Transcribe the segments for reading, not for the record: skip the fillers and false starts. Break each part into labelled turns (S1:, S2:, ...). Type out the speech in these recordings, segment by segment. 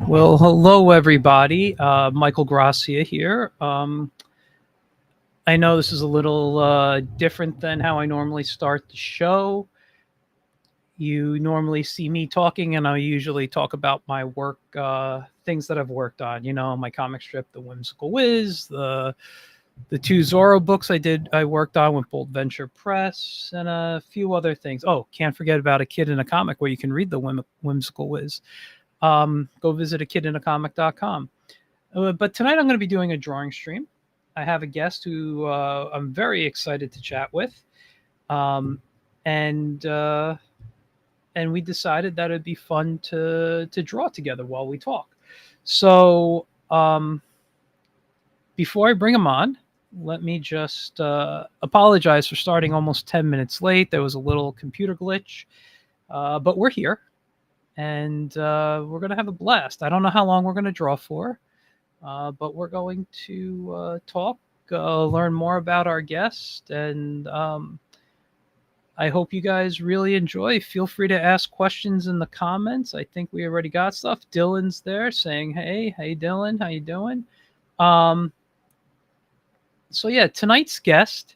S1: Well, hello everybody. Michael Gracia here. I know this is a little different than how I normally start the show. You normally see me talking, and I usually talk about my work, things that I've worked on. You know, my comic strip, The Whimsical Whiz, the two Zorro books I worked on with Bold Venture Press, and a few other things. Oh, can't forget about A Kid in a Comic, where you can read the Whimsical Whiz. Go visit akidinacomic.com. But tonight I'm going to be doing a drawing stream. I have a guest who I'm very excited to chat with, um, and uh, and we decided that it'd be fun to draw together while we talk. So before I bring him on, let me just apologize for starting almost 10 minutes late. There was a little computer glitch, but we're here, and we're going to have a blast. I don't know how long we're going to draw for. But we're going to talk, learn more about our guest, and I hope you guys really enjoy. Feel free to ask questions in the comments. I think we already got stuff. Dylan's there saying, "Hey, Dylan, how you doing?" Um, so yeah, tonight's guest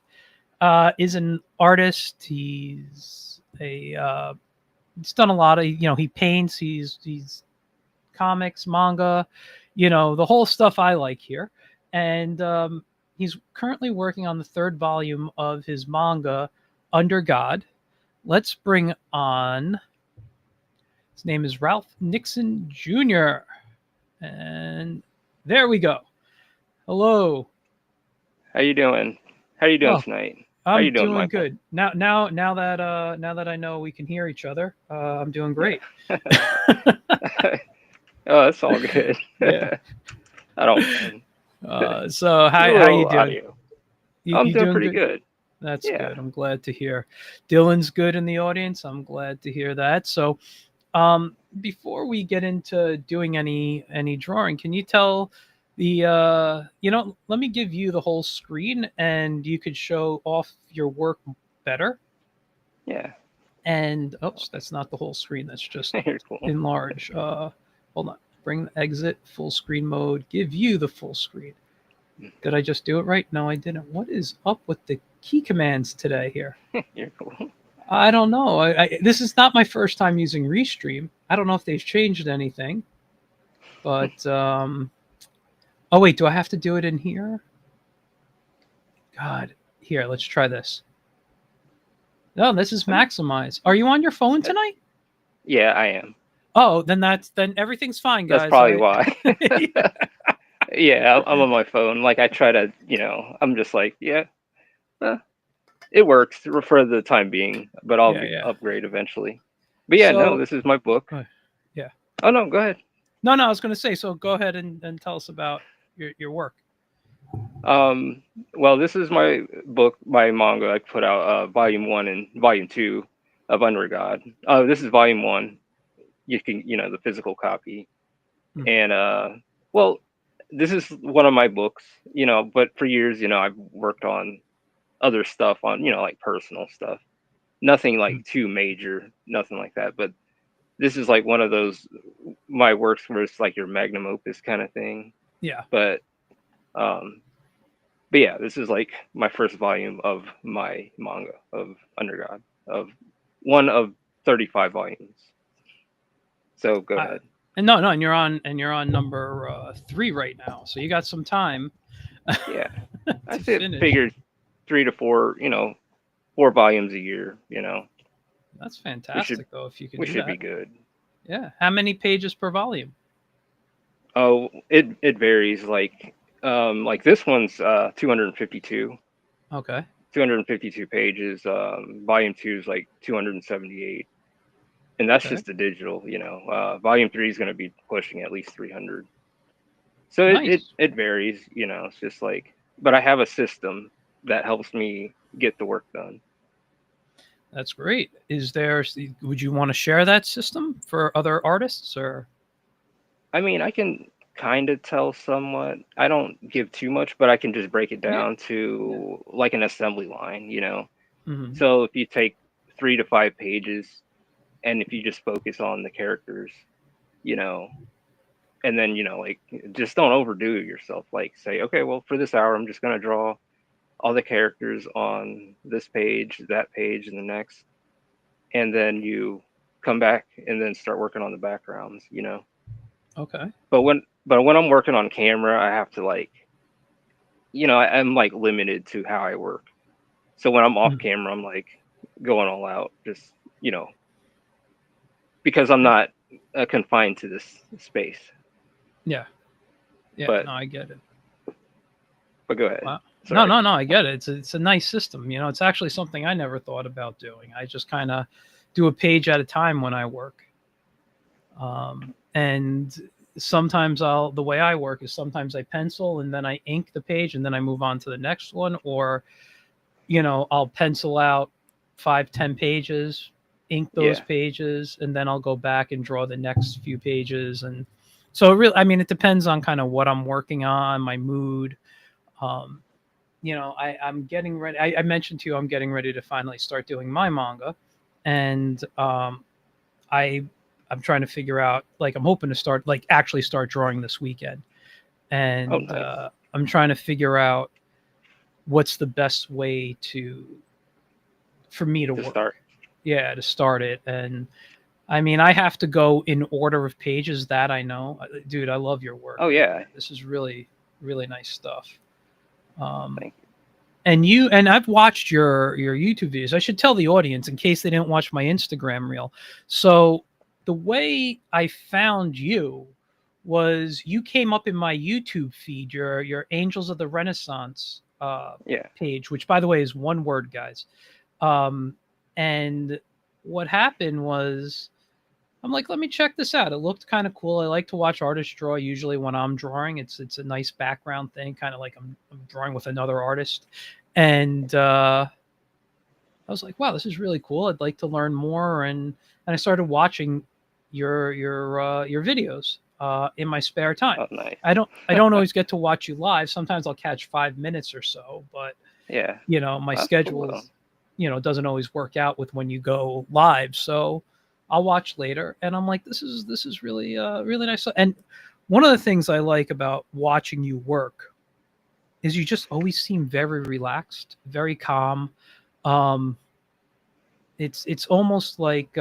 S1: is an artist. He's done a lot of he paints. He's comics, manga, the whole stuff I like here. And he's currently working on the third volume of his manga, Under God. Let's bring on, his name is Ralph Nixon Jr. And there we go. Hello.
S2: How you doing? How you doing
S1: Oh,
S2: tonight? How
S1: I'm
S2: you doing,
S1: doing
S2: Michael?
S1: good. Now that I know we can hear each other, I'm doing
S2: Yeah.
S1: great.
S2: Oh, that's all good.
S1: Yeah.
S2: I don't mind.
S1: So
S2: Just a
S1: how you
S2: little
S1: doing?
S2: audio. I'm
S1: You
S2: doing
S1: doing
S2: pretty
S1: good?
S2: good.
S1: That's
S2: Yeah.
S1: good. I'm glad to hear. Dylan's good in the audience. I'm glad to hear that. So, before we get into doing any drawing, can you tell let me give you the whole screen, and you could show off your work better.
S2: Yeah.
S1: And oops, that's not the whole screen. That's just
S2: You're cool.
S1: enlarge. Hold on. Bring the exit full screen mode. Give you the full screen. Did I just do it right? No, I didn't. What is up with the key commands today here?
S2: You're cool.
S1: I don't know. This is not my first time using Restream. I don't know if they've changed anything, but oh wait, do I have to do it in here? God, here, let's try this. No, this is
S2: I mean,
S1: maximize. Are you on your phone
S2: that,
S1: tonight?
S2: yeah, I am.
S1: Oh, then everything's fine,
S2: That's
S1: guys.
S2: probably why.
S1: Yeah,
S2: Yeah, I'm on my phone. Like I try to, I'm just like, yeah, uh, it works for the time being, but I'll
S1: yeah.
S2: upgrade eventually. But yeah, no,
S1: So,
S2: this is my book.
S1: yeah.
S2: Oh no, go ahead.
S1: No, I was going to say. So, go ahead and tell us about your work.
S2: Um, well, this is my book, my manga I put out, volume one and volume two of Under God. This is volume one. You can, the physical copy.
S1: Mhm.
S2: And, well, this is one of my books, but for years, I've worked on other stuff on, like personal stuff. Nothing like too major, nothing like that. But this is like one of those, my works where it's like your magnum opus kind of thing.
S1: Yeah,
S2: But, um, but yeah, this is like my first volume of my manga of Under God of one of 35 volumes. So go
S1: I,
S2: ahead.
S1: and no, and you're on number three right now. So you got some time
S2: Yeah, I
S1: to
S2: say it
S1: finish.
S2: figured 3 to 4, 4 volumes a year.
S1: That's
S2: We should
S1: fantastic, though, if you could
S2: we
S1: do
S2: should
S1: that.
S2: be good.
S1: Yeah. How many pages per volume?
S2: Oh, it varies. Like this one's 252,
S1: Okay.
S2: 252 pages. Volume two is like 278, and that's
S1: Okay.
S2: just the digital. Volume three is going to be pushing at least 300. So it, it
S1: Nice.
S2: it varies, it's just like, but I have a system that helps me get the work done.
S1: That's great. Would you want to share that system for other artists or?
S2: I mean, I can kind of tell somewhat. I don't give too much, but I can just break it
S1: Yeah.
S2: down
S1: Yeah.
S2: to like an assembly line.
S1: Hmm.
S2: So if you take 3 to 5 pages and if you just focus on the characters, you know, and then like just don't overdo it yourself. Like say, okay, well for this hour I'm just gonna draw all the characters on this page, that page, and the next, and then you come back and then start working on the backgrounds.
S1: Okay.
S2: But when I'm working on camera, I have to like I'm like limited to how I work. So when I'm off
S1: Mm.
S2: camera, I'm like going all out, just because I'm not confined to this space.
S1: Yeah. Yeah.
S2: But
S1: No, I get it.
S2: go ahead.
S1: Wow. No,
S2: Sorry.
S1: no, no. I get it. It's a nice system. It's actually something I never thought about doing. I just kind of do a page at a time when I work. And sometimes the way I work is sometimes I pencil and then I ink the page and then I move on to the next one, or I'll pencil out 5, 10 pages, ink those
S2: Yeah.
S1: pages, and then I'll go back and draw the next few pages. And so I mean, it depends on kind of what I'm working on, my mood. Um, I'm getting ready. I mentioned to you, I'm getting ready to finally start doing my manga. And I, I'm trying to figure out, like, I'm hoping to start, like, actually start drawing this weekend.
S2: Oh,
S1: And
S2: nice.
S1: I'm trying to figure out what's the best way for me to
S2: To
S1: work.
S2: start.
S1: Yeah, to start it. And I mean, I have to go in order of pages, that I know. Dude, I love your work,
S2: Oh
S1: man.
S2: yeah.
S1: This is really, really nice stuff. Um,
S2: Thank you.
S1: and I've watched your YouTube videos. I should tell the audience in case they didn't watch my Instagram reel. So the way I found you was you came up in my YouTube feed, your Angels of the Renaissance
S2: Yeah.
S1: page, which by the way is one word, guys. And what happened was I'm like, let me check this out. It looked kind of cool. I like to watch artists draw. Usually, when I'm drawing, it's a nice background thing, kind of like I'm drawing with another artist. And I was like, wow, this is really cool. I'd like to learn more. And I started watching your videos in my spare time.
S2: Oh, nice.
S1: I don't always get to watch you live. Sometimes I'll catch 5 minutes or so, but
S2: Yeah.
S1: my
S2: That's cool
S1: schedule
S2: though.
S1: is, doesn't always work out with when you go live. So I'll watch later, and I'm like, this is really really nice. And one of the things I like about watching you work is you just always seem very relaxed, very calm. Um, it's almost like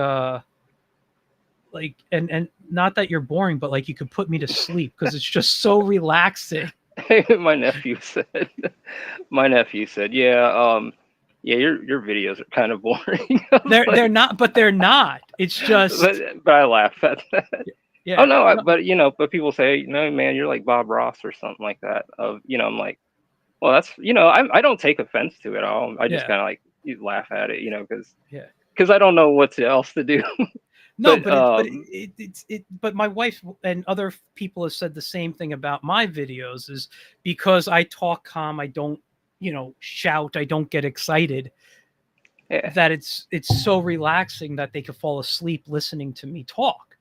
S1: and not that you're boring, but like you could put me to sleep because it's just so relaxing.
S2: my nephew said. My nephew said, "Yeah, yeah, your videos are kind of boring." I was
S1: They're
S2: like,
S1: not, but they're not. It's just
S2: but I laugh at that. Oh
S1: yeah.
S2: no,
S1: No,
S2: but people say, no, man, you're like Bob Ross or something like that. I'm like, well, that's I don't take offense to it all. I just
S1: yeah,
S2: kind of like you laugh at it,
S1: yeah.
S2: because I don't know what else to do.
S1: No,
S2: But
S1: but my wife and other people have said the same thing about my videos is because I talk calm, I don't, shout, I don't get excited,
S2: yeah,
S1: that it's so relaxing that they could fall asleep listening to me talk,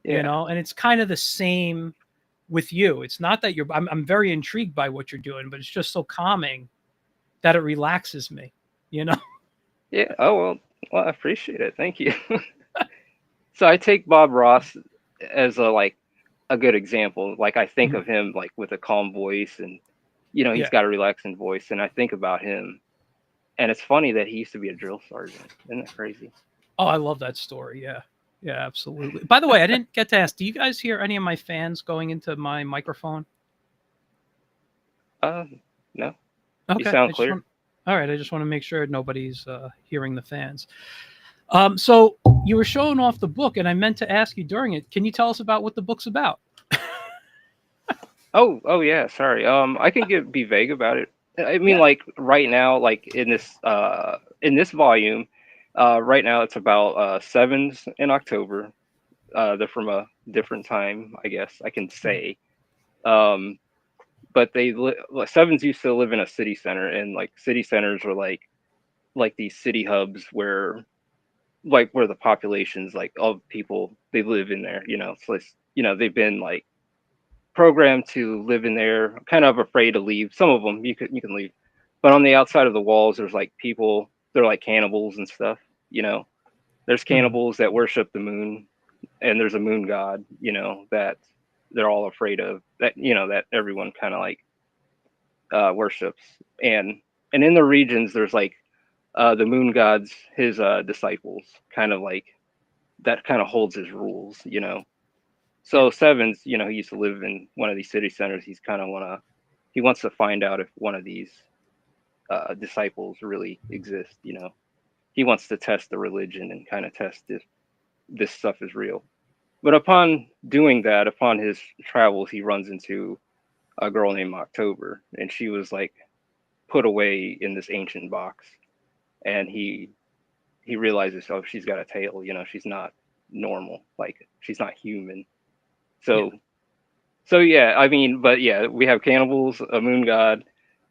S2: yeah,
S1: and it's kind of the same with you. It's not that I'm very intrigued by what you're doing, but it's just so calming that it relaxes me, you know?
S2: yeah. Oh well, I appreciate it. Thank you. So I take Bob Ross as a good example. Like I think
S1: Mhm.
S2: of him like with a calm voice, and he's
S1: Yeah.
S2: got a relaxing voice, and I think about him. And it's funny that he used to be a drill sergeant. Isn't that crazy?
S1: Oh, I love that story. Yeah. Yeah, absolutely. By the way, I didn't get to ask, do you guys hear any of my fans going into my microphone?
S2: Uh, no, you
S1: Okay.
S2: sound clear.
S1: All right. I just want to make sure nobody's hearing the fans. So you were showing off the book, and I meant to ask you during it, can you tell us about what the book's about?
S2: Oh yeah. Sorry. I can be vague about it. I mean,
S1: Yeah.
S2: like right now, like in this volume, right now it's about sevens in October. They're from a different time, I guess I can
S1: Mhm.
S2: say. Um, but like, sevens used to live in a city center, and like city centers are like these city hubs where the populations like of people they live in there. So they've been like programmed to live in there, kind of afraid to leave. Some of them you can leave, but on the outside of the walls, there's like people. They're like cannibals and stuff. There's
S1: Mhm.
S2: cannibals that worship the moon, and there's a moon god. That they're all afraid of, that that everyone kind of like worships. And in the regions there's like the moon gods, his disciples, kind of like that kind of holds his rules.
S1: Yeah.
S2: So Sevens, he used to live in one of these city centers. He wants to find out if one of these disciples really exist. He wants to test the religion and kind of test if this stuff is real. But upon doing that, upon his travels, he runs into a girl named October, and she was like put away in this ancient box. And he realizes, oh, she's got a tail. She's not normal. Like, she's not human.
S1: Yeah.
S2: So yeah, I mean, but yeah, we have cannibals, a moon god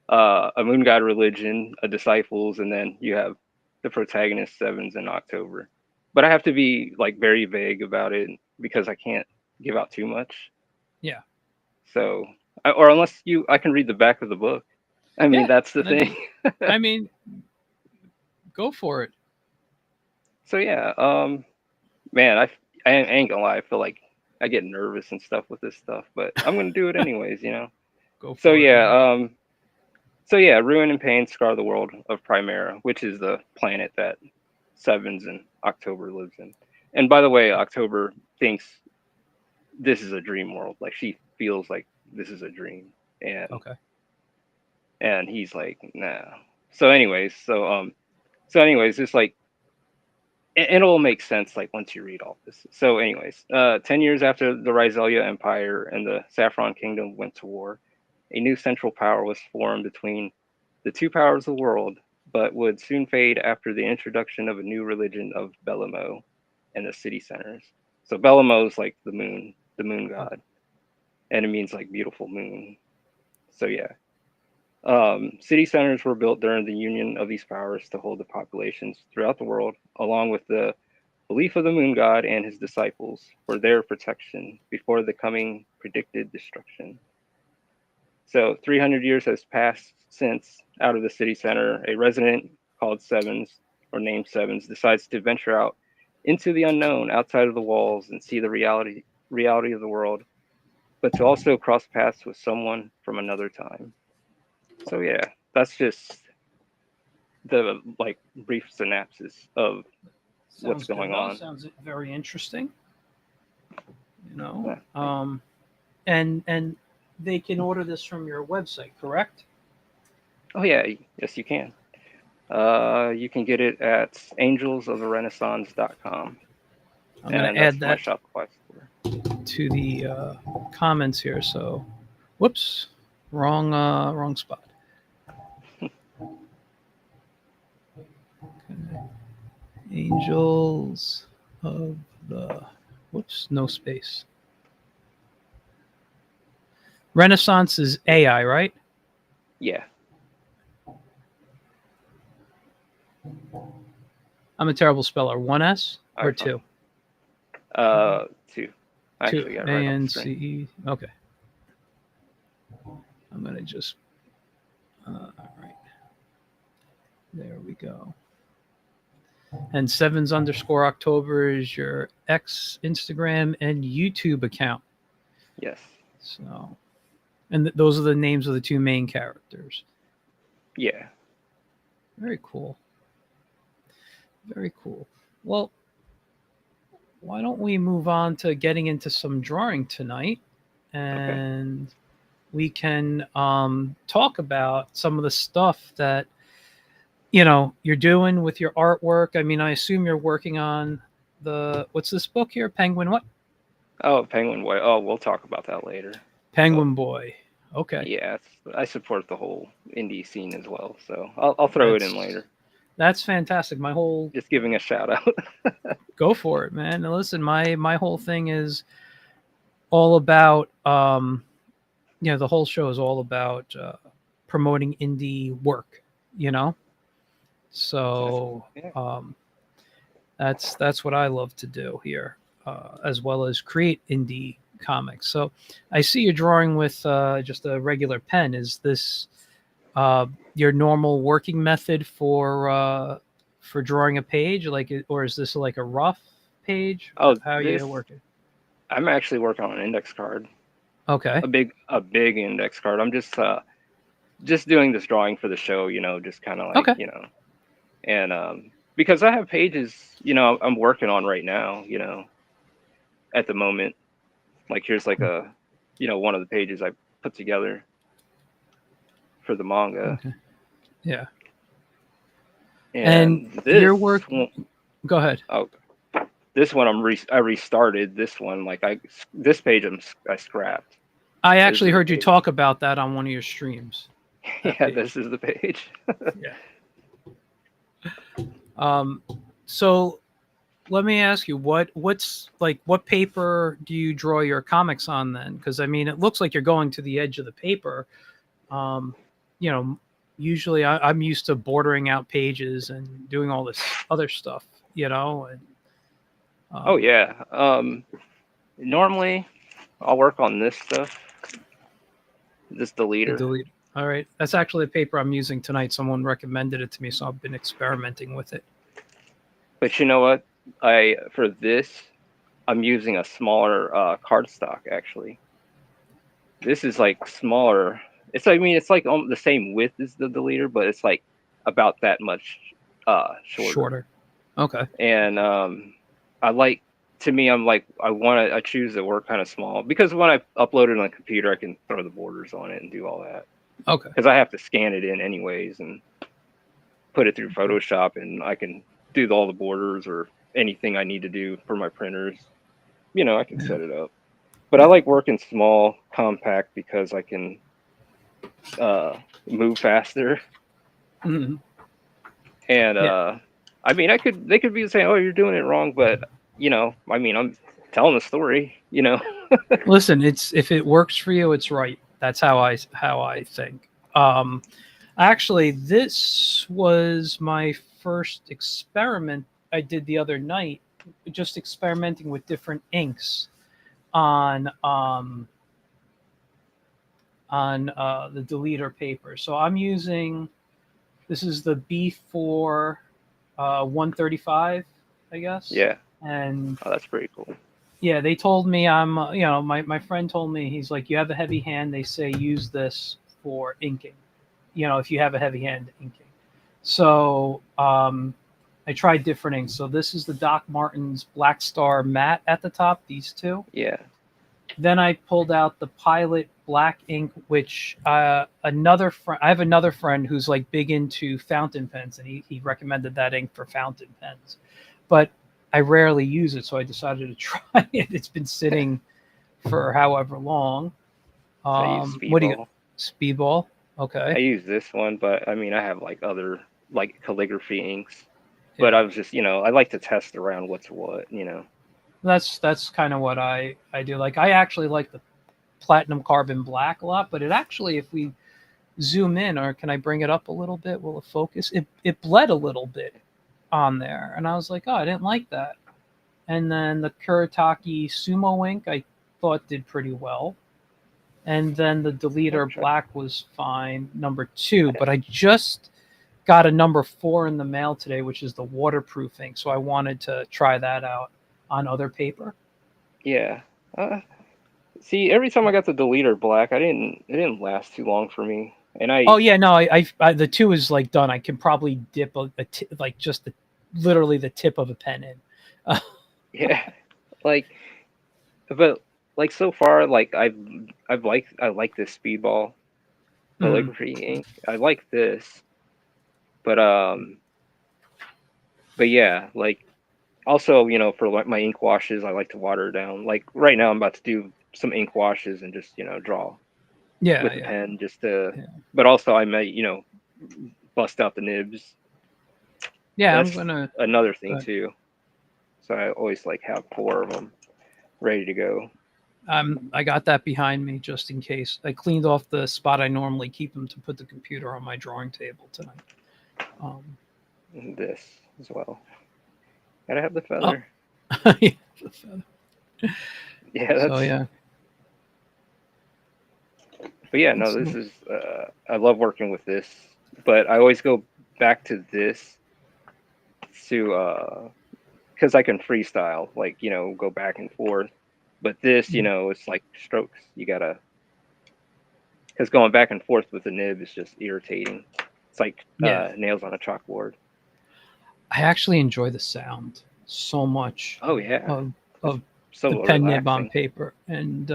S2: religion, a disciples, and then you have the protagonist Sevens in October. But I have to be like very vague about it because I can't give out too much.
S1: Yeah.
S2: So, or unless I can read the back of the book. I mean,
S1: Yeah.
S2: that's the thing.
S1: I mean, go for it.
S2: So yeah, man, I ain't gonna lie, I feel like I get nervous and stuff with this stuff, but I'm gonna do it anyways.
S1: Go
S2: So
S1: for it,
S2: yeah,
S1: man.
S2: ruin and pain scar the world of Primera, which is the planet that Sevens and October lives in. And by the way, October thinks this is a dream world. Like, she feels like this is a dream, and
S1: Okay.
S2: and he's like, nah. So anyways, it's like it'll make sense like once you read all this. So anyways, 10 years after the Rizelia Empire and the Saffron Kingdom went to war, a new central power was formed between the two powers of the world, but would soon fade after the introduction of a new religion of Belamo and the city centers. So Belamo is like the moon
S1: Okay.
S2: god, and it means like beautiful moon. So yeah, city centers were built during the union of these powers to hold the populations throughout the world, along with the belief of the moon god and his disciples for their protection before the coming predicted destruction. So 300 years has passed since, out of the city center, a resident called Sevens, or named Sevens, decides to venture out into the unknown outside of the walls and see the reality of the world, but to also cross paths with someone from another time. So yeah, that's just the like brief synopsis of what's
S1: Sounds good
S2: going
S1: though.
S2: on.
S1: Sounds very interesting.
S2: Yeah, thank you.
S1: And they can order this from your website, correct?
S2: Oh yeah, yes you can. You can get it at AngelsOfTheRenaissance.com,
S1: I'm gonna
S2: and
S1: add
S2: that's my
S1: that
S2: Shopify store.
S1: to the comments here. So, whoops, wrong spot. Okay. Angels of the, whoops, no space. Renaissance is AI, right?
S2: Yeah.
S1: I'm a terrible speller. One S or
S2: iPhone.
S1: two?
S2: Two. I
S1: Two.
S2: actually got it right off the screen.
S1: ANCE. Okay. I'm gonna just. All right. There we go. And Sevens underscore October is your X, Instagram, and YouTube account.
S2: Yes.
S1: So, and those are the names of the two main characters.
S2: Yeah.
S1: Very cool. Very cool. Well, why don't we move on to getting into some drawing tonight,
S2: Okay.
S1: and we can talk about some of the stuff that you're doing with your artwork. I mean, I assume you're working on what's this book here? Penguin what?
S2: Oh, Penguin Way. Oh, we'll talk about that later. But
S1: Penguin Boy. Okay.
S2: yeah, I support the whole indie scene as well, so I'll throw it in
S1: That's
S2: later.
S1: that's fantastic. My whole
S2: Just giving a shout out.
S1: Go for it, man. Now listen, my whole thing is all about the whole show is all about promoting indie work, you know? So
S2: Yeah.
S1: that's what I love to do here, as well as create indie comics. So I see you're drawing with just a regular pen. Is this your normal working method for drawing a page, or is this like a rough page?
S2: Oh,
S1: How are you working?
S2: I'm actually working on an index card.
S1: Okay.
S2: a big index card. I'm just doing this drawing for the show, just kind of like,
S1: Okay.
S2: and because I have pages, I'm working on right now, at the moment. Like here's like one of the pages I put together for the manga,
S1: Okay. Yeah. And
S2: and
S1: your work.
S2: one,
S1: Go ahead.
S2: oh, this one I restarted this one. Like this page I scrapped.
S1: I
S2: This
S1: actually
S2: is the
S1: heard you
S2: page.
S1: talk about that on one of your streams. That
S2: Yeah,
S1: page.
S2: this is the page.
S1: Yeah. Um, so let me ask you, what paper do you draw your comics on then? Because I mean, it looks like you're going to the edge of the paper. Um, you know, usually I'm used to bordering out pages and doing all this other stuff. And
S2: Oh
S1: um,
S2: yeah. Normally I'll work on this stuff, this
S1: the
S2: deleter.
S1: delete. All right, that's actually the paper I'm using tonight. Someone recommended it to me, so I've been experimenting with it.
S2: But you know what? For this I'm using a smaller cardstock actually. This is like smaller. It's like the same width as the deleter, but it's like about that much shorter.
S1: Shorter. Okay.
S2: And I like to me I'm like I choose to work kind of small because when I upload it on the computer I can throw the borders on it and do all that
S1: Okay.
S2: because I have to scan it in anyways and put it through Photoshop and I can do all the borders or anything I need to do for my printers. I can
S1: Yeah.
S2: set it up. But I
S1: Yeah.
S2: like working small, compact because I can move faster.
S1: Mhm.
S2: And
S1: Yeah.
S2: I mean, they could be saying, "Oh, you're doing it wrong," but I mean, I'm telling the story.
S1: Listen, it's if it works for you, it's right. That's how I think. Actually, this was my first experiment I did the other night, just experimenting with different inks on the deleter paper. So I'm using this is the B4 135, I guess,
S2: Yeah,
S1: and
S2: oh, that's pretty cool.
S1: yeah, they told me my friend told me, he's like, you have a heavy hand. They say use this for inking, if you have a heavy hand inking. So I tried different inks. So this is the Doc Martens Black Star Matte at the top, these two.
S2: Yeah,
S1: Then I pulled out the Pilot Black ink, which I have another friend who's like big into fountain pens, and he recommended that ink for fountain pens. But I rarely use it, so I decided to try it. It's been sitting for however long.
S2: I use
S1: What do you
S2: Speedball.
S1: Speedball? Okay.
S2: I use this one, but I mean, I have like other like calligraphy inks. But I
S1: Yeah.
S2: was just, I like to test around what's what.
S1: That's kind of what I do. Like I actually like the platinum carbon black a lot, but it actually, if we zoom in, or can I bring it up a little bit? Will it focus? It bled a little bit on there, and I was like, oh, I didn't like that. And then the Kuretake Sumo ink I thought did pretty well. And then the
S2: I'll
S1: Deleter
S2: try.
S1: Black was fine, number 2. But I just got a number 4 in the mail today, which is the waterproofing. So I wanted to try that out on other paper.
S2: Yeah. See, every time I got the deleter black, it didn't last too long for me. And
S1: Oh yeah, no, the 2 is like done. I can probably dip like just literally the tip of a pen in.
S2: yeah, like, but like so far, like I like this speedball
S1: Mhm.
S2: calligraphy ink. I like this, but but yeah, like also, for like my ink washes, I like to water it down. Like right now, I'm about to do some ink washes and just draw
S1: Yeah,
S2: with the
S1: yeah,
S2: pen just to.
S1: yeah.
S2: But also, I may bust out the nibs.
S1: Yeah, I'm
S2: That's
S1: gonna.
S2: another thing
S1: Uh,
S2: too. So I always like have 4 of them ready to go.
S1: I got that behind me just in case. I cleaned off the spot I normally keep them to put the computer on my drawing table tonight. Um,
S2: And this as well. Gotta have the
S1: oh,
S2: feather.
S1: yeah.
S2: Yeah,
S1: So
S2: that's.
S1: yeah,
S2: But yeah, no,
S1: it's,
S2: this is. I love working with this, but I always go back to this to because I can freestyle, like go back and forth. But this, you know, it's like strokes. You gotta, because going back and forth with the nib is just irritating. It's like
S1: Yeah.
S2: nails on a chalkboard.
S1: I actually enjoy the sound so much
S2: Oh yeah,
S1: of
S2: it's
S1: of the
S2: so
S1: pen nib on
S2: relaxing.
S1: paper, and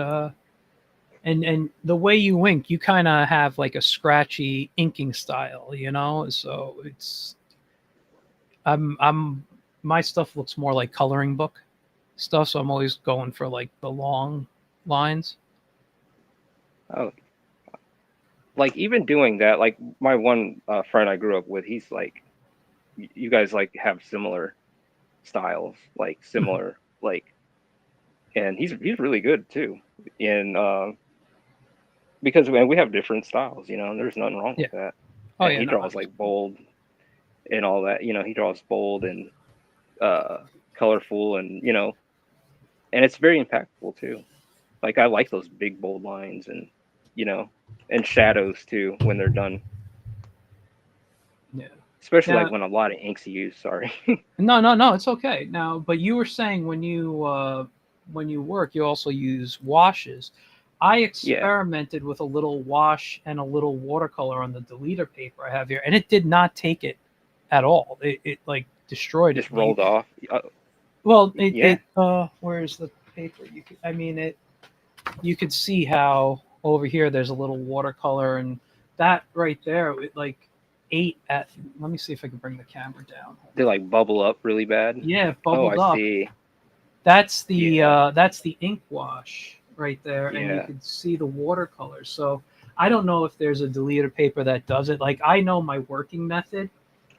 S1: the way you ink, you kind of have like a scratchy inking style, you know. So it's I'm my stuff looks more like coloring book stuff, so I'm always going for like the long lines.
S2: Oh, like even doing that, like my one friend I grew up with, he's like, you guys like have similar styles, like similar, like, and he's really good too. And because man, we have different styles, you know, and there's nothing wrong
S1: Yeah.
S2: with that.
S1: Oh
S2: And
S1: yeah.
S2: he
S1: No.
S2: draws like bold and all that, you know, he draws bold and uh colorful, and you know, and it's very impactful too. Like I like those big bold lines, and you know, and shadows too when they're done,
S1: Yeah.
S2: especially like
S1: Now,
S2: when a lot of inks used. Sorry.
S1: no, no, no, it's okay. Now, but you were saying when you work, you also use washes. I
S2: Yeah,
S1: experimented with a little wash and a little watercolor on the deleter paper I have here, and it did not take it at all. It like destroyed it.
S2: just rolled off.
S1: Well,
S2: Yeah,
S1: where's the paper? I mean it. You could see how over here there's a little watercolor, and that right there, it like ate at. Let me see if I can bring the camera down.
S2: they like bubble up really bad.
S1: Yeah, it
S2: Oh,
S1: bubbled
S2: I
S1: up.
S2: see. Yeah,
S1: That's the ink wash right there, and you
S2: yeah,
S1: can see the watercolor. So I don't know if there's a deleter paper that does it. Like I know my working method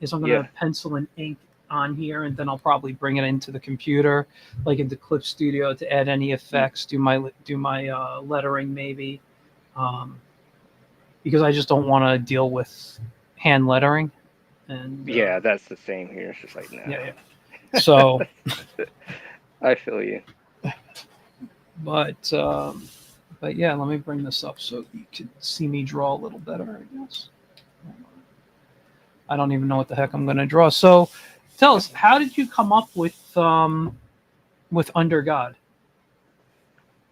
S1: is I'm gonna
S2: yeah.
S1: pencil and ink on here, and then I'll probably bring it into the computer, like into Clip Studio, to add any
S2: Mm.
S1: effects. Do my lettering maybe, um, because I just don't want to deal with hand lettering. And
S2: Yeah, that's the same here. It's just like
S1: yeah,
S2: no.
S1: yeah. So,
S2: I feel you.
S1: but but yeah, let me bring this up so you can see me draw a little better, I guess. I don't even know what the heck I'm going to draw. So tell us, how did you come up with Under God?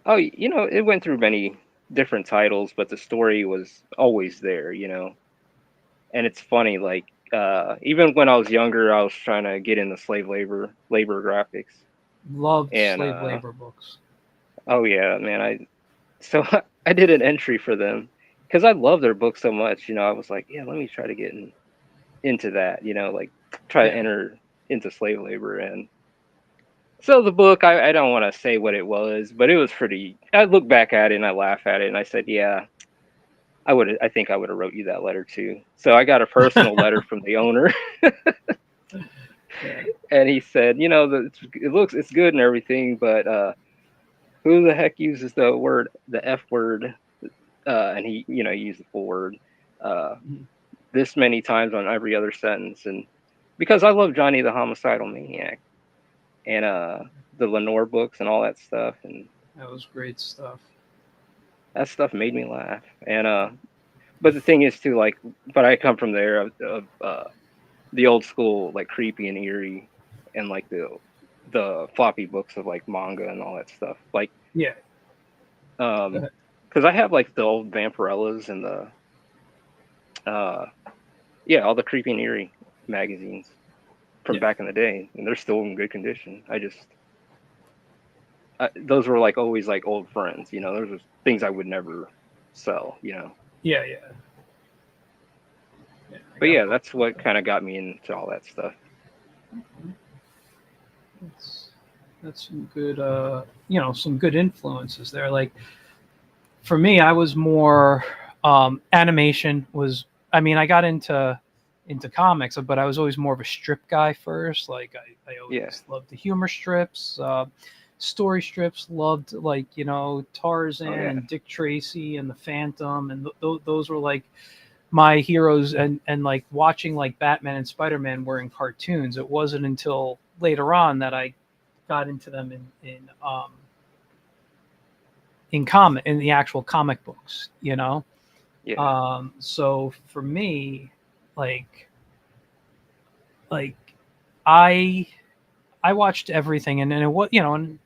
S2: Oh, you know, it went through many different titles, but the story was always there, you know. And it's funny, like even when I was younger, I was trying to get into labor graphics,
S1: Loved
S2: and
S1: slave labor books.
S2: oh yeah, man, so I did an entry for them because I love their book so much. You know, I was like, yeah, let me try to get into that. You know, like try to
S1: Yeah.
S2: enter into slave labor. And so the book, I don't want to say what it was, but it was pretty. I look back at it and I laugh at it, and I said, yeah, I think I would have wrote you that letter too. So I got a personal letter from the owner,
S1: Yeah.
S2: and he said, you know, it's good and everything, but who the heck uses the F word, and he, you know, used the full word uh,
S1: Mhm.
S2: this many times on every other sentence. And because I love Johnny the Homicidal Maniac and the Lenore books and all that stuff, and
S1: That was great stuff.
S2: that stuff made me laugh. And but the thing is too, like, but I come from there of the old school, like creepy and eerie, and like the floppy books of like manga and all that stuff. Like,
S1: Yeah. Go ahead.
S2: because I have like the old Vampirellas and the uh, yeah, all the creepy and eerie magazines from
S1: Yeah.
S2: back in the day, and they're still in good condition. Those were like always like old friends, you know. Those are things I would never sell, you know.
S1: Yeah. Yeah. Yeah. I
S2: But
S1: got
S2: yeah,
S1: books
S2: that's
S1: like
S2: what kind of got me into all that stuff.
S1: that. That's that's some good some good influences there. Like for me, I was more animation was. I mean, I got into comics, but I was always more of a strip guy first. Like I
S2: Yeah,
S1: always loved the humor strips, story strips. Loved like
S2: oh
S1: Tarzan
S2: yeah,
S1: and Dick Tracy and the Phantom, and those were like my heroes. And like watching like Batman and Spider Man were in cartoons. It wasn't until later on that I got into them in the actual comic books.
S2: yeah,
S1: So for me, like like I I watched everything, and it was and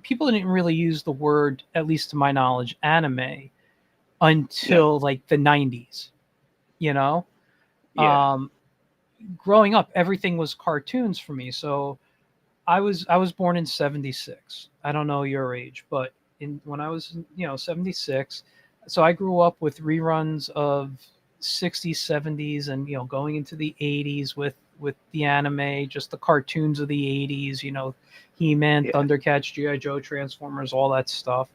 S1: people didn't really use the word, at least to my knowledge, anime
S2: No.
S1: until like the 90s, you know?
S2: Yeah.
S1: Growing up, everything was cartoons for me. So I was born in 76. I don't know your age, but when I was, 76, so I grew up with reruns of 60s, 70s, and going into the 80s with the anime, just the cartoons of the 80s, He-Man,
S2: Yeah.
S1: Thundercats, GI Joe, Transformers, all that stuff.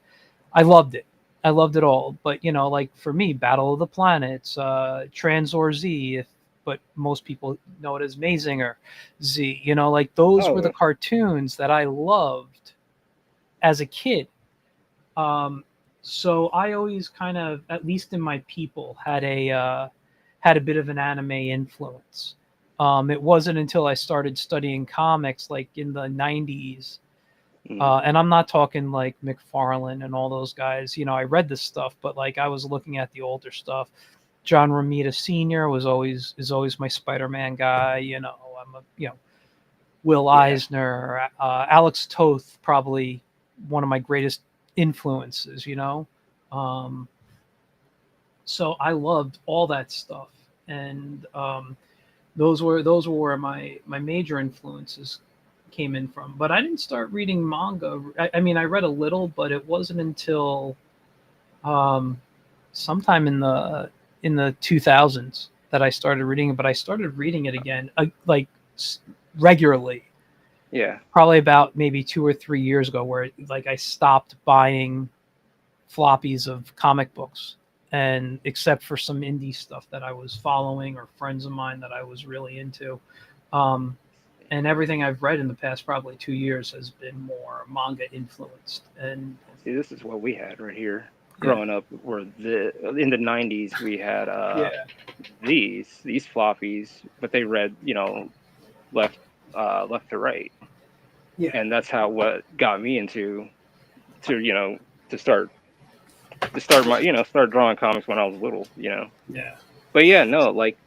S1: I loved it. I loved it all. But like for me, Battle of the Planets, Transor Z, but most people know it as Mazinger Z. Like those were the
S2: Oh,
S1: cartoons that I loved as a kid. Um, so I always kind of, at least in my people, had a bit of an anime influence. It wasn't until I started studying comics, like in the '90s,
S2: mm,
S1: and I'm not talking like McFarlane and all those guys. I read this stuff, but like I was looking at the older stuff. John Romita Sr. is always my Spider-Man guy. I'm a Will
S2: yeah.
S1: Eisner, Alex Toth, probably one of my greatest influences. Um, so I loved all that stuff, and those were where my major influences came in from. But I didn't start reading manga. I mean, I read a little, but it wasn't until um, sometime in the 2000s that I started reading it. But I started reading it again, like regularly,
S2: Yeah.
S1: probably about maybe 2 or 3 years ago, where like I stopped buying floppies of comic books, and except for some indie stuff that I was following or friends of mine that I was really into. Um, and everything I've read in the past probably 2 years has been more manga influenced. And
S2: See, this is what we had right here
S1: yeah,
S2: growing up. Where in the '90s we had
S1: yeah,
S2: these floppies, but they read left left to right,
S1: yeah,
S2: and that's how what got me into to to start my start drawing comics when I was little.
S1: yeah.
S2: But yeah, no, like,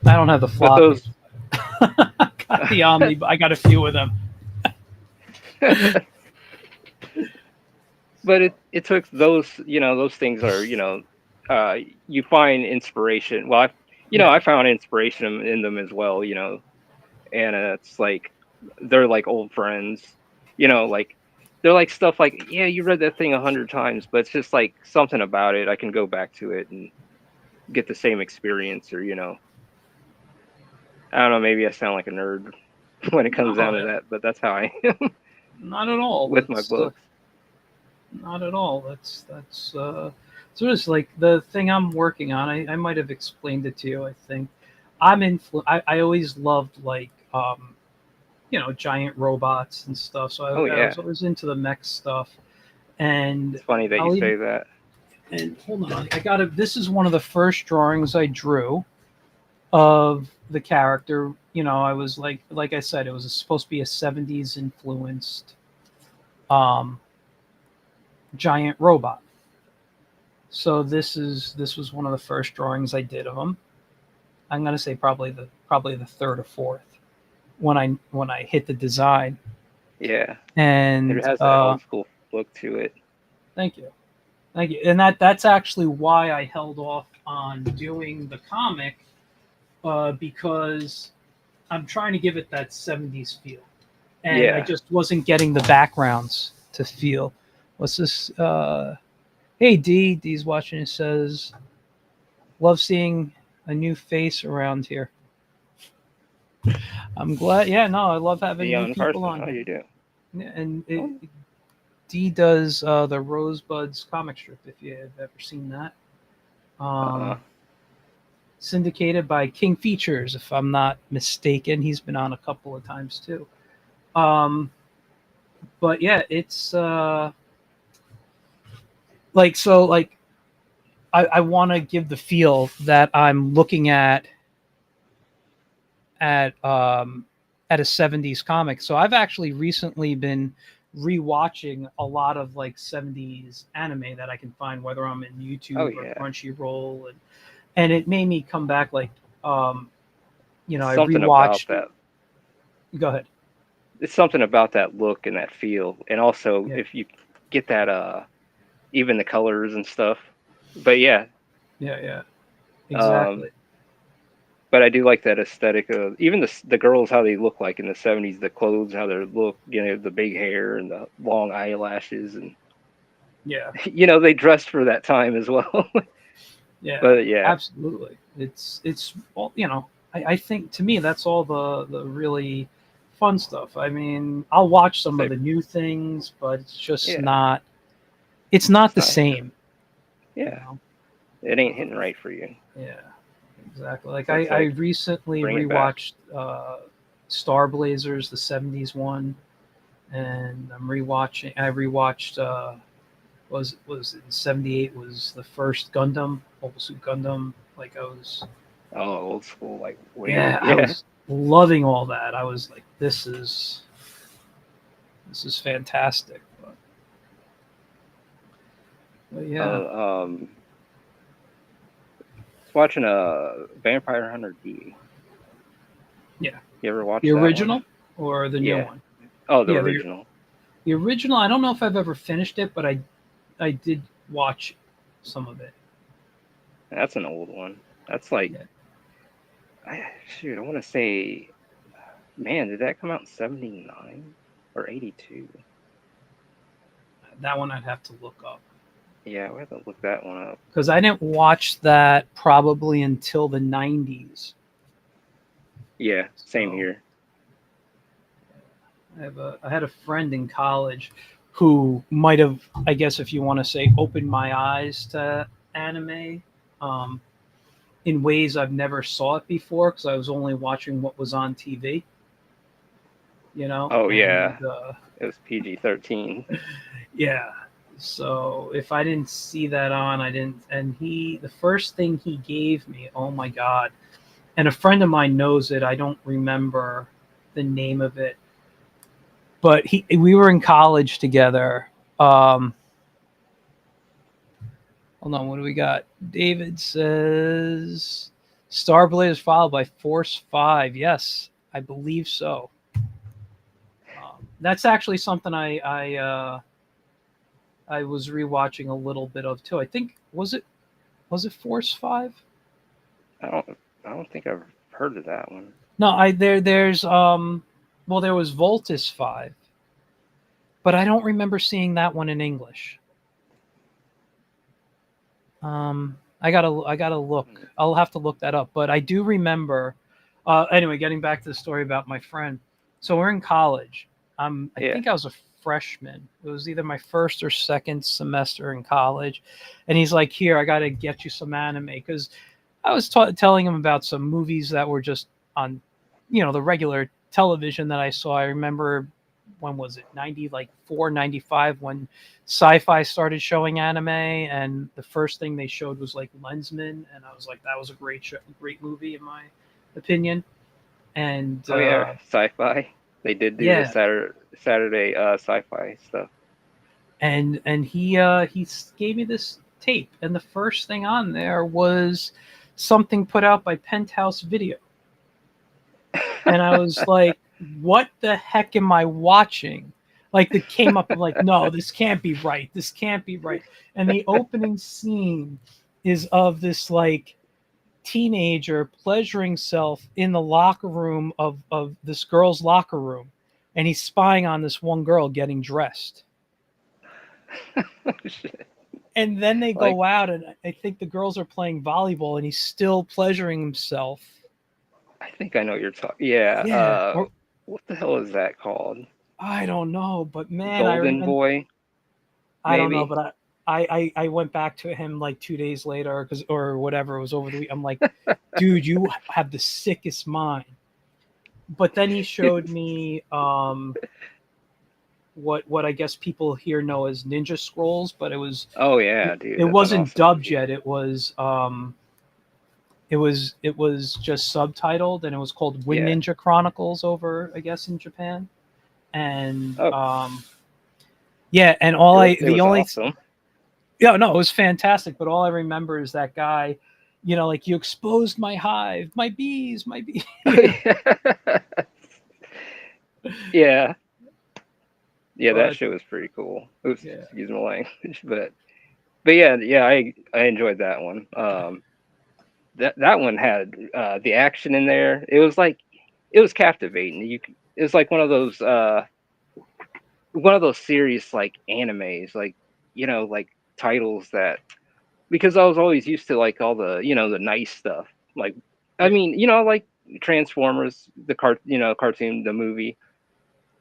S1: I don't have the
S2: but
S1: floppies.
S2: those.
S1: I got the Omni, but I got a few of them.
S2: But it took those those things are uh you find inspiration. Well,
S1: Yeah,
S2: I found inspiration in them as well. And it's like they're like old friends. Like they're like stuff like, yeah, you read that thing 100 times, but it's just like something about it. I can go back to it and get the same experience, or I don't know. Maybe I sound like a nerd when it comes down
S1: no,
S2: to that, but that's how I am
S1: not at all.
S2: with my
S1: That's
S2: books.
S1: not at all. That's so it's like the thing I'm working on. I might have explained it to you. I think I always loved like giant robots and stuff. So
S2: Oh
S1: I
S2: yeah,
S1: was always into the mech stuff. And
S2: it's funny that you
S1: I'll
S2: say
S1: even
S2: that.
S1: and hold on. I got it. This is one of the first drawings I drew of the character. I was like I said, it was supposed to be a '70s influenced um, giant robot. So this was one of the first drawings I did of him. I'm gonna say probably the third or fourth when I hit the design.
S2: Yeah, it
S1: And
S2: has that old school look to it.
S1: thank you, thank you. And that's actually why I held off on doing the comic, because I'm trying to give it that '70s feel, and I
S2: Yeah.
S1: just wasn't getting the backgrounds to feel. What's this? Hey D's watching. It says, "Love seeing a new face around here." I'm glad. Yeah, no, I love having new
S2: Dion
S1: people
S2: Carson.
S1: on
S2: Oh,
S1: here.
S2: you do.
S1: Yeah, and
S2: Oh,
S1: D does the Rosebuds comic strip. If you've ever seen that,
S2: uh-uh.
S1: syndicated by King Features, if I'm not mistaken. He's been on a couple of times too. Um, but yeah, it's like I want to give the feel that I'm looking at um, at a '70s comic. So I've actually recently been rewatching a lot of like '70s anime that I can find, whether I'm in
S2: Oh
S1: YouTube or
S2: yeah.
S1: Crunchyroll, and it made me come back. Like I
S2: Something about
S1: rewatched.
S2: that.
S1: Go ahead.
S2: it's something about that look and that feel, and also
S1: Yeah.
S2: if you get that even the colors and stuff. But yeah,
S1: Yeah.
S2: um,
S1: Exactly.
S2: but I do like that aesthetic of even the girls, how they look like in the '70s, the clothes, how they look, the big hair and the long eyelashes, and
S1: Yeah.
S2: they dressed for that time as well.
S1: Yeah.
S2: But yeah,
S1: Absolutely. It's all I think to me that's all the really fun stuff. I mean, I'll watch some of
S2: so
S1: the new things, but it's just
S2: yeah,
S1: not. It's not
S2: it's
S1: the
S2: not.
S1: same. You
S2: Yeah,
S1: know.
S2: it ain't
S1: Uh,
S2: hitting right for you.
S1: yeah. Exactly. Like
S2: So it's
S1: I
S2: like
S1: recently
S2: bring it back.
S1: rewatched Star Blazers, the '70s one, and I rewatched was in '78 was the first Gundam, Mobile Suit Gundam. Like I was,
S2: Oh, old school, like way.
S1: yeah, I
S2: Yeah.
S1: was loving all that. I was like, this is fantastic. But yeah,
S2: Um, was watching a Vampire Hunter D.
S1: yeah.
S2: You ever watch
S1: The
S2: that one?
S1: original or the new
S2: Yeah.
S1: one?
S2: Oh, the
S1: Yeah,
S2: original.
S1: the original. I don't know if I've ever finished it, but I did watch some of it.
S2: That's an old one. That's like,
S1: Yeah,
S2: shoot, I want to say, man, did that come out in '79 or '82?
S1: that one I'd have to look up
S2: Yeah, we have to look that one up.
S1: because I didn't watch that probably until the '90s.
S2: Yeah, same
S1: So
S2: here.
S1: I had a friend in college who might have, I guess, if you want to say, opened my eyes to anime um, in ways I've never saw it before because I was only watching what was on TV,
S2: Oh
S1: and
S2: yeah, it was PG-13.
S1: yeah. So if I didn't see that on, I didn't. And the first thing he gave me, oh my god! And a friend of mine knows it. I don't remember the name of it, but we were in college together. Hold on, what do we got? David says Starblaze followed by Force 5. Yes, I believe so. That's actually something I was rewatching a little bit of too. I think was it Force 5?
S2: I don't I don't think I've heard of that one.
S1: No, there's well there was Voltus 5, but I don't remember seeing that one in English. I gotta look.
S2: Hmm.
S1: I'll have to look that up. But I do remember. Anyway, getting back to the story about my friend. So we're in college. I
S2: Yeah.
S1: think I was a freshman. It was either my first or second semester in college, and he's like, "Here, I gotta get you some anime," because I was telling him about some movies that were just on, the regular television that I saw. I remember when was it 90 like 495 when sci-fi started showing anime, and the first thing they showed was like Lensman, and I was like, that was a great show, great movie in my opinion. And
S2: Oh yeah, sci-fi. They did do the
S1: yeah,
S2: Saturday sci-fi stuff.
S1: and he gave me this tape, and the first thing on there was something put out by Penthouse Video, and I was like, what the heck am I watching? Like it came up, I'm like, no, this can't be right. This can't be right. And the opening scene is of this like teenager pleasuring self in the locker room of this girl's locker room. And he's spying on this one girl getting dressed.
S2: Shit.
S1: And then they
S2: Like
S1: go out, and I think the girls are playing volleyball, and he's still pleasuring himself.
S2: I think I know what you're talking. Yeah.
S1: Yeah. Or
S2: What the hell is that called?
S1: I don't know, but man,
S2: Golden Boy,
S1: I don't know,
S2: maybe.
S1: but I went back to him like 2 days later because or whatever it was over the week. I'm like, dude, you have the sickest mind. But then he showed me what I guess people here know as Ninja Scrolls, but
S2: Oh yeah, dude,
S1: it
S2: that's an
S1: wasn't
S2: awesome
S1: dubbed
S2: movie.
S1: yet. It was just subtitled, and it was called Wind
S2: Yeah.
S1: Ninja Chronicles over I guess in Japan. And
S2: Oh,
S1: yeah, and all I
S2: it
S1: the
S2: was
S1: only
S2: awesome.
S1: yeah, no, it was fantastic. But all I remember is that guy, like you exposed my hive, my bees, my bee.
S2: Yeah, yeah, that
S1: But
S2: shit was pretty cool. Oops,
S1: yeah,
S2: excuse my language, but yeah, yeah, I enjoyed that one. That one had the action in there. It was like it was captivating. It was like one of those serious like animes, like like titles that because I was always used to like all the the nice stuff. Like I
S1: yeah,
S2: mean, like Transformers, the cartoon, the movie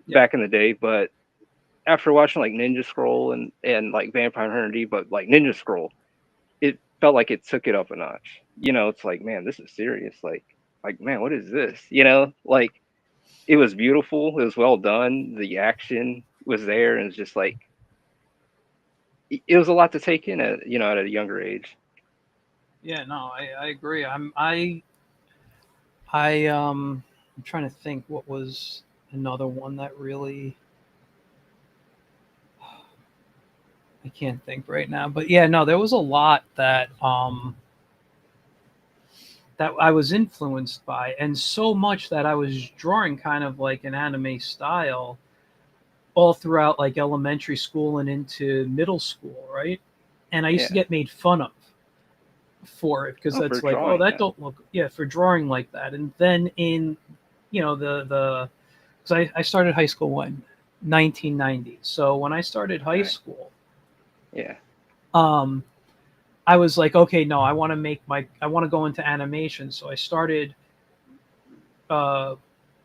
S1: yeah,
S2: back in the day, but after watching like Ninja Scroll and like Vampire Hunter D, but like Ninja Scroll, it felt like it took it up a notch. It's like, man, this is serious. Like man, what is this? Like it was beautiful, it was well done, the action was there, and it's just like it was a lot to take in at at a younger age.
S1: yeah. No, I agree. I'm trying to think what was another one that really I can't think right now. But yeah, no, there was a lot that I was influenced by, and so much that I was drawing kind of like an anime style all throughout like elementary school and into middle school, right? And I used to
S2: Yeah.
S1: get made fun of for it because
S2: Oh, for
S1: that's like, oh,
S2: drawing
S1: that
S2: that.
S1: don't look, yeah, for drawing like that. And then in, the because I started high school when 1990. So when I started high
S2: Right.
S1: school,
S2: Yeah.
S1: um, I was like, okay, no, I want to go into animation. So I started, uh,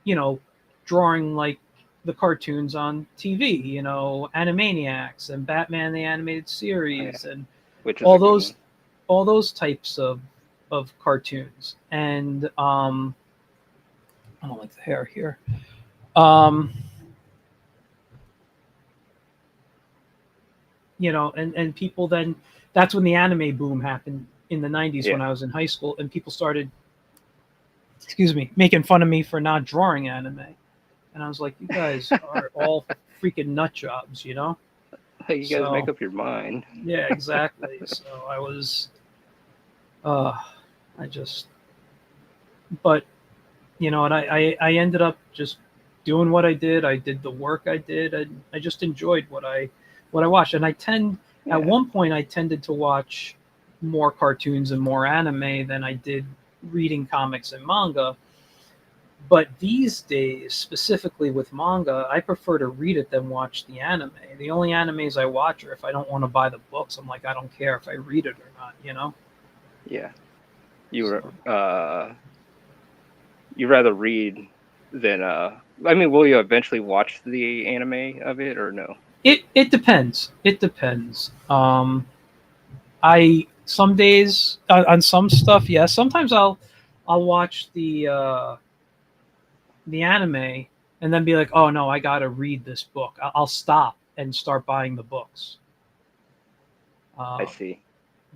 S1: you know, drawing like the cartoons on TV, Animaniacs and Batman the Animated
S2: Oh, yeah.
S1: Series and
S2: Which is a
S1: all
S2: good one.
S1: those all those types of cartoons. And I don't like the hair here. Um, and people then that's when the anime boom happened in the 90s when
S2: Yeah.
S1: I was in high school and people started, excuse me, making fun of me for not drawing anime. And I was like, you guys are all freaking nut jobs.
S2: You guys make
S1: So
S2: up your mind.
S1: yeah, exactly. So I was, uh, I just, but and I ended up just doing what I did. I did the work I did, and I just enjoyed what I watched. And at
S2: Yeah.
S1: one point, I tended to watch more cartoons and more anime than I did reading comics and manga. But these days, specifically with manga, I prefer to read it than watch the anime. The only animes I watch are if I don't want to buy the books. I'm like, I don't care if I read it or not.
S2: Yeah. You
S1: So
S2: were you rather read than I mean, will you eventually watch the anime of it or no?
S1: it depends. It depends. I some days on some stuff, yes. Sometimes I'll watch the anime and then be like, oh no, I gotta read this book. I'll stop and start buying the books.
S2: I
S1: Uh,
S2: see.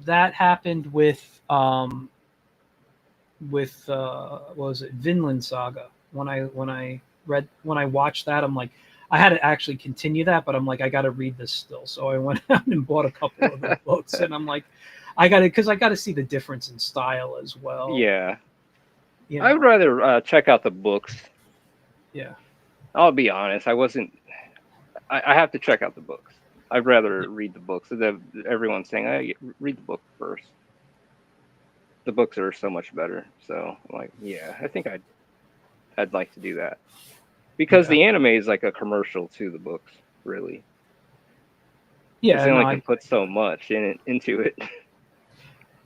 S1: that happened with what was it, Vinland Saga. When I watched that, I'm like, I had to actually continue that, but I'm like, I got to read this still. So I went out and bought a couple of the books, and I'm like, I got to see the difference in style as well.
S2: Yeah.
S1: You
S2: I would
S1: know,
S2: rather check out the books.
S1: yeah,
S2: I'll be honest. I wasn't. I have to check out the books. I'd
S1: yeah,
S2: rather read the books. Everyone's saying, "Hey, read the book first." The books are so much better. So I'm like, yeah, I think I'd like to do that because
S1: yeah,
S2: the anime is like a commercial to the books, really, because
S1: yeah.
S2: they
S1: No,
S2: only
S1: I
S2: can put so much into it.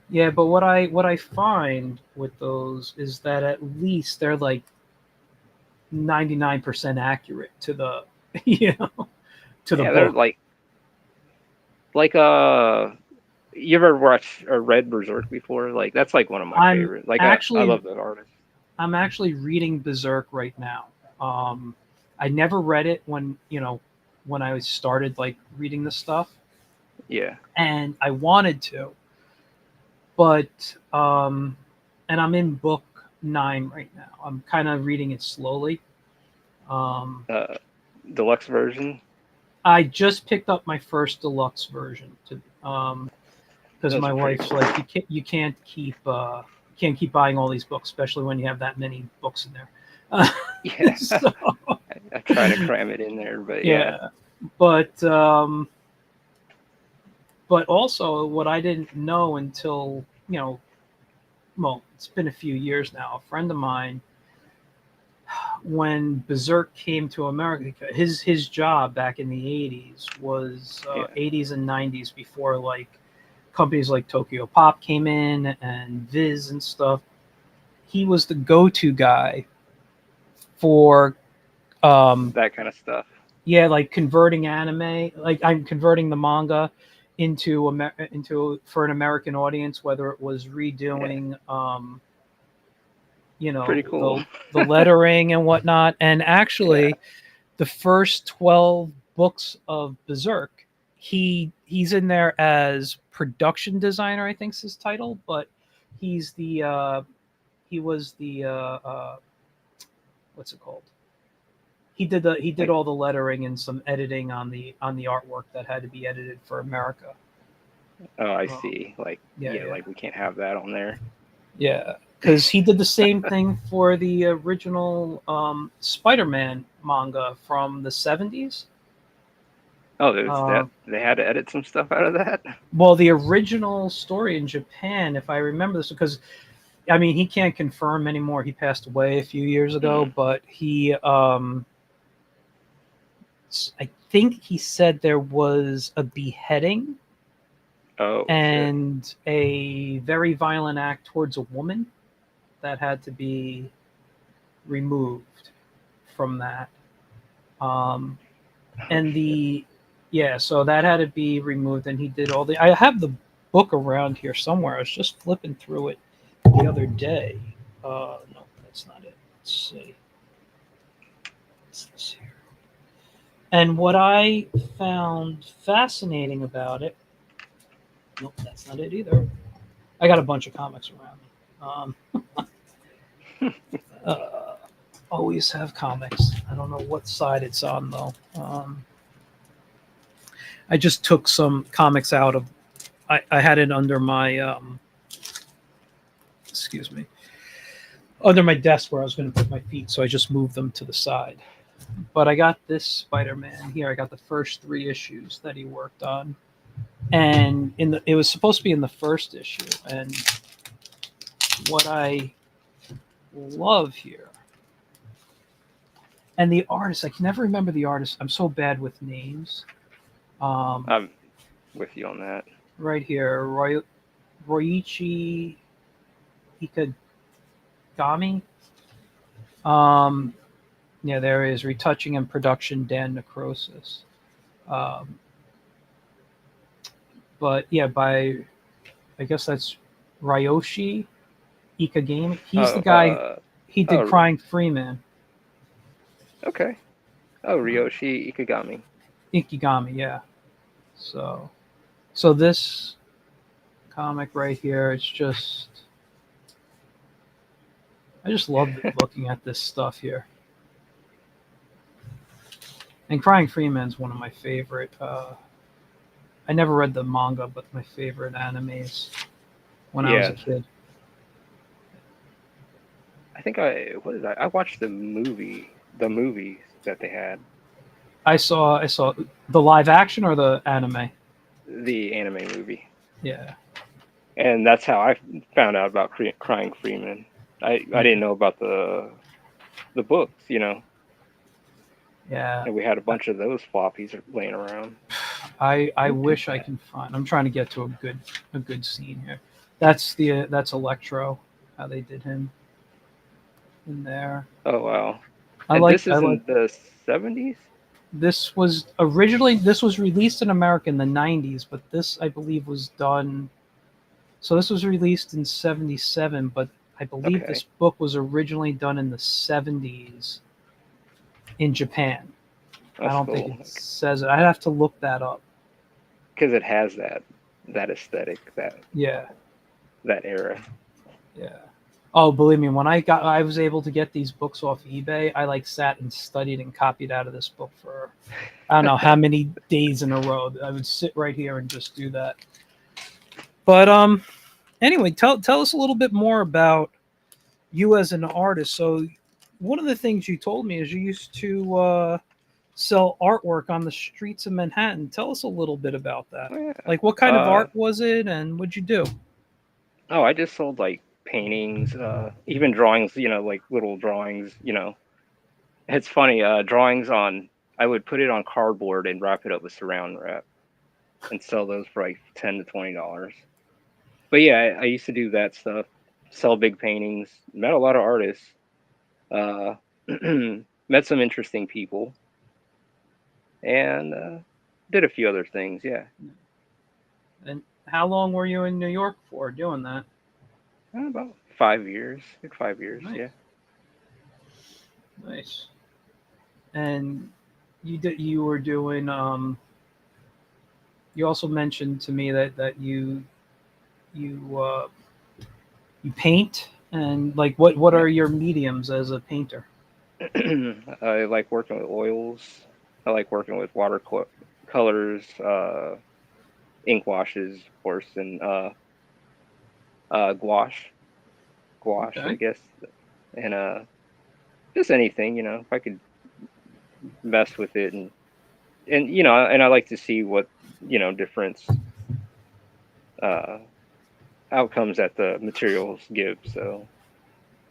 S1: yeah, but what I find with those is that at least they're like 99% accurate to the you know to the
S2: Yeah, they're
S1: book.
S2: like you ever watched or read Berserk before? Like that's like one of my
S1: I'm
S2: favorite. Like I
S1: actually
S2: love that artist.
S1: I'm actually reading Berserk right now. I never read it when I started like reading this stuff,
S2: Yeah,
S1: and I wanted to, but and I'm in book 9 right now. I'm kind of reading it slowly. Um,
S2: uh, deluxe version.
S1: I just picked up my first deluxe version to because
S2: Those
S1: my
S2: are pretty
S1: wife's
S2: cool.
S1: like you can't keep buying all these books, especially when you have that many books in there.
S2: Yeah,
S1: So
S2: I try to cram it in there, but yeah.
S1: Yeah, but also what I didn't know until, well, it's been a few years now. A friend of mine, when Berserk came to America, his job back in the 80s was
S2: Yeah.
S1: 80s and 90s, before like companies like Tokyo Pop came in and Viz and stuff. He was the go-to guy for
S2: That kind of stuff.
S1: yeah, like converting anime, like I'm converting the manga into for an American audience, whether it was redoing
S2: Pretty cool.
S1: the lettering and whatnot. And actually,
S2: Yeah.
S1: the first 12 books of Berserk, he's in there as production designer, I think's his title, but he's the he was the what's it called? He did
S2: Like,
S1: all the lettering and some editing on the artwork that had to be edited for America.
S2: oh, I see. Like,
S1: Yeah,
S2: yeah,
S1: yeah.
S2: like we can't have that on there.
S1: Yeah, because he did the same thing for the original Spider-Man manga from the 70s.
S2: Oh, there's that. They had to edit some stuff out of that.
S1: Well, the original story in Japan, if I remember this, because I mean he can't confirm anymore. He passed away a few years ago, but he, I think he said there was a beheading
S2: Oh, shit.
S1: and a very violent act towards a woman that had to be removed from that. And the yeah, so that had to be removed, and he did all the. I have the book around here somewhere. I was just flipping through it the other day. No, that's not it. Let's see. What's this here? And what I found fascinating about it. Nope, that's not it either. I got a bunch of comics around me. Always have comics. I don't know what side it's on though. I just took some comics out of. I had it under my. Excuse me. Under my desk where I was going to put my feet, so I just moved them to the side. But I got this Spider-Man here. I got the first 3 issues that he worked on, and it was supposed to be in the first issue. And what I love here, and the artist, I can never remember the artist. I'm so bad with names.
S2: I'm with you on that.
S1: Right here, Roichi Ikegami. Yeah, there is retouching and production, Dan Necrosis. But yeah, I guess that's Ryoshi Ikegami. He's the guy. He did Crying Freeman.
S2: Okay. Oh, Ryoshi Ikegami.
S1: Ikegami, yeah. So this comic right here, it's just. I just love looking at this stuff here. And Crying Freeman's one of my favorite. I never read the manga, but my favorite animes when I was a kid.
S2: I think I watched the movies that they had.
S1: I saw the live action or the anime.
S2: The anime movie.
S1: Yeah.
S2: And that's how I found out about Crying Freeman. I didn't know about the books,
S1: Yeah.
S2: And we had a bunch of those floppies laying around.
S1: I wish I can find. I'm trying to get to a good scene here. That's Electro. How they did him in there.
S2: Oh wow!
S1: This
S2: is in the 70s.
S1: This was released in America in the 90s, but this I believe was done. So this was released in 77, but I believe this book was originally done in the 70s in Japan. I don't think it says it. I'd have to look that up.
S2: Because it has that aesthetic, that era.
S1: Yeah. Oh, believe me, when I was able to get these books off eBay, I sat and studied and copied out of this book for I don't know how many days in a row. I would sit right here and just do that. But anyway, tell us a little bit more about you as an artist. So one of the things you told me is you used to sell artwork on the streets of Manhattan. Tell us a little bit about that.
S2: Oh, yeah.
S1: Like, what kind of art was it, and what'd you do?
S2: Oh, I just sold like paintings, even drawings, like little drawings, It's funny, drawings on, I would put it on cardboard and wrap it up with saran wrap and sell those for like $10 to $20. But yeah, I used to do that stuff, sell big paintings, met a lot of artists, uh, met some interesting people, and did a few other things. Yeah.
S1: And how long were you in New York for doing that?
S2: About 5 years, good 5 years.
S1: Nice,
S2: Yeah.
S1: nice. And you were doing you also mentioned to me that you you paint, and like what
S2: Yeah.
S1: are your mediums as a painter?
S2: I like working with oils. I like working with colors, ink washes, of course, and gouache, I
S1: Okay.
S2: guess, and just anything, if I could mess with it, and I like to see what different uh outcomes that the materials give. So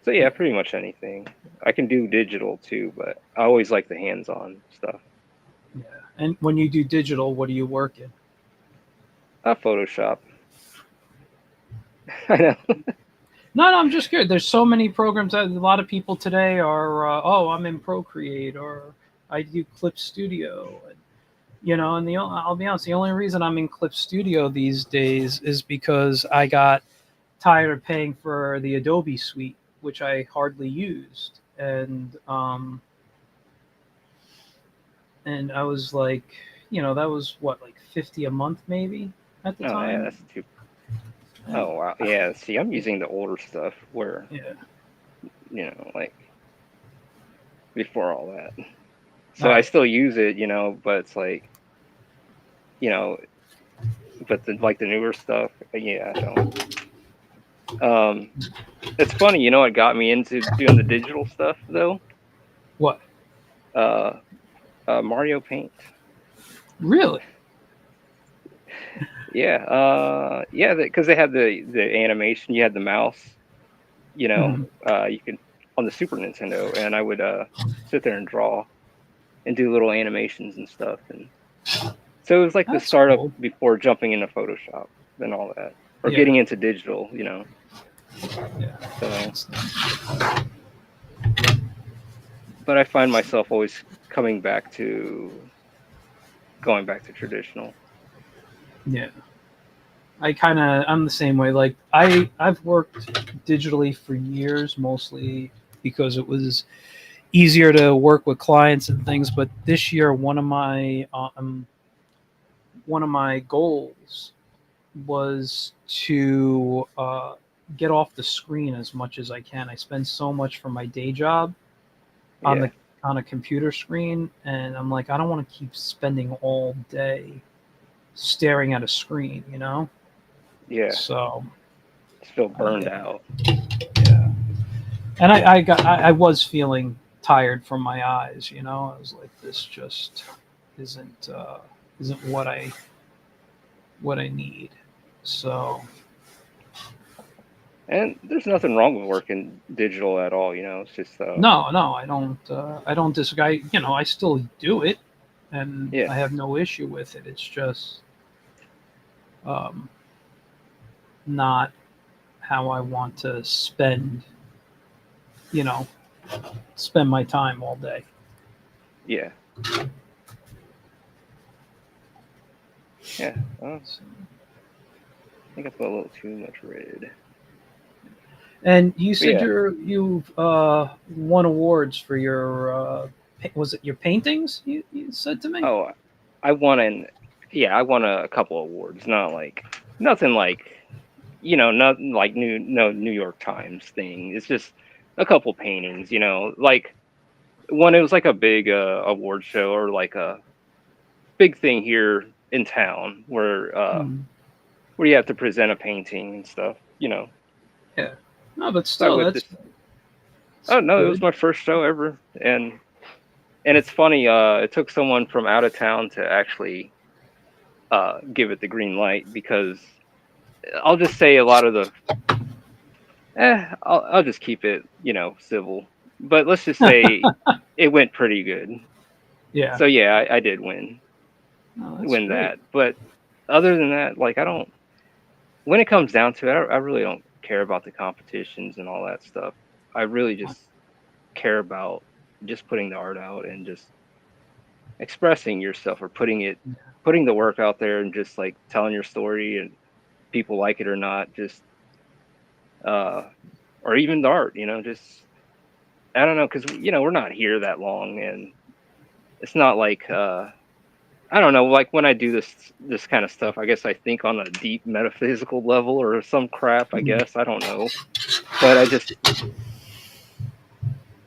S2: yeah,
S1: Yeah,
S2: pretty much anything. I can do digital too, but I always like the hands-on stuff.
S1: yeah. And when you do digital, what do you work in?
S2: Photoshop. I know.
S1: No, no, I'm just curious. There's so many programs that a lot of people today are. Oh, I'm in Procreate, or I do Clip Studio, and and I'll be honest. The only reason I'm in Clip Studio these days is because I got tired of paying for the Adobe suite, which I hardly used, and I was like, that was what, like 50 a month maybe at the
S2: Oh yeah,
S1: time.
S2: that's too.
S1: And
S2: Oh wow, yeah. See, I'm using the older stuff where
S1: yeah,
S2: like before all that. So I
S1: right,
S2: still use it, but it's like, you know, but the newer stuff, yeah, I don't. It's funny, what got me into doing the digital stuff though?
S1: what
S2: Uh, Mario Paint.
S1: really?
S2: Yeah, yeah, because they had the animation. You had the mouse,
S1: Mhm.
S2: you could on the Super Nintendo, and I would sit there and draw and do little animations and stuff, and so it was like the
S1: That's
S2: startup
S1: cool.
S2: before jumping into Photoshop and all that, or
S1: Yeah,
S2: getting into digital.
S1: yeah.
S2: So,
S1: That's,
S2: but I find myself always coming back to going back to traditional.
S1: yeah. I'm the same way. Like I've worked digitally for years, mostly because it was easier to work with clients and things. But this year, one of my goals was to get off the screen as much as I can. I spend so much for my day job on
S2: Yeah,
S1: the on a computer screen, and I'm like, I don't want to keep spending all day staring at a screen,
S2: yeah,
S1: So
S2: just feel burned
S1: I
S2: out.
S1: yeah, and I was feeling tired from my eyes, I was like, this just isn't isn't what I need. So
S2: And there's nothing wrong with working digital at all. It's just
S1: no, no, I don't disagree. I still do it, and
S2: yeah,
S1: I have no issue with it. It's just um, not how I want to you know, spend my time all day.
S2: yeah, yeah. I
S1: So,
S2: think I put a little too much red.
S1: and you
S2: But
S1: said
S2: yeah.
S1: you've won awards for your was it your paintings? You said to me.
S2: Oh, I won an yeah, I won a couple awards. Not like nothing like nothing like New York Times thing. It's just a couple paintings. Like one. It was like a big award show or like a big thing here in town
S1: Hmm.
S2: where you have to present a painting and stuff.
S1: Yeah. No, but
S2: So I
S1: still,
S2: whipped
S1: that's
S2: this.
S1: It's
S2: Oh no, it was
S1: good.
S2: my first show ever, and it's funny. It took someone from out of town to actually give it the green light because I'll just say a lot of the I'll just keep it, civil. But let's just say it went pretty good.
S1: Yeah.
S2: So yeah, I did
S1: Oh, that's
S2: win
S1: great.
S2: that. But other than that, like I don't. When it comes down to it, I really don't care about the competitions and all that stuff. I really just care about just putting the art out and just expressing yourself or putting the work out there and just like telling your story and people like it or not, just uh or even the art, just I don't know, because we're not here that long, and it's not like I don't know, like when I do this kind of stuff, I guess I think on a deep metaphysical level or some crap, I
S1: Mm.
S2: guess. I don't know. But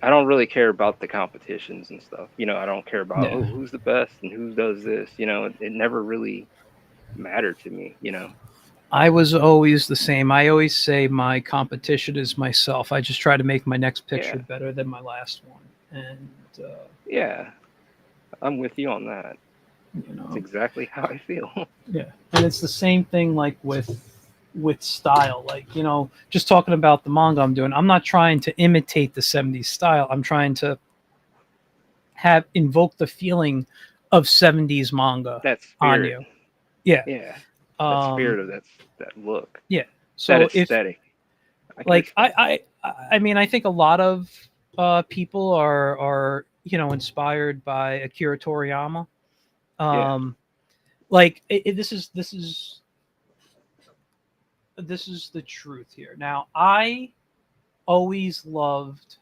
S2: I don't really care about the competitions and stuff. I don't care about,
S1: Yeah.
S2: oh, who's the best and who does this. It never really mattered to me.
S1: I was always the same. I always say my competition is myself. I just try to make my next picture
S2: Yeah.
S1: better than my last one. And,
S2: Yeah. I'm with you on that.
S1: you
S2: It's
S1: know,
S2: exactly how I feel.
S1: yeah. And it's the same thing like with style. Like, just talking about the manga I'm doing, I'm not trying to imitate the 70s style. I'm trying to have invoke the feeling of 70s manga
S2: That
S1: on
S2: spirit.
S1: you. Yeah.
S2: Yeah. That
S1: Um
S2: spirit of that look,
S1: yeah.
S2: that
S1: So if
S2: aesthetic. I can
S1: like
S2: respect that.
S1: I mean I think a lot of people are inspired by Akira Toriyama.
S2: Yeah.
S1: Um like this is the truth here. Now, I always loved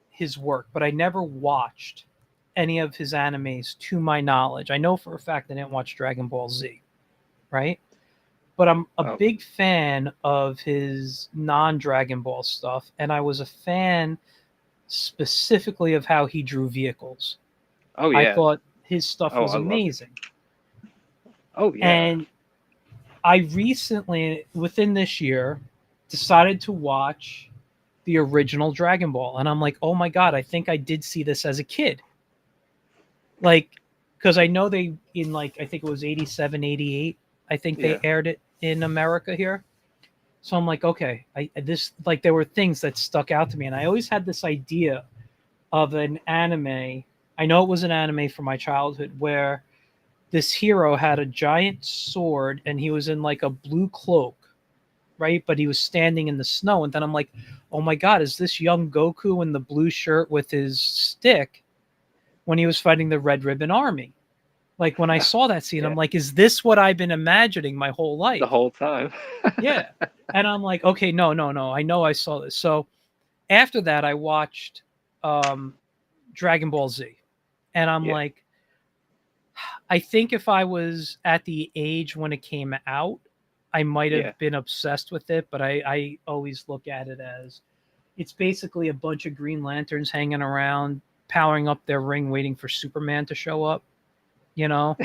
S1: his work, but I never watched any of his animes to my knowledge. I know for a fact I didn't watch Dragon Ball Z, right? But I'm a
S2: Oh,
S1: big fan of his non Dragon Ball stuff, and I was a fan specifically of how he drew vehicles.
S2: oh
S1: I
S2: yeah.
S1: thought his stuff
S2: Oh,
S1: was
S2: I love it.
S1: amazing.
S2: Oh yeah.
S1: And I recently, within this year, decided to watch the original Dragon Ball. And I'm like, oh my God, I think I did see this as a kid. Like, because I know they, in like, I think it was 87, 88, I think they
S2: Yeah.
S1: aired it in America here. So I'm like, okay, like, there were things that stuck out to me. And I always had this idea of an anime. I know it was an anime from my childhood where this hero had a giant sword and he was in like a blue cloak, right? But he was standing in the snow. And then I'm like, oh my God, is this young Goku in the blue shirt with his stick when he was fighting the Red Ribbon Army? Like when I saw that scene,
S2: Yeah.
S1: I'm like, is this what I've been imagining my whole
S2: The
S1: life?
S2: whole time.
S1: Yeah. And I'm like, okay, no, no, no. I know I saw this. So after that, I watched um, Dragon Ball Z. And I'm
S2: Yeah.
S1: like, I think if I was at the age when it came out, I might
S2: Yeah.
S1: have been obsessed with it. But I always look at it as it's basically a bunch of Green Lanterns hanging around, powering up their ring, waiting for Superman to show up. You know,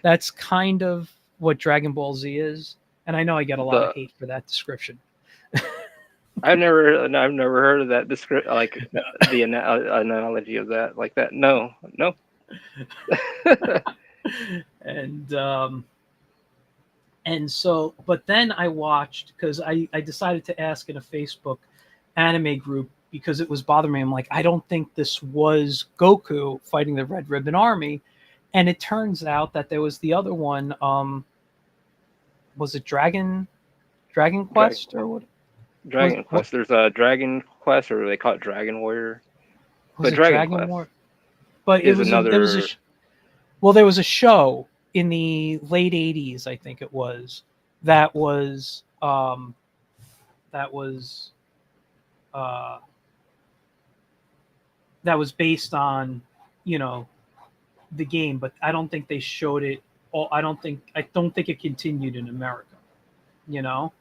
S1: that's kind of what Dragon Ball Z is. And I know I get a lot of
S2: The
S1: hate for that description.
S2: I've never heard of that descript like the analogy of that like that. No, no.
S1: and and so, but then I watched because I decided to ask in a Facebook anime group because it was bothering me. I'm like, I don't think this was Goku fighting the Red Ribbon Army. And it turns out that there was the other one. Was it Dragon
S2: Dragon
S1: Quest or what was
S2: Dragon
S1: what
S2: Quest. There's a Dragon Quest, or they call it Dragon Warrior.
S1: was
S2: But
S1: it
S2: Dragon
S1: Dragon
S2: Quest
S1: War? But it
S2: is
S1: was there was a
S2: another.
S1: well, there was a show in the late '80s, I think it was, that was that was uh, that was based on you know the game, but I don't think they showed it. All I don't think it continued in America. You know,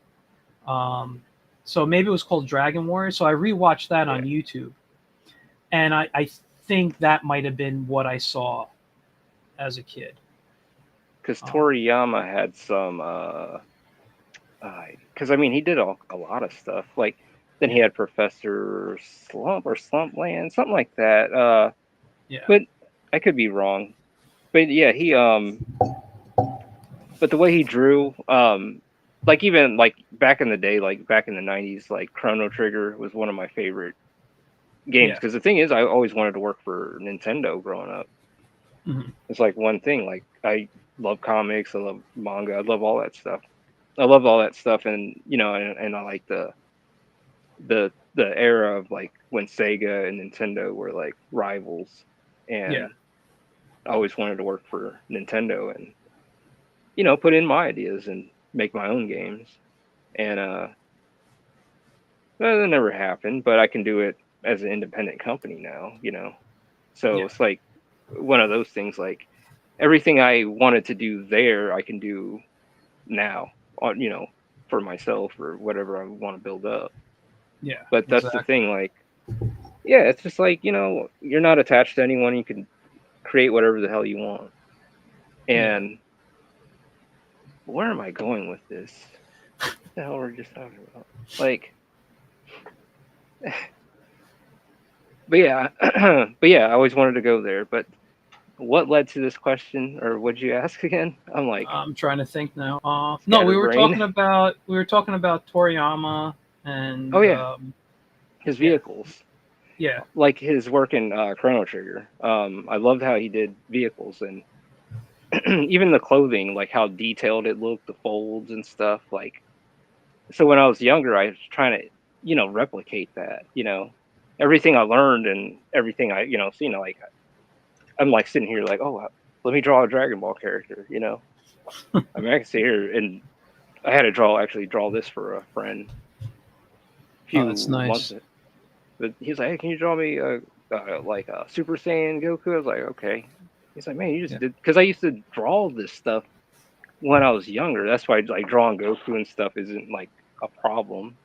S1: um, so maybe it was called Dragon Warrior. So I rewatched that
S2: Yeah,
S1: on YouTube, and I think that might have been what I saw as a kid.
S2: because
S1: Um,
S2: Toriyama had some. Because I mean, he did a lot of stuff. Like Then he had Professor Slump or Slumpland, something like that.
S1: Yeah.
S2: But I could be wrong. But yeah, but the way he drew, like even like back in the day, like back in the '90s, like Chrono Trigger was one of my favorite games.
S1: Yeah.
S2: Because the thing is, I always wanted to work for Nintendo growing up.
S1: Hmm.
S2: It's like one thing. Like I love comics, I love manga, I love all that stuff. I love all that stuff, and and I like the era of like when Sega and Nintendo were like rivals,
S1: Yeah.
S2: and I always wanted to work for Nintendo and put in my ideas and make my own games. And well, that never happened, but I can do it as an independent company now. So
S1: Yeah.
S2: it's like one of those things. Like everything I wanted to do there, I can do now on for myself or whatever I want to build up.
S1: Yeah.
S2: But that's the
S1: Exactly.
S2: thing. Like yeah, it's just like you're not attached to anyone. You can create whatever the hell you want.
S1: Yeah.
S2: And where am I going with this? What the hell were we just talking about? Like, but yeah, but yeah, I always wanted to go there. But what led to this question, or what'd you ask again? I'm like
S1: I'm trying to think now. No,
S2: scatterbrained.
S1: we were talking about Toriyama
S2: Oh
S1: and
S2: yeah, his
S1: yeah,
S2: vehicles,
S1: yeah,
S2: like his work in Chrono Trigger. I loved how he did vehicles and even the clothing, like how detailed it looked, the folds and stuff. Like, so when I was younger, I was trying to, replicate that. Everything I learned and everything I, seen. Like, I'm like sitting here, like, oh, let me draw a Dragon Ball character. I mean, I can sit here and I had to actually draw this for a friend a
S1: oh, that's
S2: few months.
S1: nice.
S2: But he's like, hey, can you draw me like a Super Saiyan Goku? I was like, okay. He's like, man, you just
S1: Yeah,
S2: did because I used to draw this stuff when I was younger. That's why like drawing Goku and stuff isn't like a problem.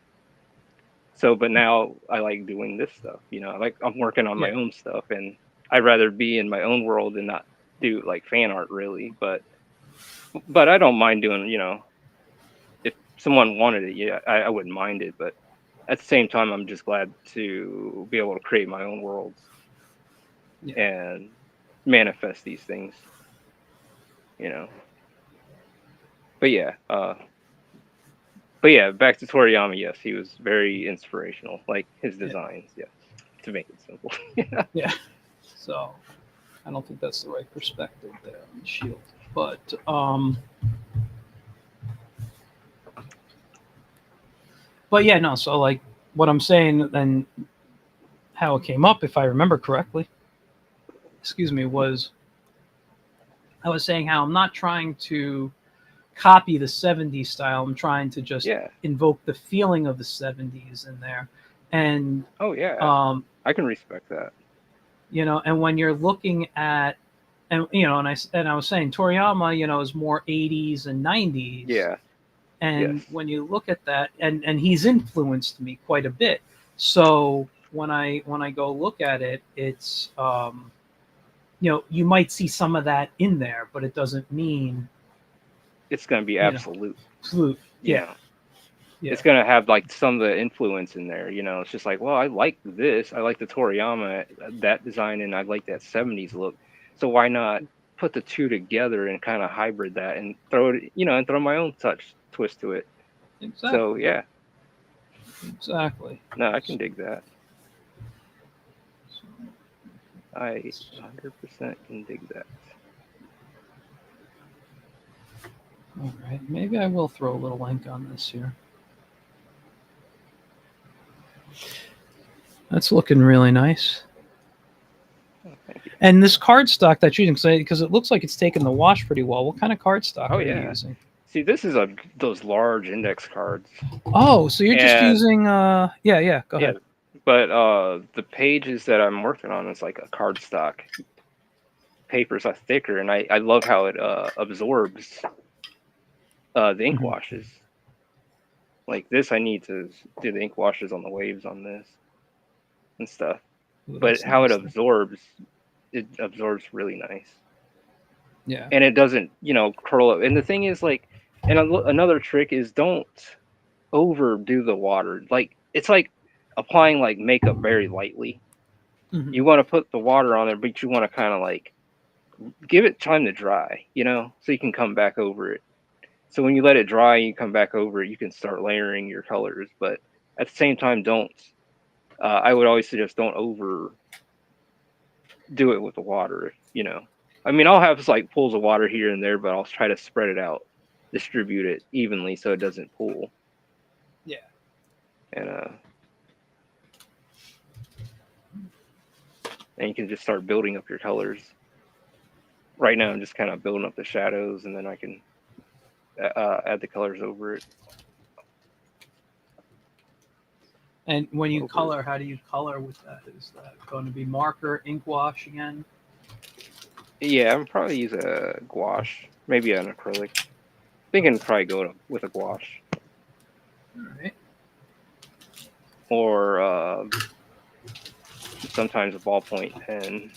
S2: So, but now I like doing this stuff. Like I'm working on my
S1: yeah,
S2: own stuff, and I'd rather be in my own world and not do like fan art really. But I don't mind doing. If someone wanted it, yeah, I wouldn't mind it. But at the same time, I'm just glad to be able to create my own worlds
S1: yeah,
S2: and manifest these things. You know. But yeah, back to Toriyama. Yes, he was very inspirational. Like his
S1: yeah,
S2: designs. Yes, to make it simple.
S1: yeah. So I don't think that's the right perspective there on the shield, but yeah, no. So like what I'm saying and how it came up, if I remember correctly, excuse me, was I was saying how I'm not trying to copy the 70s style. I'm trying to just
S2: Yeah.
S1: invoke the feeling of the 70s in there. And,
S2: Oh yeah.
S1: um,
S2: I can respect that.
S1: and when you're looking at, and I was saying Toriyama, is more 80s and 90s.
S2: Yeah. Yes.
S1: And when you look at that, and he's influenced me quite a bit. So when I go look at it, it's, you might see some of that in there, but it doesn't mean,
S2: It's gonna be
S1: you know,
S2: absolute.
S1: absolute.
S2: You
S1: Yeah.
S2: know.
S1: Yeah.
S2: It's gonna have like some of the influence in there. It's just like, well, I like this. I like the Toriyama that design, and I like that '70s look. So why not put the two together and kind of hybrid that and throw it, and throw my own touch twist to it. So
S1: Exactly.
S2: yeah,
S1: Exactly.
S2: no, I can
S1: So,
S2: dig that. I 100% can dig that.
S1: all right. Maybe I will throw a little link on this here. That's looking really nice.
S2: Oh, thank you.
S1: And this cardstock that you're using, because it looks like it's taking the wash pretty well. What kind of cardstock
S2: Oh
S1: are you
S2: yeah.
S1: using?
S2: See, this is those large index cards,
S1: Oh, so you're just
S2: and
S1: using yeah, go
S2: yeah,
S1: ahead.
S2: but the pages that I'm working on is like a cardstock. Papers are thicker, and I love how it absorbs the ink
S1: Hmm.
S2: washes. Like this, I need to do the ink washes on the waves on this and stuff.
S1: Ooh,
S2: But
S1: that's
S2: how
S1: nice.
S2: it absorbs really nice,
S1: Yeah.
S2: and it doesn't curl up. And the thing is, like, and another trick is don't overdo the water. Like it's like applying like makeup very lightly.
S1: Mhm.
S2: You want to put the water on there, but you want to kind of like give it time to dry, so you can come back over it. So when you let it dry and you come back over it, you can start layering your colors. But at the same time, don't. I would always suggest don't overdo it with the water. I mean, I'll have like pools of water here and there, but I'll try to spread it out, distribute it evenly so it doesn't pool.
S1: Yeah.
S2: And you can just start building up your colors. Right now, I'm just kind of building up the shadows, and then I can add the colors over it.
S1: And when you color, how do you color with that? Is that going to be marker, ink wash again?
S2: Yeah, I'm probably use a gouache, maybe an acrylic. Thinking probably go with a gouache.
S1: All right.
S2: Or sometimes a ballpoint pen.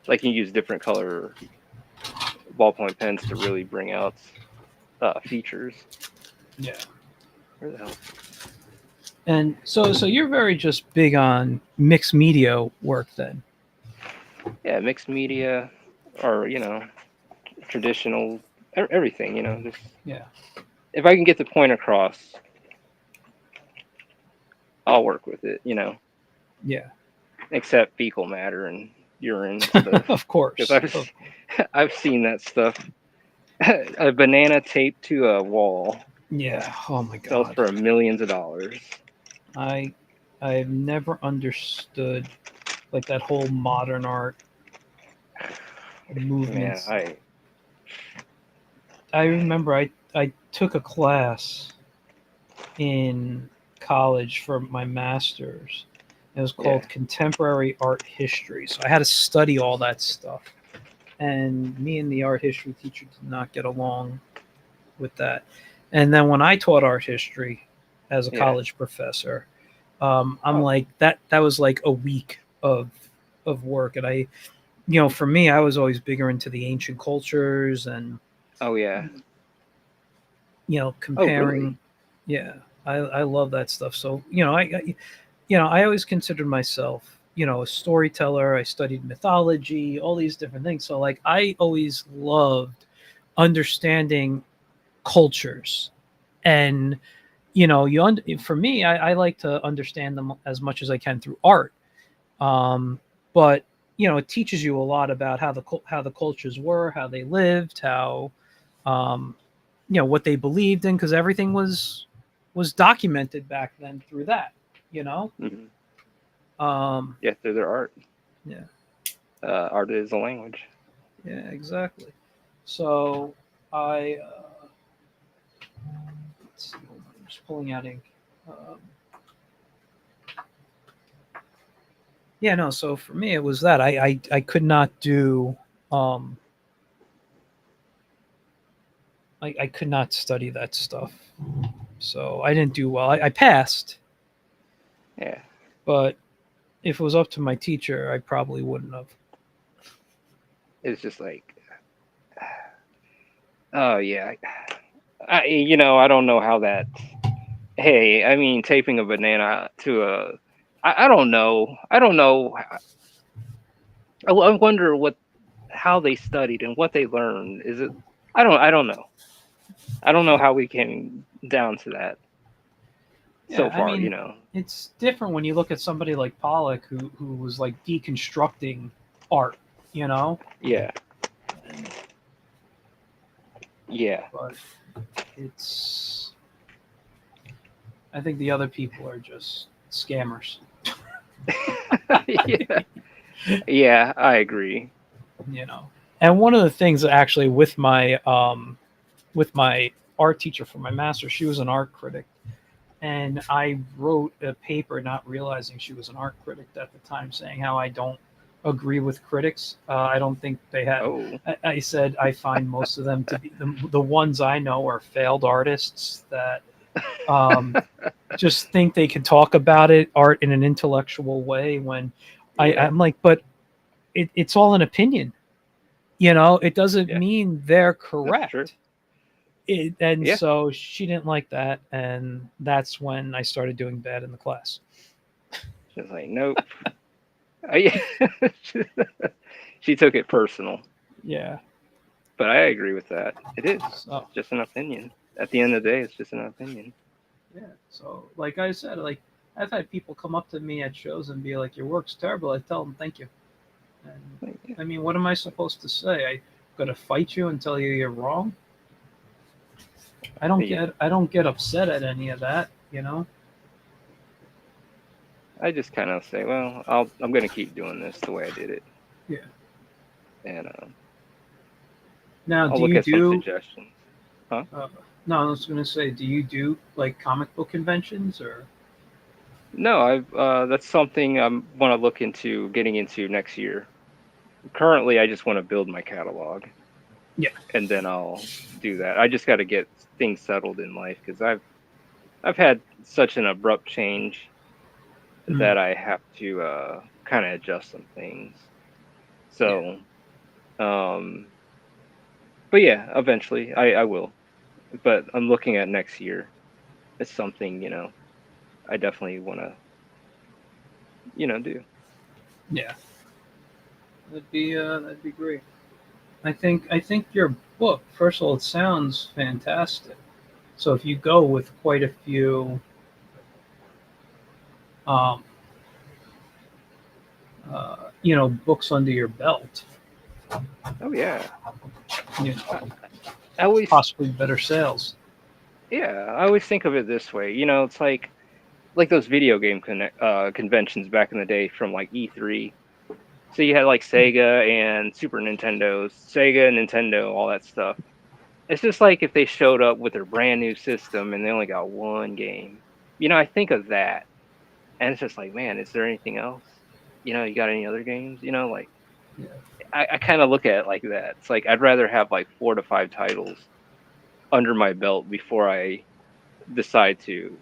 S2: Like you use different color ballpoint pens to really bring out features.
S1: Yeah.
S2: Where the hell?
S1: And so you're very just big on mixed media work then.
S2: Yeah, mixed media, or traditional, everything. Just
S1: Yeah.
S2: if I can get the point across, I'll work with it.
S1: Yeah.
S2: Except fecal matter and urine stuff.
S1: Of course.
S2: Because I've seen that stuff. A banana taped to a wall.
S1: Yeah. Oh my
S2: Sells
S1: God.
S2: for millions of dollars.
S1: I've never understood like that whole modern art movements.
S2: Man,
S1: I remember I took a class in college for my master's. It was called Contemporary Art History. So I had to study all that stuff. And me and the art history teacher did not get along with that. And then when I taught art history as a college professor, I'm like that was like a week of work. And for me, I was always bigger into the ancient cultures and comparing.
S2: Really?
S1: Yeah, I love that stuff. So I always considered myself a storyteller. I studied mythology, all these different things. So like I always loved understanding cultures. And for me, I like to understand them as much as I can through art. But it teaches you a lot about how the cultures were, how they lived, how what they believed in, because everything was documented back then through that.
S2: Mm-hmm.
S1: Yeah,
S2: through their art.
S1: Yeah.
S2: Art is a language.
S1: Yeah, exactly. So let's see, I'm just pulling out ink. Yeah, no. So for me, it was that I could not do. I could not study that stuff, so I didn't do well. I passed.
S2: Yeah.
S1: But if it was up to my teacher, I probably wouldn't have.
S2: It's just like, oh yeah, I don't know how that. Hey, I mean, taping a banana to a, I don't know. I wonder how they studied and what they learned. Is it? I don't know. I don't know how we came down to that. So far,
S1: I mean, it's different when you look at somebody like Pollock, who was like deconstructing art.
S2: Yeah.
S1: But it's. I think the other people are just scammers.
S2: Yeah, I agree.
S1: And one of the things actually with my art teacher for my master, she was an art critic, and I wrote a paper not realizing she was an art critic at the time, saying how I don't agree with critics. I don't think they have.
S2: Oh.
S1: I said I find most of them to be the ones I know are failed artists that just think they can talk about art in an intellectual way. When I'm like, but it's all an opinion. It doesn't mean they're correct. So she didn't like that, and that's when I started doing bad in the class.
S2: She's like, nope. She took it personal.
S1: Yeah.
S2: But I agree with that. It is.
S1: So
S2: It's just an opinion. At the end of the day, it's just an opinion.
S1: yeah. So like I said, like I've had people come up to me at shows and be like, "Your work's terrible." I tell them, "Thank you." And
S2: Like, yeah.
S1: I mean, what am I supposed to say? I gotta fight you and tell you you're wrong?
S2: Yeah.
S1: I don't get upset at any of that, you know.
S2: I just kind of say, well, I'm gonna keep doing this the way I did it,
S1: Yeah.
S2: and
S1: Now,
S2: I'll
S1: do
S2: look
S1: you
S2: at some
S1: do?
S2: suggestions. Huh?
S1: Uh, no, I was gonna say, do you do like comic book conventions or?
S2: No, I've that's something I want to look into getting into next year. Currently, I just want to build my catalog,
S1: Yeah.
S2: and then I'll do that. I just got to get things settled in life because I've had such an abrupt change
S1: Mm,
S2: that I have to kind of adjust some things.
S1: yeah.
S2: So, but yeah, eventually I will. But I'm looking at next year as something I definitely want to do.
S1: Yeah. That'd be great. I think your book, first of all, it sounds fantastic. So if you go with quite a few, um, books under your belt,
S2: Oh yeah,
S1: you
S2: I,
S1: know,
S2: I always
S1: possibly better sales.
S2: yeah I always think of it this way. It's like those video game conventions back in the day from like E3. So you had like Sega and Super Nintendo's, Sega, Nintendo, all that stuff. It's just like if they showed up with their brand new system and they only got one game. I think of that, and it's just like, man, is there anything else? You got any other games? Like
S1: Yeah.
S2: I kind of look at it like that. It's like I'd rather have like 4 to 5 titles under my belt before I decide to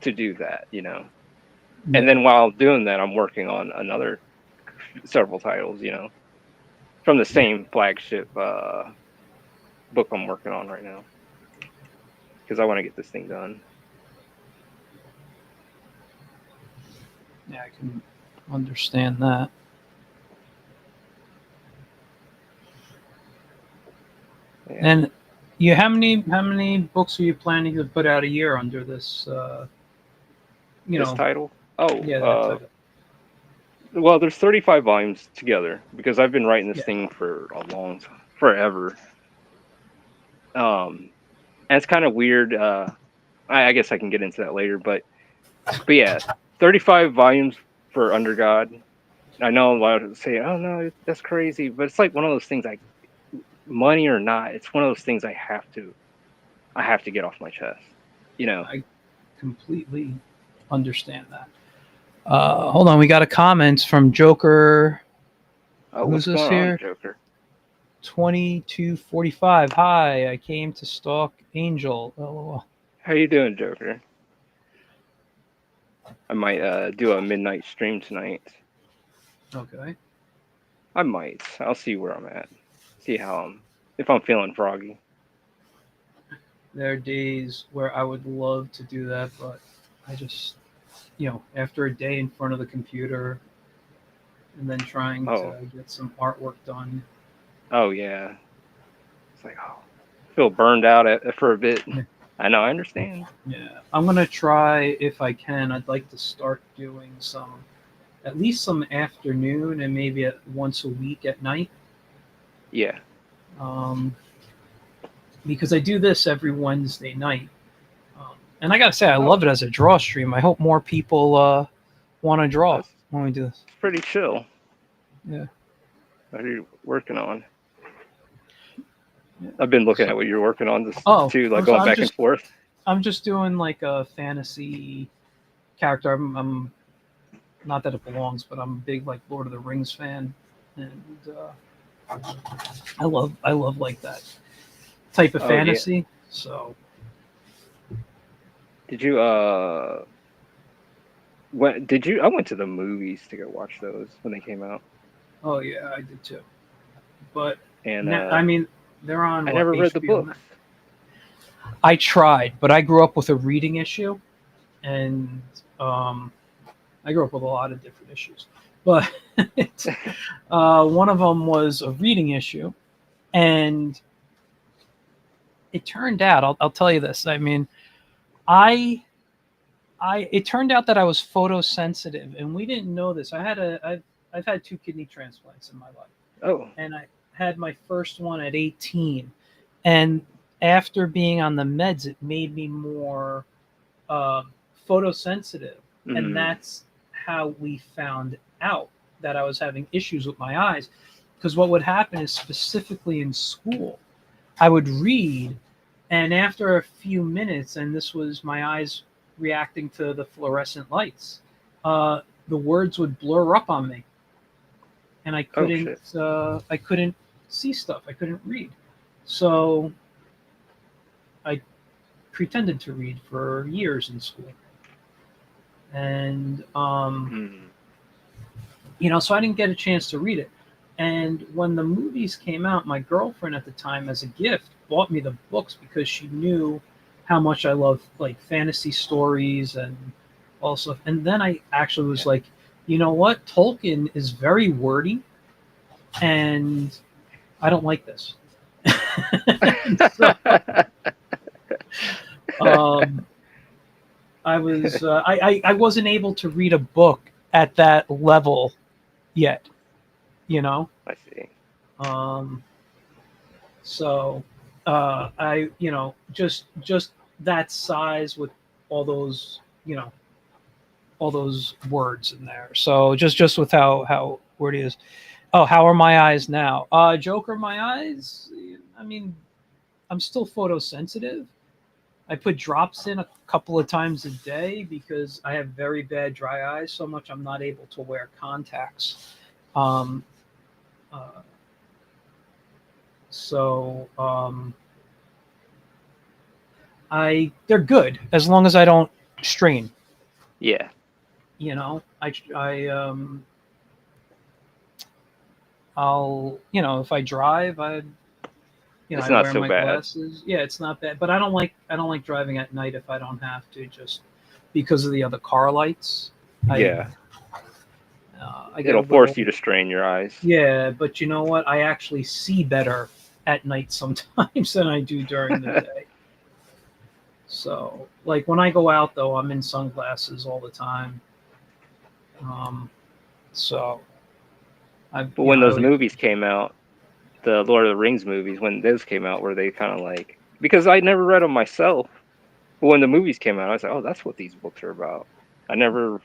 S2: do that. And
S1: Yeah.
S2: then while doing that, I'm working on another several titles, from the
S1: Yeah.
S2: same flagship book I'm working on right now because I want to get this thing done.
S1: Yeah. I can understand that.
S2: Yeah,
S1: And how many books are you planning to put out a year under this? You
S2: this
S1: know,
S2: title. Oh,
S1: yeah, that title.
S2: well, there's 35 volumes together because I've been writing this
S1: Yeah.
S2: thing for a long time, forever. And it's kind of weird. I guess I can get into that later, but yeah, 35 volumes for Under God. I know a lot of say, "Oh no, that's crazy," but it's like one of those things. Like money or not, it's one of those things I have to get off my chest. You know.
S1: I completely understand that. Hold on, we got a comment from Joker.
S2: Oh,
S1: Who's
S2: what's
S1: this
S2: going on,
S1: here?
S2: Joker?
S1: 2245. Hi, I came to stalk Angel. Oh,
S2: How you doing, Joker? I might do a midnight stream tonight.
S1: okay.
S2: I might. I'll see where I'm at. See how if I'm feeling froggy.
S1: There are days where I would love to do that, but I just, after a day in front of the computer and then trying
S2: Oh,
S1: to get some artwork done.
S2: oh yeah. It's like feel burned out for a bit.
S1: Yeah.
S2: I know. I understand.
S1: Yeah, I'm gonna try if I can. I'd like to start doing at least some afternoon and maybe once a week at night.
S2: Yeah.
S1: Um, because I do this every Wednesday night. And I gotta say, I
S2: Oh,
S1: love it as a draw stream. I hope more people want to draw
S2: that's
S1: when we do this.
S2: pretty chill.
S1: Yeah.
S2: What are you working on?
S1: Yeah.
S2: I've been looking at
S1: So,
S2: what you're working on this
S1: oh,
S2: too, like going back and forth.
S1: I'm just doing like a fantasy character. I'm not that it belongs, but I'm a big like Lord of the Rings fan, and I love like that type of
S2: Oh yeah.
S1: fantasy. So
S2: Did you I went to the movies to go watch those when they came out.
S1: oh yeah, I did too. But
S2: And
S1: now, I mean, they're on
S2: I
S1: what,
S2: never read the
S1: HBO
S2: books.
S1: Max? I tried, but I grew up with a reading issue, and um, I grew up with a lot of different issues, but one of them was a reading issue, and it turned out, I'll tell you this. I mean, I it turned out that I was photosensitive, and we didn't know this. I've had 2 kidney transplants in my life,
S2: Oh,
S1: and I had my first one at 18. And after being on the meds, it made me more uh, photosensitive, and
S2: mm,
S1: that's how we found out that I was having issues with my eyes. Because what would happen is, specifically in school, I would read, and after a few minutes, and this was my eyes reacting to the fluorescent lights, the words would blur up on me, and
S2: oh shit.
S1: I couldn't see stuff. I couldn't read. So I pretended to read for years in school, and
S2: Mm.
S1: so I didn't get a chance to read it. And when the movies came out, my girlfriend at the time, as a gift, bought me the books because she knew how much I love like fantasy stories and also. And then I actually was like, you know what? Tolkien is very wordy, and I don't like this. So um, I wasn't able to read a book at that level yet, you know.
S2: I see.
S1: Um, so I just that size with all those all those words in there. So just with how wordy it is. Oh, how are my eyes now? Joker, my eyes. I mean, I'm still photosensitive. I put drops in a couple of times a day because I have very bad dry eyes. So much I'm not able to wear contacts. Um, uh, so they're good as long as I don't strain.
S2: Yeah,
S1: I'll if I drive,
S2: it's
S1: I
S2: not
S1: wear
S2: so
S1: my
S2: bad.
S1: glasses. Yeah, it's not bad, but I don't like driving at night if I don't have to, just because of the other car lights. I
S2: Yeah,
S1: I get a
S2: it'll force
S1: little.
S2: you to strain your eyes.
S1: Yeah, but you know what? I actually see better at night sometimes than I do during the day. So, like when I go out, though, I'm in sunglasses all the time. Um, so
S2: But when
S1: I
S2: those
S1: always.
S2: movies came out, the Lord of the Rings movies, when those came out, were they kind of like, because I never read them myself, but when the movies came out, I was like, oh, that's what these books are about. I never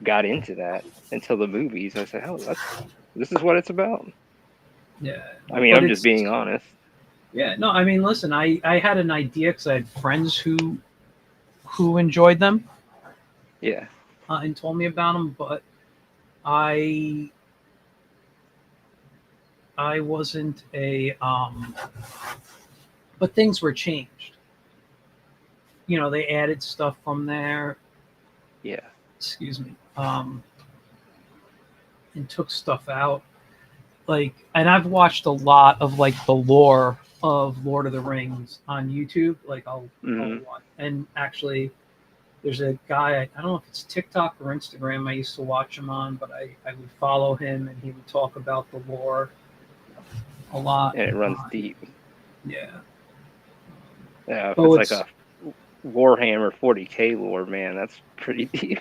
S2: got into that until the movies. I said, oh, this is what it's about.
S1: Yeah,
S2: I mean,
S1: but
S2: I'm just
S1: it's.
S2: being honest.
S1: Yeah, no, I mean, listen, I had an idea because I had friends who enjoyed them
S2: Yeah.
S1: and told me about them, but I I wasn't a but things were changed. They added stuff from there.
S2: Yeah.
S1: Excuse me. And took stuff out. Like, and I've watched a lot of like the lore of Lord of the Rings on YouTube. Like, I'll
S2: Hmm.
S1: watch, and actually, there's a guy, I don't know if it's TikTok or Instagram, I used to watch him on, but I would follow him, and he would talk about the lore a lot.
S2: And it runs deep.
S1: Yeah.
S2: Yeah, if
S1: Oh,
S2: it's like
S1: it's
S2: a Warhammer 40K lore, man, that's pretty deep.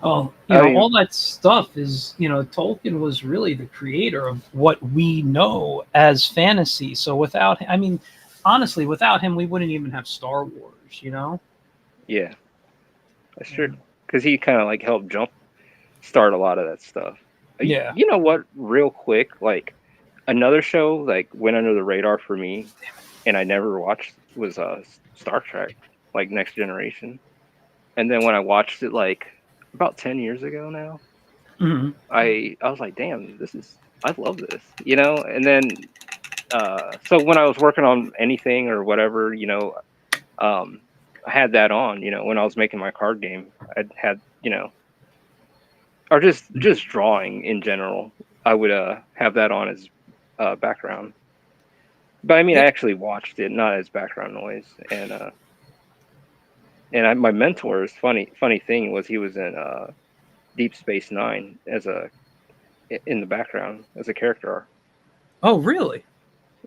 S1: oh,
S2: I mean,
S1: all that stuff is, Tolkien was really the creator of what we know as fantasy. So I mean, honestly, without him, we wouldn't even have Star Wars.
S2: yeah, that's true.
S1: And
S2: Because he kind of like helped jump start a lot of that stuff.
S1: yeah.
S2: You know what? Real quick, like another show like went under the radar for me, and I never watched was Star Trek, like Next Generation. And then when I watched it like about 10 years ago now,
S1: Mhm.
S2: I was like, damn, I love this, you know. And then so when I was working on anything or whatever, um, I had that on, when I was making my card game, I had, or just drawing in general. I would have that on as background. But I mean, I
S1: Yeah.
S2: actually watched it, not as background noise, And my mentor, funny thing was, he was in Deep Space Nine as in the background as a character arc.
S1: Oh, really?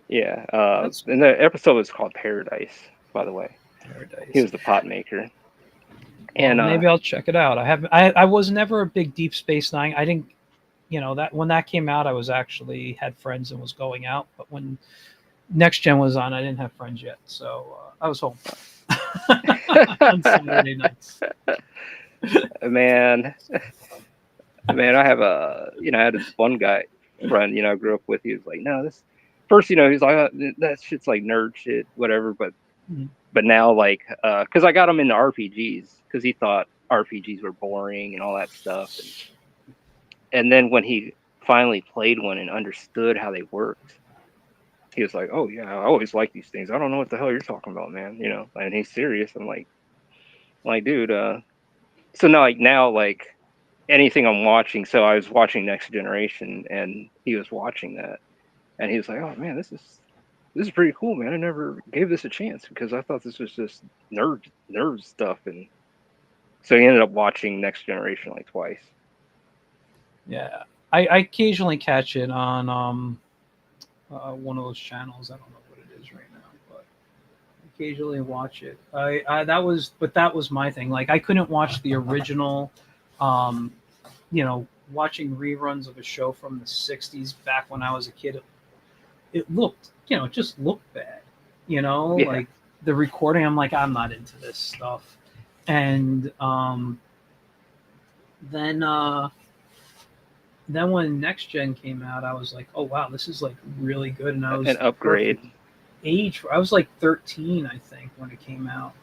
S2: Yeah.
S1: That's
S2: And the episode was called Paradise, by the way. He
S1: Paradise.
S2: was the pot maker.
S1: Well,
S2: And
S1: maybe I'll check it out. I was never a big Deep Space Nine. I didn't, that when that came out, I was actually had friends and was going out. But when Next Gen was on, I didn't have friends yet, so I was home on Saturday nights.
S2: man, I have I had this one guy friend, I grew up with. He was like, no, this first, he's like, that shit's like nerd shit, whatever. But now, like, because I got him into RPGs because he thought RPGs were boring and all that stuff. And then when he finally played one and understood how they worked, he was like, oh, yeah, I always like these things. I don't know what the hell you're talking about, man. And he's serious. I'm like, dude, so now, like, anything I'm watching. So I was watching Next Generation, and he was watching that, and he was like, "Oh man, this is pretty cool, man. I never gave this a chance because I thought this was just nerd stuff." And so he ended up watching Next Generation like twice.
S1: Yeah, I occasionally catch it on one of those channels. I don't know what it is right now, but occasionally watch it. That was my thing. Like, I couldn't watch the original. Um, watching reruns of a show from the '60s back when I was a kid, it looked, it just looked bad.
S2: Yeah.
S1: Like the recording, I'm like, I'm not into this stuff. And then when Next Gen came out, I was like, oh wow, this is like really good. And I was
S2: An upgrade.
S1: Age. I was like 13, I think, when it came out.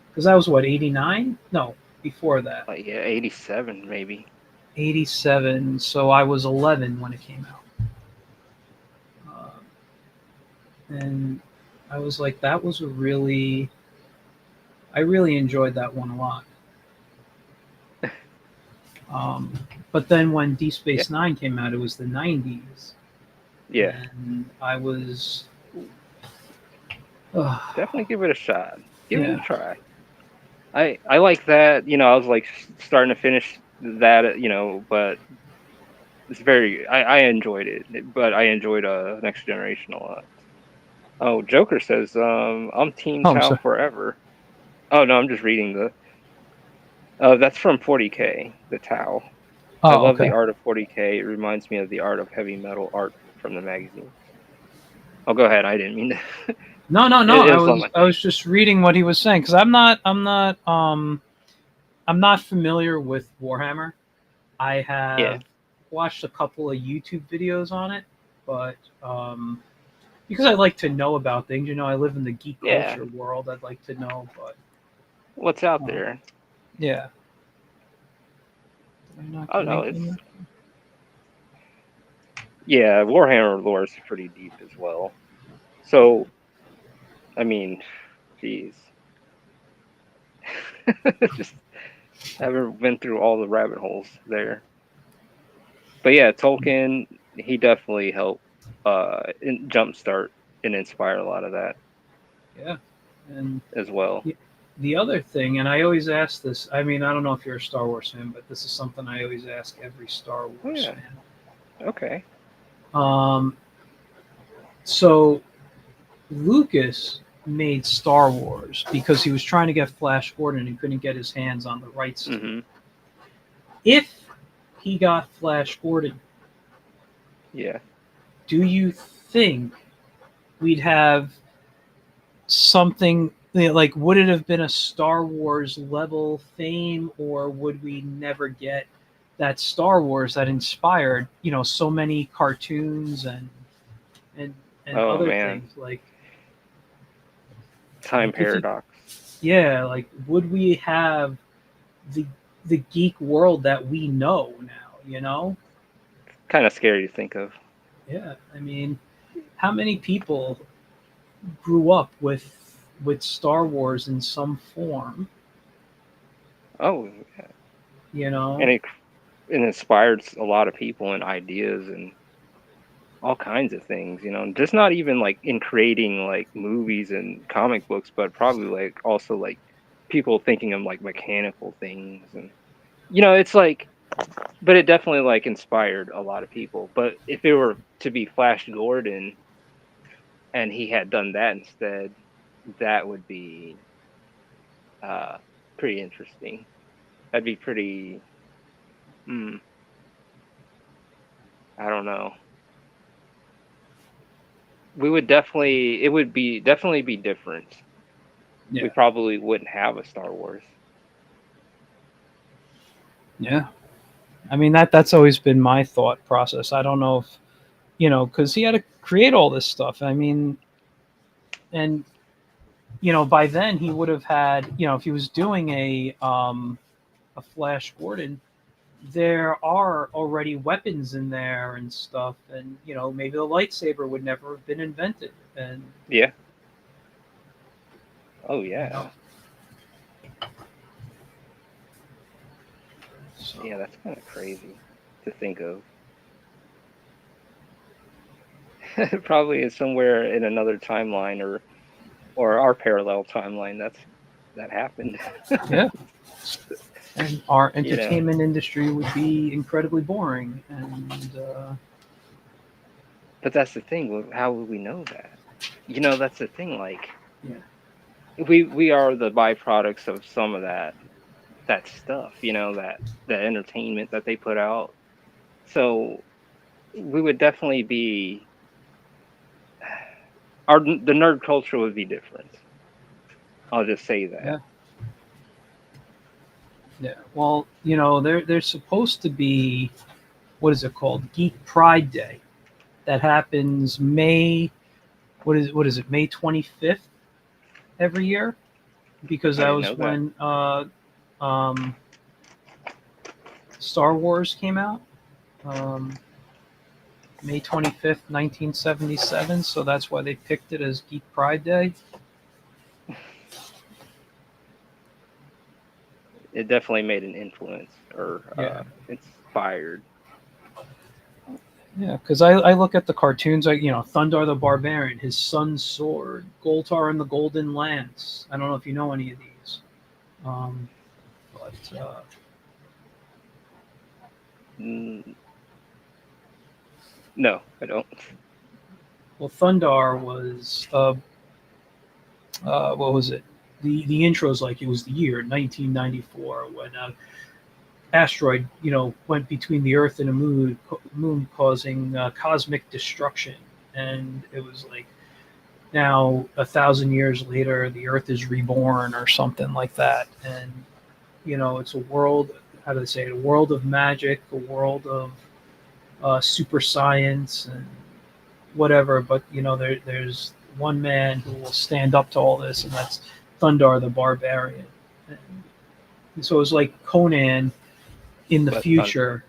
S1: Because I was what, 89? No, before that.
S2: Like, yeah, 87 maybe.
S1: 87. So I was 11 when it came out. And I was like, that was I really enjoyed that one a lot. But then when Deep Space Nine came out, it was the 90s.
S2: Yeah.
S1: And I was.
S2: Definitely give it a shot. Give it a try. I like that. I was like starting to finish that, but it's I enjoyed it, but I enjoyed Next Generation a lot. Oh, Joker says, I'm Team
S1: Oh, I'm
S2: Tau
S1: sorry.
S2: forever. Oh no, I'm just reading that's from 40K, the Tau. I
S1: Oh,
S2: love the
S1: okay.
S2: art of 40K. It reminds me of the art of heavy metal art from the magazine. Oh, go ahead. I didn't mean to.
S1: No.
S2: It was on my
S1: I was just reading what he was saying because I'm not familiar with Warhammer. I have watched a couple of YouTube videos on it, but because I like to know about things. I live in the geek culture world. I'd like to know, but
S2: what's out there.
S1: Yeah.
S2: Oh no, Warhammer lore is pretty deep as well. So, I mean, geez, just haven't been through all the rabbit holes there. But yeah, Tolkien, he definitely helped jumpstart and inspire a lot of that.
S1: Yeah, and
S2: as well.
S1: The other thing, and I always ask this. I mean, I don't know if you're a Star Wars fan, but this is something I always ask every Star Wars fan.
S2: Okay.
S1: So Lucas made Star Wars because he was trying to get Flash Gordon and couldn't get his hands on the rights to it. If he got Flash Gordon, do you think we'd have something like, would it have been a Star Wars level theme, or would we never get that Star Wars that inspired, so many cartoons and other things like
S2: time paradox?
S1: Like, would we have the geek world that we know now?
S2: Kind of scary to think of.
S1: Yeah, I mean, how many people grew up with Star Wars in some form?
S2: Oh,
S1: yeah.
S2: And it inspired a lot of people and ideas and all kinds of things, just not even like in creating like movies and comic books, but probably like also like people thinking of like mechanical things, and it's like, but it definitely like inspired a lot of people. But if it were to be Flash Gordon and he had done that instead, that would be uh pretty interesting. That'd be pretty. Hmm, I don't know. We would definitely. It would be definitely be different. We
S1: Yeah.
S2: probably wouldn't have a Star Wars.
S1: Yeah. I mean, that's always been my thought process. I don't know if, because he had to create all this stuff. I mean, and by then he would have had, if he was doing a Flash Gordon, there are already weapons in there and stuff, and maybe the lightsaber would never have been invented, and
S2: Yeah. Oh
S1: you know,
S2: yeah.
S1: so
S2: Yeah, that's kind of crazy to think of. It probably is somewhere in another timeline, or our parallel timeline that happened.
S1: yeah, and our
S2: you know,
S1: entertainment industry would be incredibly boring, and
S2: but that's the thing. How would we know that? That's the thing. Like
S1: yeah,
S2: we are the byproducts of some of that stuff. That entertainment that they put out. So we would definitely be the nerd culture would be different. I'll just say that.
S1: yeah, yeah. Well, there's supposed to be, what is it called, Geek Pride Day, that happens May. What is it? May 25th every year, because
S2: I
S1: that
S2: didn't know
S1: was
S2: that.
S1: when um, Star Wars came out. Um, May 25th, 1977. So that's why they picked it as Geek Pride Day.
S2: It definitely made an influence or
S1: Yeah.
S2: inspired.
S1: Yeah, because I look at the cartoons, like, Thundar the Barbarian, his son's sword, Goltar and the Golden Lance. I don't know if you know any of these. Um, but
S2: Mm, no, I don't.
S1: well, Thundar was what was it? The intro's like it was the year 1994 when asteroid went between the Earth and the moon causing cosmic destruction, and it was like now 1,000 years later the Earth is reborn or something like that, and it's a world. How do they say it? A world of magic, a world of super science and whatever. But there's one man who will stand up to all this, and that's Thundar the Barbarian. And so it was like Conan in the
S2: But Thunder,
S1: future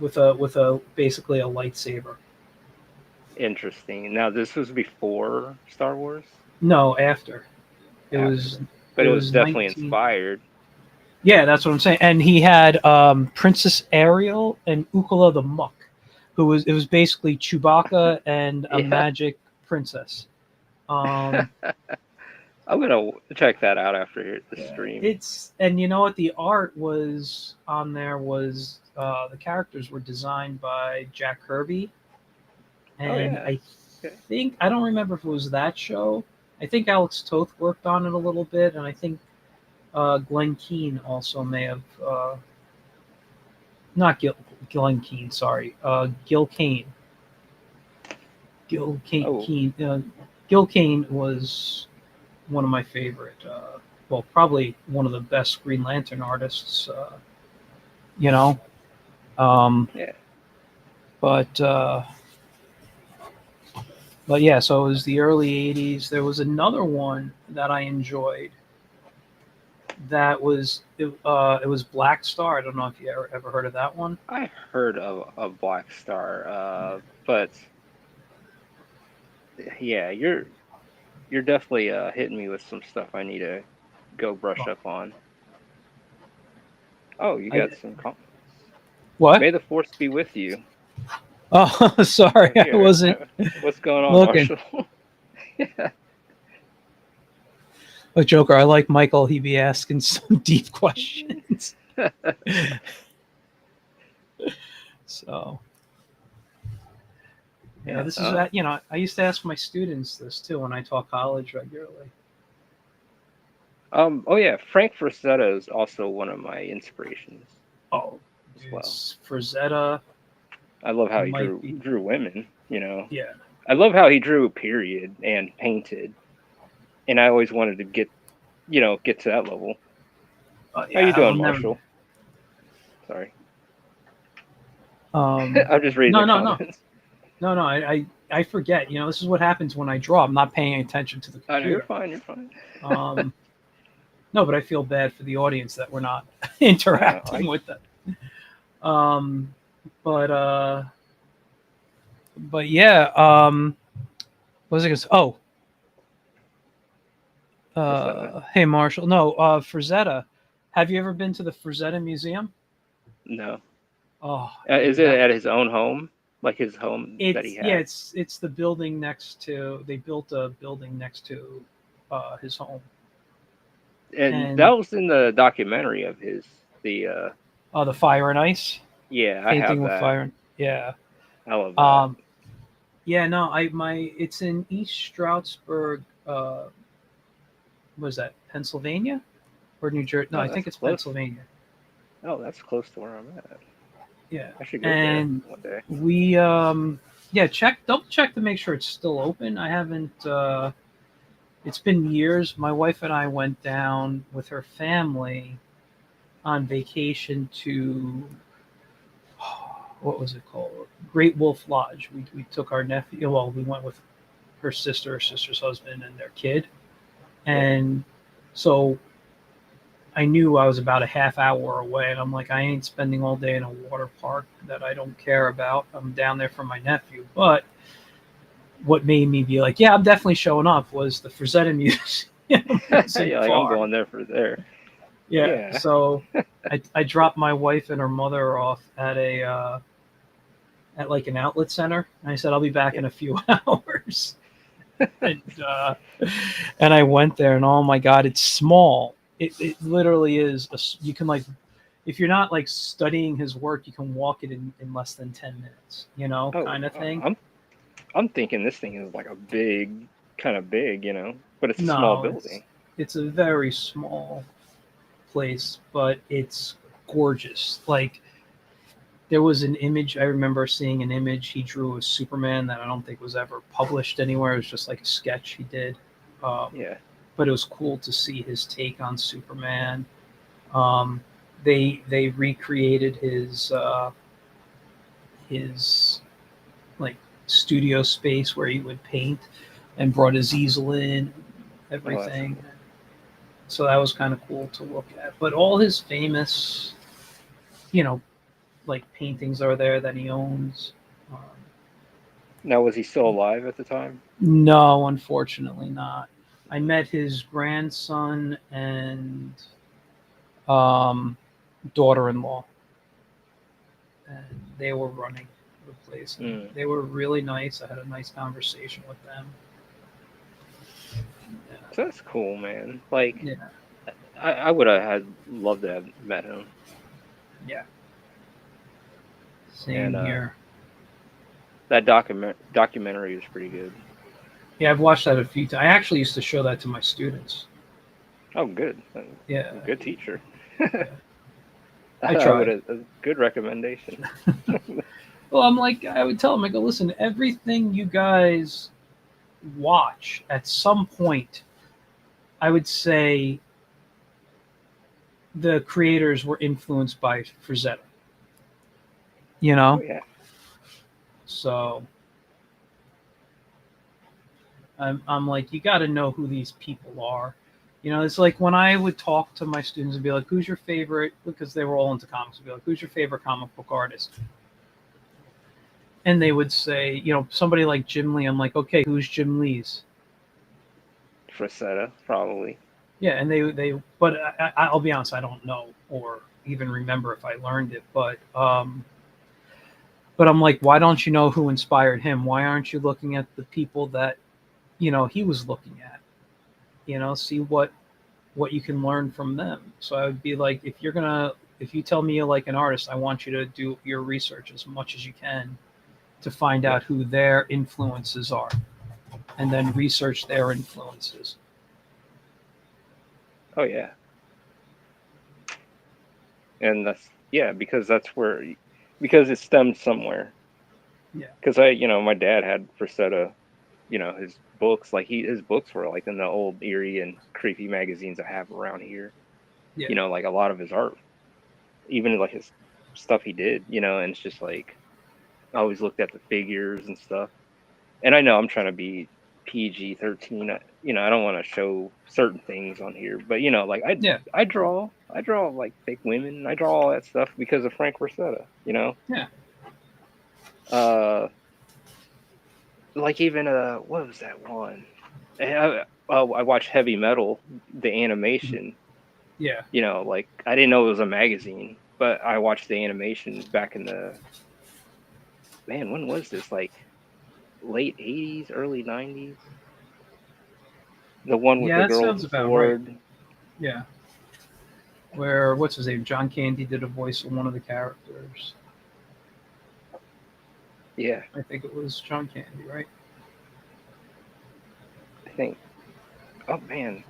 S1: with a basically a lightsaber.
S2: interesting. Now this was before Star Wars,
S1: No, after it was
S2: after, but
S1: it
S2: it was
S1: was
S2: definitely
S1: 19.
S2: inspired.
S1: Yeah, that's what I'm saying. And he had Princess Ariel and Ukala the Muck, who was it was basically Chewbacca and a
S2: Yeah,
S1: magic princess. Um,
S2: I'm gonna check that out after the
S1: yeah,
S2: stream.
S1: it's and you know what the art was on there was the characters were designed by Jack Kirby,
S2: Oh
S1: and
S2: yeah.
S1: I
S2: Okay.
S1: think I don't remember if it was that show. I think Alex Toth worked on it a little bit, and I think Glenn Keane also may have not Glenn Keane, sorry, Gil Kane.
S2: Oh
S1: Gil Kane was one of my favorite. Well, probably one of the best Green Lantern artists. You know, um,
S2: yeah.
S1: but uh, but yeah. So it was the early '80s. There was another one that I enjoyed. That was it was Black Star. I don't know if you ever heard of that one.
S2: I heard of Black Star, but yeah, you're definitely hitting me with some stuff I need to go brush
S1: Oh,
S2: up on. Oh, you
S1: I
S2: got some comments.
S1: what?
S2: May the force be with you.
S1: Oh, sorry,
S2: Oh,
S1: I
S2: here,
S1: wasn't
S2: what's going on,
S1: looking.
S2: Marshall? Yeah.
S1: But Joker, I like Michael. He be asking some deep questions. So, yeah, this is you know, I used to ask my students this too when I taught college regularly.
S2: Oh yeah, Frank Frazetta is also one of my inspirations
S1: Oh,
S2: as
S1: dude,
S2: well.
S1: Frazetta
S2: I love how he
S1: might be.
S2: drew women. You know,
S1: Yeah.
S2: I love how he drew period and painted, and I always wanted to get get to that level. How you
S1: Yeah, I'll
S2: doing,
S1: never.
S2: Marshall? Sorry,
S1: Um,
S2: I'm just reading
S1: no,
S2: the
S1: no, no,
S2: comments.
S1: no, no. I forget. You know, this is what happens when I draw. I'm not paying attention to the
S2: Oh, no, you're
S1: computer.
S2: fine. You're fine.
S1: Um, no, but I feel bad for the audience that we're not
S2: I know.
S1: interacting with them. Um, but yeah. What was I gonna say? Oh,
S2: Frazetta.
S1: hey Marshall. No, Frazetta. Have you ever been to the Frazetta Museum?
S2: No.
S1: Oh,
S2: Is
S1: dude,
S2: it
S1: that
S2: at his own home, like his home that he had?
S1: it's the building next to. They built a building next to his home,
S2: And that
S1: and
S2: was in the documentary of his. The
S1: the Fire and Ice
S2: yeah, I have
S1: painting with
S2: that.
S1: fire. Yeah.
S2: I love that.
S1: Um, yeah. No, it's in East Stroudsburg. Was that Pennsylvania or New Jersey? No,
S2: Oh,
S1: I
S2: that's
S1: think it's
S2: close.
S1: Pennsylvania.
S2: Oh, that's close to where I'm at.
S1: Yeah,
S2: I should go there
S1: and
S2: one day.
S1: we yeah, double check to make sure it's still open. I haven't. It's been years. My wife and I went down with her family on vacation to what was it called? Great Wolf Lodge. We took our nephew. Well, we went with her sister's husband, and their kid.
S2: Yeah.
S1: And so I knew I was about a half hour away, and I'm like, I ain't spending all day in a water park that I don't care about. I'm down there for my nephew. But what made me be like, yeah, I'm definitely showing up was the Frazetta Museum was in
S2: Yeah, like I'm
S1: Far.
S2: going there for there.
S1: Yeah,
S2: Yeah.
S1: so I dropped my wife and her mother off at a at like an outlet center, and I said I'll be back
S2: Yeah.
S1: in a few hours. and and I went there, and oh my god, it's small. It literally is. You can like, if you're not like studying his work, you can walk it in less than 10 minutes. You know,
S2: Oh,
S1: kind of thing.
S2: I'm thinking this thing is like a big, kind of big, but it's a small
S1: No,
S2: building.
S1: it's a very small place, but it's gorgeous. Like there was an image I remember seeing an image he drew of Superman that I don't think was ever published anywhere. It was just like a sketch he did.
S2: Yeah.
S1: But it was cool to see his take on Superman. Um, they recreated his like studio space where he would paint and brought his easel in,
S2: Oh, that's
S1: everything.
S2: cool.
S1: So that was kind of cool to look at. But all his famous, you know, like paintings are there that he owns. Um,
S2: Now, was he still alive at the time?
S1: no, unfortunately not. I met his grandson and um, daughter-in-law, and they were running the place. And
S2: Mm.
S1: they were really nice. I had a nice conversation with them. Yeah,
S2: So that's cool, man. Like,
S1: yeah,
S2: I would have had loved to have met him.
S1: yeah.
S2: And
S1: Same here.
S2: that documentary was pretty good.
S1: Yeah, I've watched that a few times. I actually used to show that to my students.
S2: Oh, good.
S1: Yeah,
S2: Good teacher.
S1: yeah. I
S2: I would
S1: tried.
S2: have a good recommendation.
S1: Well, I'm like, I would tell them, I go, listen, everything you guys watch at some point, I would say the creators were influenced by Frazetta, you
S2: Oh
S1: know?
S2: yeah.
S1: So I'm like, you got to know who these people are. You know, it's like when I would talk to my students and be like, who's your favorite? Because they were all into comics. I'd be like, who's your favorite comic book artist? And they would say, you know, somebody like Jim Lee. I'm like, okay, who's Jim Lee's?
S2: Frazetta, probably.
S1: Yeah, and but I'll be honest, I don't know or even remember if I learned it. But I'm like, why don't you know who inspired him? Why aren't you looking at the people that, you know, he was looking at? You know, see what what you can learn from them. So I would be like, if you tell me you like an artist, I want you to do your research as much as you can to find
S2: Yeah.
S1: out who their influences are, and then research their influences.
S2: Oh yeah. And because that's where, because it stemmed somewhere.
S1: Yeah,
S2: Because my dad had Frazetta, his books, like his books were like in the old eerie and creepy magazines I have around here.
S1: yeah,
S2: Like a lot of his art, even like his stuff he did, and it's just like I always looked at the figures and stuff. And I know I'm trying to be PG-13. I don't want to show certain things on here, but like
S1: yeah,
S2: I draw like fake women. I draw all that stuff because of Frank Rosetta.
S1: yeah.
S2: Uh, like even what was that one? I watched Heavy Metal, the animation.
S1: Yeah.
S2: Like I didn't know it was a magazine, but I watched the animation back in the, man, when was this? Like late '80s, early '90s. The one with
S1: Yeah,
S2: the
S1: that
S2: girl with
S1: sounds
S2: the
S1: about right.
S2: sword.
S1: Yeah. Where what's his name? John Candy did a voice of one of the characters.
S2: Yeah,
S1: I think it was John Candy, right?
S2: I think. Oh man,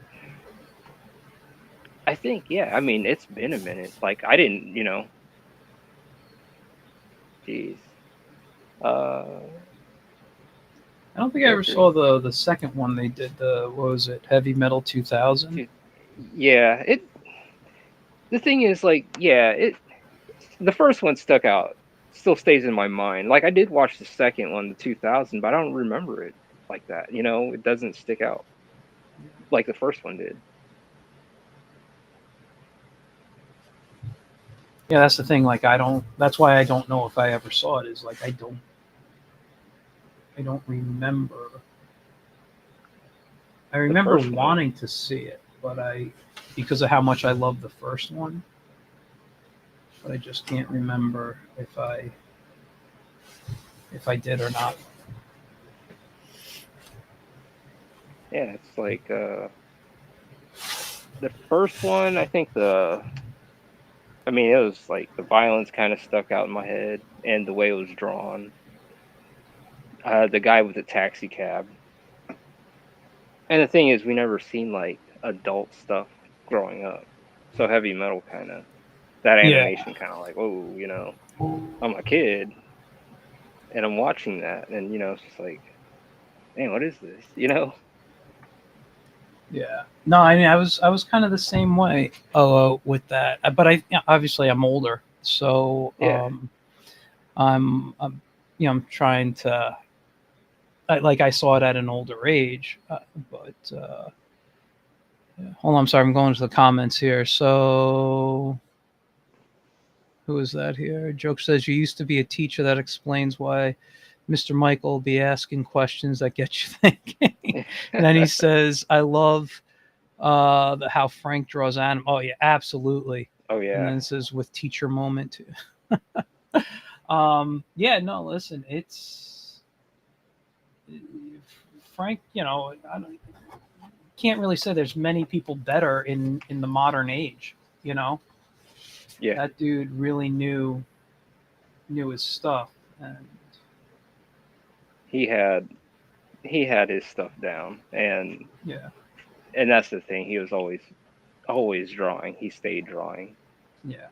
S2: I think, yeah. I mean, it's been a minute. Like I didn't, Jeez. Uh,
S1: I don't think I ever
S2: characters.
S1: saw the second one they did. The what was it? Heavy Metal 2000.
S2: Dude, yeah. The thing is, like, yeah. The first one stuck out. Still stays in my mind. Like I did watch the second one, the 2000, but I don't remember it like that. It doesn't stick out like the first one did.
S1: Yeah, that's the thing. Like I don't. That's why I don't know if I ever saw it. Is like I don't. I don't remember. I
S2: The
S1: remember
S2: first one.
S1: wanting to see it, but because of how much I love the first one, but I just can't remember if I did or not.
S2: Yeah, it's like the first one. I mean, it was like the violence kind of stuck out in my head, and the way it was drawn. The guy with the taxi cab. And the thing is, we never seen like adult stuff growing up. So Heavy Metal kind of, that
S1: Yeah,
S2: animation kind of like, whoa, I'm a kid and I'm watching that, and it's just like, man, what is this?
S1: yeah. No, I mean I was kind of the same way with that, but obviously I'm older, so
S2: Yeah,
S1: I'm I'm trying to like I saw it at an older age, but yeah. Hold on, I'm sorry, I'm going to the comments here. So who is that here? Joke says you used to be a teacher. That explains why Mr. Michael will be asking questions that get you thinking. And then he says, "I love how Frank draws anim." Oh yeah, absolutely.
S2: oh
S1: And
S2: yeah,
S1: then it says with teacher moment too. Yeah, no, listen, it's Frank. I can't really say there's many people better in the modern age. You know,
S2: yeah.
S1: that dude really knew his stuff, and
S2: He had he had his stuff down,
S1: yeah,
S2: and that's the thing. He was always drawing. He stayed drawing.
S1: yeah,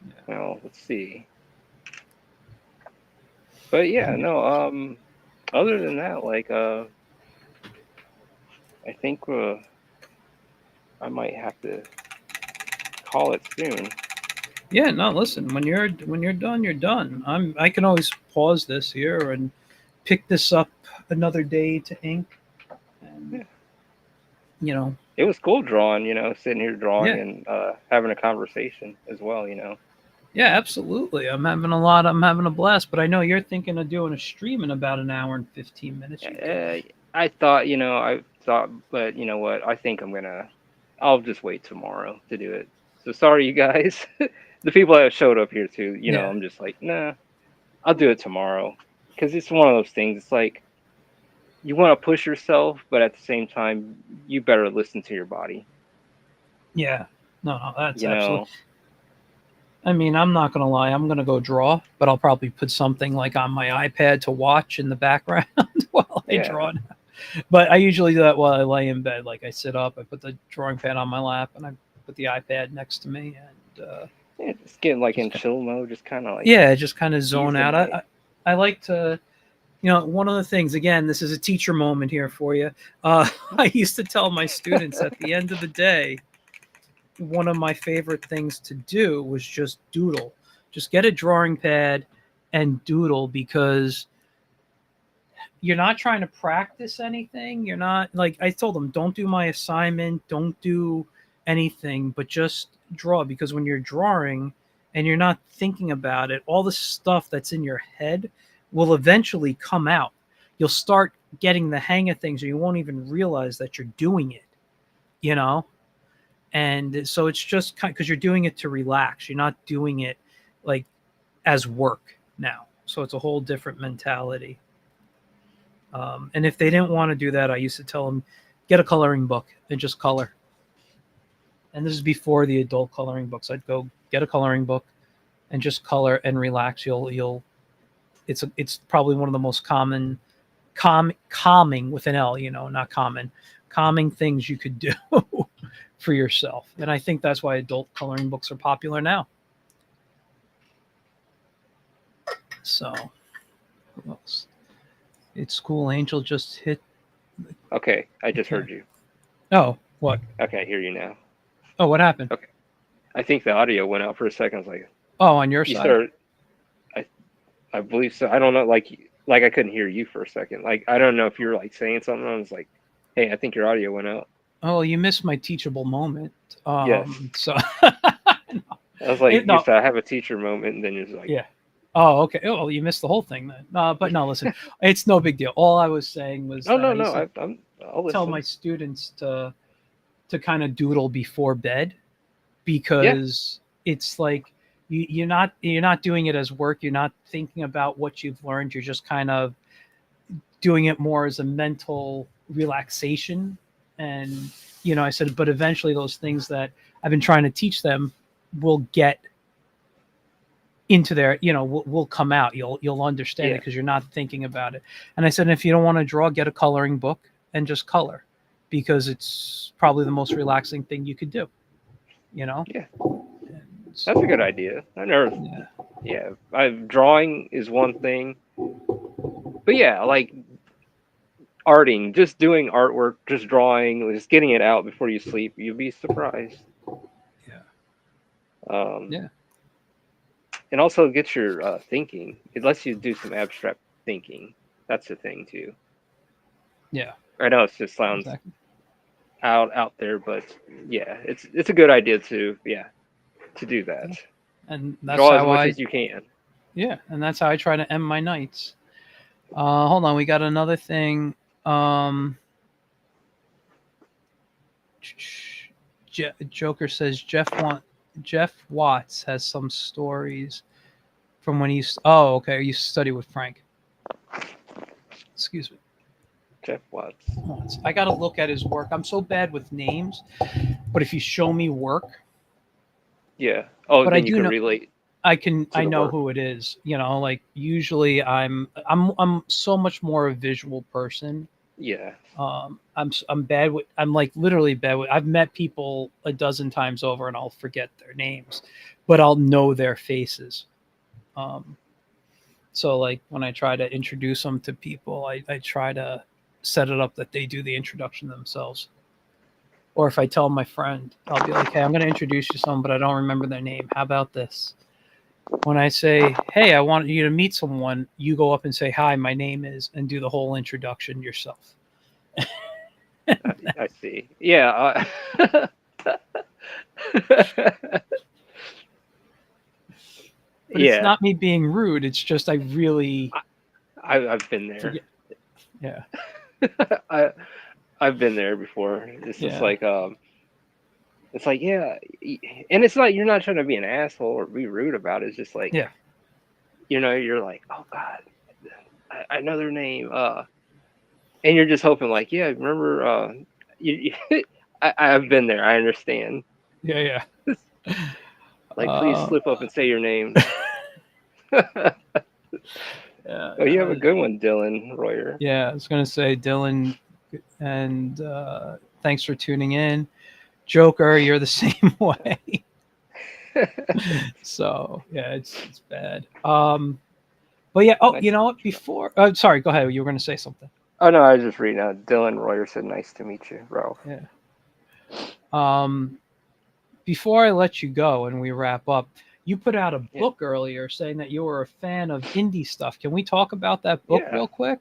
S1: yeah.
S2: Well, let's see. But yeah, no. Other than that, like, I think I might have to call it soon.
S1: Yeah, no, listen, when you're done, you're done. I can always pause this here and pick this up another day to ink, and
S2: Yeah.
S1: you know,
S2: It was cool drawing, sitting here drawing
S1: yeah,
S2: and having a conversation as well.
S1: yeah, absolutely. I'm having a blast. But I know you're thinking of doing a stream in about an hour and 15 minutes. You could,
S2: Uh, I thought, but you know what? I think I'll just wait tomorrow to do it. So sorry, you guys. The people that showed up here too,
S1: yeah,
S2: I'm just like, nah, I'll do it tomorrow. Because it's one of those things. It's like, you want to push yourself, but at the same time, you better listen to your body.
S1: Yeah. No, that's
S2: You
S1: absolutely.
S2: know,
S1: I mean, I'm not gonna lie. I'm gonna go draw, but I'll probably put something like on my iPad to watch in the background while I
S2: yeah,
S1: draw. But I usually do that while I lay in bed. Like I sit up, I put the drawing pad on my lap, and I put the iPad next to me, and
S2: yeah, just getting like
S1: just
S2: in chill mode, just kind of like
S1: yeah, just kind of zone
S2: ease the
S1: out.
S2: mind.
S1: I like to, one of the things. Again, this is a teacher moment here for you. I used to tell my students at the end of the day, one of my favorite things to do was just doodle. Just get a drawing pad and doodle, because you're not trying to practice anything. You're not, like I told them, don't do my assignment, don't do anything, but just draw, because when you're drawing and you're not thinking about it, all the stuff that's in your head will eventually come out. You'll start getting the hang of things, or you won't even realize that you're doing it, you know? And so it's just kind, because you're doing it to relax. You're not doing it like as work now. So it's a whole different mentality. And if they didn't want to do that, I used to tell them, get a coloring book and just color. And this is before the adult coloring books. I'd go get a coloring book and just color and relax. It's probably one of the most calming with an L, not common, calming things you could do for yourself. And I think that's why adult coloring books are popular now. So, who else? It's cool. Angel just hit.
S2: Okay, I just
S1: Okay.
S2: heard you.
S1: Oh, what?
S2: Okay, I hear you now.
S1: Oh, what happened?
S2: Okay, I think the audio went out for a second. I was like,
S1: Oh, on your
S2: you
S1: side?
S2: started. I I believe so. I don't know. Like I couldn't hear you for a second. Like I don't know if you were like saying something. I was like, hey, I think your audio went out.
S1: Oh, you missed my teachable moment.
S2: Yes.
S1: So
S2: I was like, you
S1: no,
S2: said I have a teacher moment, and then you're just like,
S1: yeah. Oh, okay. Oh, well, you missed the whole thing then. But no, listen, it's no big deal. All I was saying was
S2: no,
S1: that
S2: no,
S1: I
S2: no.
S1: used to
S2: I'll
S1: tell my
S2: listen.
S1: students to kind of doodle before bed,
S2: Yeah,
S1: because it's like you're not doing it as work. You're not thinking about what you've learned. You're just kind of doing it more as a mental relaxation. And I said, but eventually those things that I've been trying to teach them will get into their, will come out. You'll understand it
S2: yeah,
S1: because you're not thinking about it. And I said, if you don't want to draw, get a coloring book and just color, because it's probably the most relaxing thing you could do, you know
S2: yeah.
S1: and
S2: That's a
S1: so
S2: good idea. I never.
S1: yeah.
S2: Yeah, drawing is one thing, but yeah, like arting, just doing artwork, just drawing, just getting it out before you sleep. You'd be surprised.
S1: Yeah.
S2: Um,
S1: Yeah.
S2: and also gets your thinking. It lets you do some abstract thinking. That's the thing too.
S1: Yeah.
S2: I know it just sounds
S1: Exactly.
S2: out there, but yeah, it's a good idea to to do that.
S1: Yeah. And that's
S2: Draw as
S1: how
S2: much
S1: I
S2: as you can.
S1: yeah, and that's how I try to end my nights. Hold on, we got another thing. Um, Joker says Jeff Watts has some stories from when he's. Oh, okay. You study with Frank. Excuse me.
S2: Jeff Watts.
S1: Watts. I got to look at his work. I'm so bad with names, but if you show me work,
S2: Yeah. Oh,
S1: but I
S2: then you
S1: do
S2: can
S1: know
S2: relate to
S1: I
S2: the
S1: know
S2: work.
S1: who it is. Like usually I'm so much more a visual person.
S2: Yeah.
S1: I'm bad with. I'm like literally bad with. I've met people a dozen times over, and I'll forget their names, but I'll know their faces. Um, so like when I try to introduce them to people, I try to set it up that they do the introduction themselves. Or if I tell my friend, I'll be like, "Hey, I'm going to introduce you to someone, but I don't remember their name. How about this?" When I say, "Hey, I want you to meet someone," you go up and say, "Hi, my name is," and do the whole introduction yourself.
S2: I see. Yeah.
S1: But it's
S2: Yeah.
S1: not me being rude. It's just I really
S2: I've been there.
S1: forget. Yeah,
S2: I I've been there before.
S1: yeah,
S2: It's like yeah, and it's like you're not trying to be an asshole or be rude about it. It's just like
S1: yeah,
S2: you're like, oh God, I know their name. and you're just hoping like, yeah, remember, I've been there. I understand.
S1: Yeah,
S2: Like, please
S1: yeah.
S2: slip up and say your name. Oh,
S1: Yeah,
S2: you have a
S1: no,
S2: good one, Dylan Royer.
S1: yeah. I was gonna say Dylan, and thanks for tuning in. Joker, you're the same way. So yeah, it's bad. But yeah. Oh,
S2: Nice
S1: you
S2: to
S1: know
S2: meet
S1: what?
S2: you.
S1: Before, sorry. Go ahead. You were gonna say something.
S2: Oh no, I was just reading out. Dylan Royer said, "Nice to meet you, Ralph."
S1: Yeah. Um, Before I let you go and we wrap up, you put out a
S2: Yeah,
S1: book earlier saying that you were a fan of indie stuff. Can we talk about that book
S2: yeah,
S1: real quick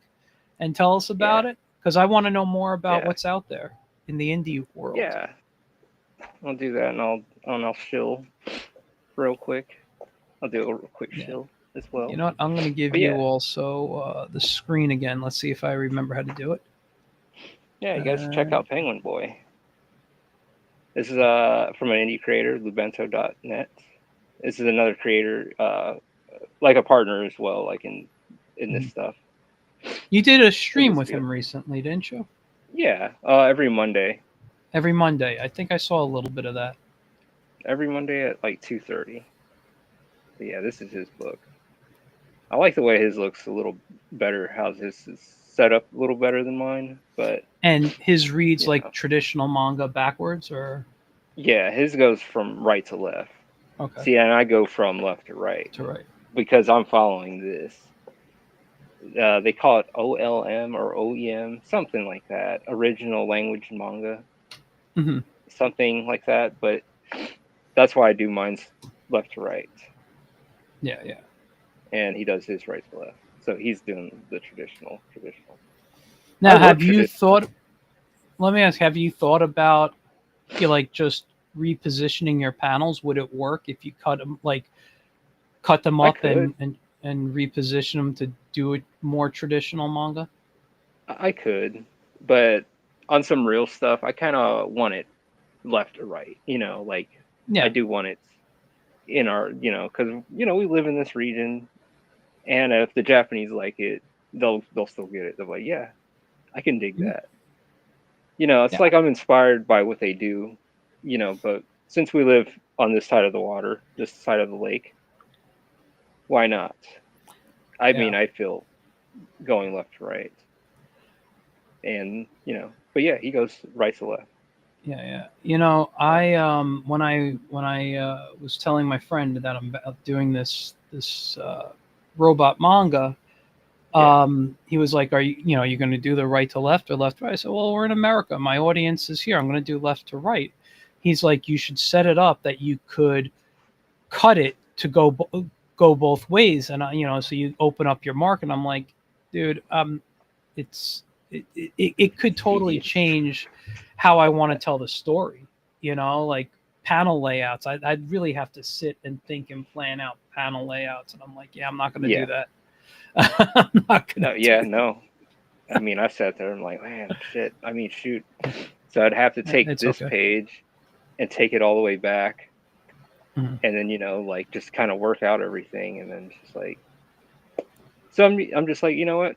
S1: and tell us about
S2: yeah,
S1: it? Because I want to know more about
S2: yeah,
S1: what's out there in the indie world.
S2: yeah. I'll do that, and I'll shill real quick. I'll do a real quick
S1: Yeah.
S2: shill as
S1: You
S2: well.
S1: know what? I'm going to give
S2: But
S1: you
S2: yeah,
S1: also the screen again. Let's see if I remember how to do it.
S2: yeah, you guys check
S1: Uh,
S2: out Penguin Boy. This is from an indie creator, Lubento.net. This is another creator, like a partner as well, like in this stuff.
S1: you did a
S2: We'll
S1: stream
S2: just
S1: with
S2: be
S1: him recently, didn't you?
S2: yeah, every Monday.
S1: Every Monday. I think I saw a little bit of that.
S2: Every Monday at like 2:30. But yeah, this is his book. I like the way his looks a little better. How's his is set up a little better than mine, but
S1: And his reads
S2: you
S1: like
S2: know,
S1: traditional manga backwards, or
S2: yeah, his goes from right to left.
S1: okay,
S2: See, and I go from left to right
S1: to right.
S2: because I'm following this. They call it OLM or OEM, something like that. Original language manga,
S1: Hmm.
S2: something like that. But that's why I do mine's left to right,
S1: Yeah, yeah.
S2: and he does his right to left. So he's doing the traditional. I
S1: Now,
S2: work
S1: have you
S2: traditional.
S1: thought? Let me ask: have you thought about you like just repositioning your panels? Would it work if you cut them
S2: I
S1: up
S2: could,
S1: and reposition them to do it more traditional manga?
S2: I could, but on some real stuff, I kind of want it left or right. Like I
S1: Yeah,
S2: do want it in our, because we live in this region, and if the Japanese like it, they'll still get it. They're like, yeah, I can dig
S1: yeah,
S2: that. It's
S1: yeah.
S2: like I'm inspired by what they do, but since we live on this side of the water, this side of the lake, why not? I
S1: Yeah.
S2: mean, I feel going left to right, and but yeah, he goes right to left.
S1: Yeah, yeah. You know,
S2: Uh,
S1: I when I was telling my friend that I'm doing this robot manga,
S2: yeah,
S1: he was like, "Are you going to do the right to left or left to right?" I said, "Well, we're in America. My audience is here. I'm going to do left to right." He's like, "You should set it up that you could cut it to go both ways, and so you open up your market." I'm like, "Dude, it's it could totally
S2: tedious.
S1: change how I want to tell the story. Like panel layouts. I'd really have to sit and think and plan out panel layouts, and I'm like, yeah, I'm not going to do
S2: Yeah.
S1: that. I'm not going
S2: No.
S1: to
S2: Yeah.
S1: do
S2: No. I mean, I sat there and I'm like, man, shit. I mean, shoot. So I'd have to
S1: that.
S2: take
S1: It's
S2: this
S1: okay.
S2: page and take it all the way back,
S1: Mhm.
S2: and then like just kind of work out everything, and then just like, so I'm just like, you know what?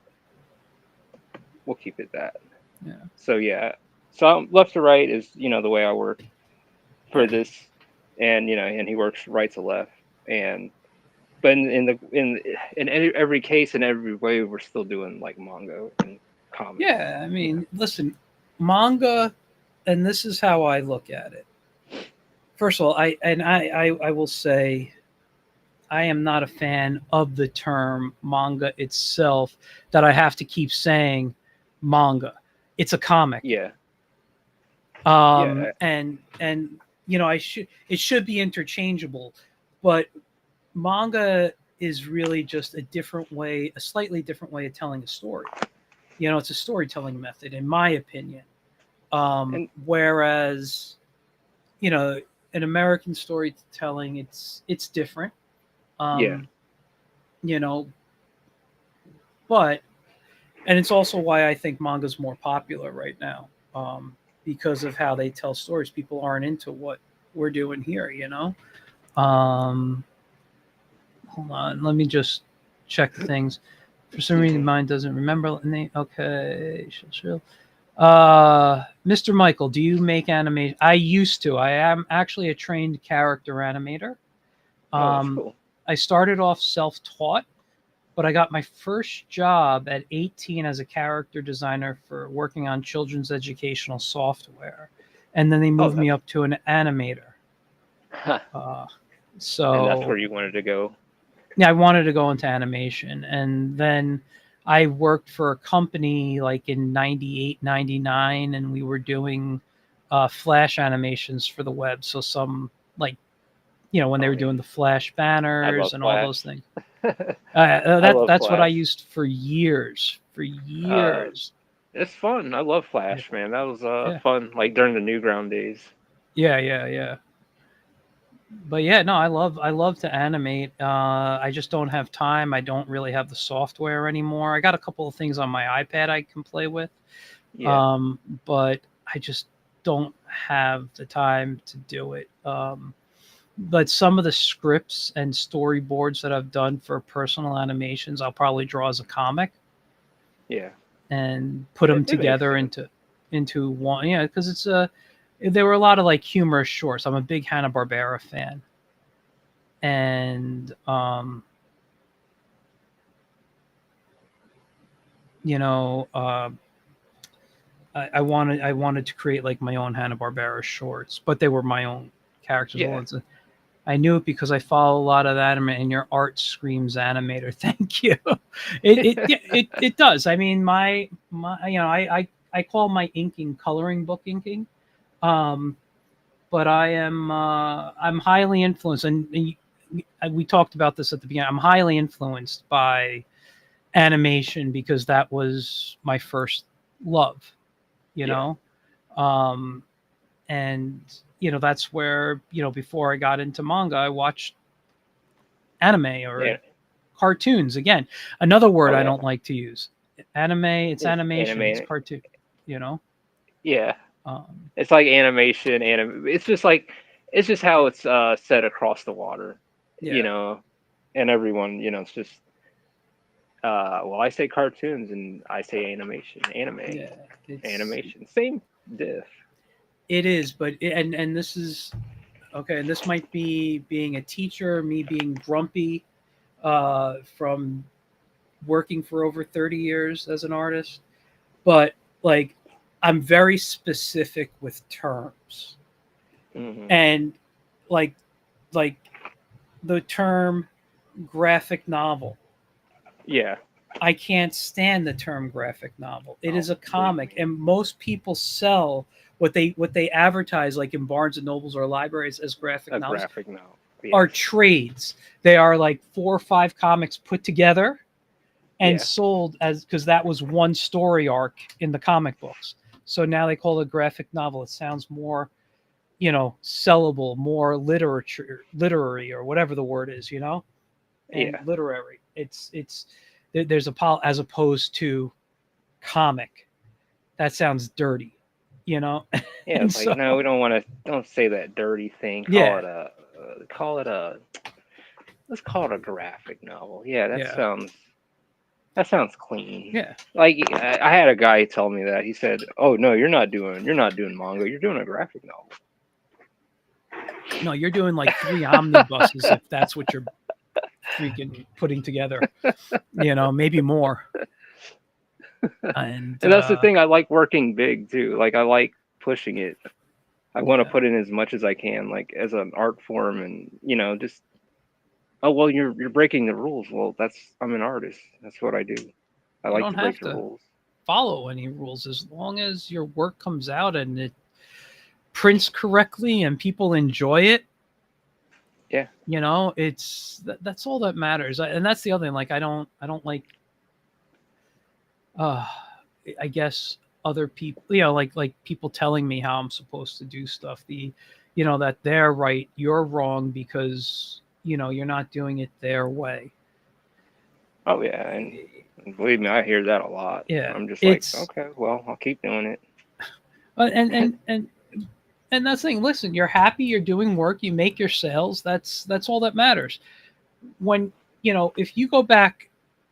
S2: We'll keep it that.
S1: Yeah,
S2: So yeah. So left to right is the way I work for
S1: yeah,
S2: this, and and he works right to left, and but in every case in every way we're still doing like manga and comics.
S1: yeah. I mean, listen, manga, and this is how I look at it. First of all, I will say I am not a fan of the term manga itself, that I have to keep saying manga. It's a comic.
S2: Yeah. Yeah.
S1: And it should be interchangeable, but manga is really just a slightly different way of telling a story. It's a storytelling method, in my opinion.
S2: And
S1: Whereas, you know, an American storytelling, it's different.
S2: yeah.
S1: Um, you know, but and it's also why I think manga's more popular right now, because of how they tell stories. People aren't into what we're doing here. Um, Hold on, let me just check things. For some reason, mine doesn't remember. Okay, Mr. Michael, do you make animation? I used to. I am actually a trained character animator.
S2: Oh, that's cool.
S1: I started off self-taught, but I got my first job at 18 as a character designer for working on children's educational software, and then they moved me up to an animator.
S2: And that's where you wanted to go.
S1: Yeah, I wanted to go into animation, and then I worked for a company like in 98, 99, and we were doing flash animations for the web. So some like, when they were doing the flash banners and all those things.
S2: I love
S1: That's what I
S2: Flash.
S1: used for years.
S2: It's fun. I love Flash, man. That was
S1: Yeah.
S2: fun, like during the Newground days.
S1: Yeah. But yeah, no, I love to animate. I just don't have time. I don't really have the software anymore. I got a couple of things on my iPad I can play with.
S2: Yeah.
S1: But I just don't have the time to do it. But some of the scripts and storyboards that I've done for personal animations, I'll probably draw as a comic.
S2: Yeah.
S1: And put them together into one. Yeah, because there were a lot of like humorous shorts. I'm a big Hanna-Barbera fan, and I wanted to create like my own Hanna-Barbera shorts, but they were my own characters.
S2: Yeah.
S1: I knew it because I follow a lot of anime, and your art screams animator. Thank you. It does. I mean, my I call my inking coloring book inking, but I'm highly influenced, and we talked about this at the beginning. I'm highly influenced by animation because that was my first love. And that's where before I got into manga, I watched anime or cartoons. Again, another word I don't like to use. Anime, it's animation, it's cartoon.
S2: Yeah. It's like animation, it's just how it's set across the water. And everyone, it's just well, I say cartoons and I say animation, animation, same diff.
S1: It is, but and this is okay. And this might be being a teacher, me being grumpy from working for over 30 years as an artist, but like I'm very specific with terms, and like the term graphic novel.
S2: Yeah.
S1: I can't stand the term graphic novel. It is a comic, and most people sell what they advertise like in Barnes and Nobles or libraries as graphic novels.
S2: Graphic novel. Yes.
S1: Are trades. They are like 4 or 5 comics put together and sold as because that was one story arc in the comic books. So now they call it a graphic novel. It sounds more, sellable, more literary or whatever the word is, and literary. It's there's as opposed to comic. That sounds dirty,
S2: Yeah, it's like no, we don't say that dirty thing. Call it a let's call it a graphic novel. Yeah, that sounds clean.
S1: Yeah.
S2: Like I had a guy tell me that. He said, "Oh no, you're not doing manga. You're doing a graphic novel."
S1: No, you're doing like 3 omnibuses if that's what you're freaking putting together. Maybe more. And
S2: that's the thing. I like working big too. Like I like pushing it. I want to put in as much as I can, like as an art form, and just. Oh well, you're breaking the rules. Well, I'm an artist. That's what I do. I like to break the rules.
S1: Follow any rules as long as your work comes out and it prints correctly and people enjoy it.
S2: Yeah.
S1: It's that's all that matters. And that's the other thing. Like I don't like. I guess other people, like people telling me how I'm supposed to do stuff. That they're right, you're wrong because you're not doing it their way.
S2: Oh yeah, and believe me, I hear that a lot.
S1: Yeah,
S2: I'm just like, okay, well, I'll keep doing it.
S1: And that's the thing. Listen, you're happy, you're doing work, you make your sales. That's all that matters. When if you go back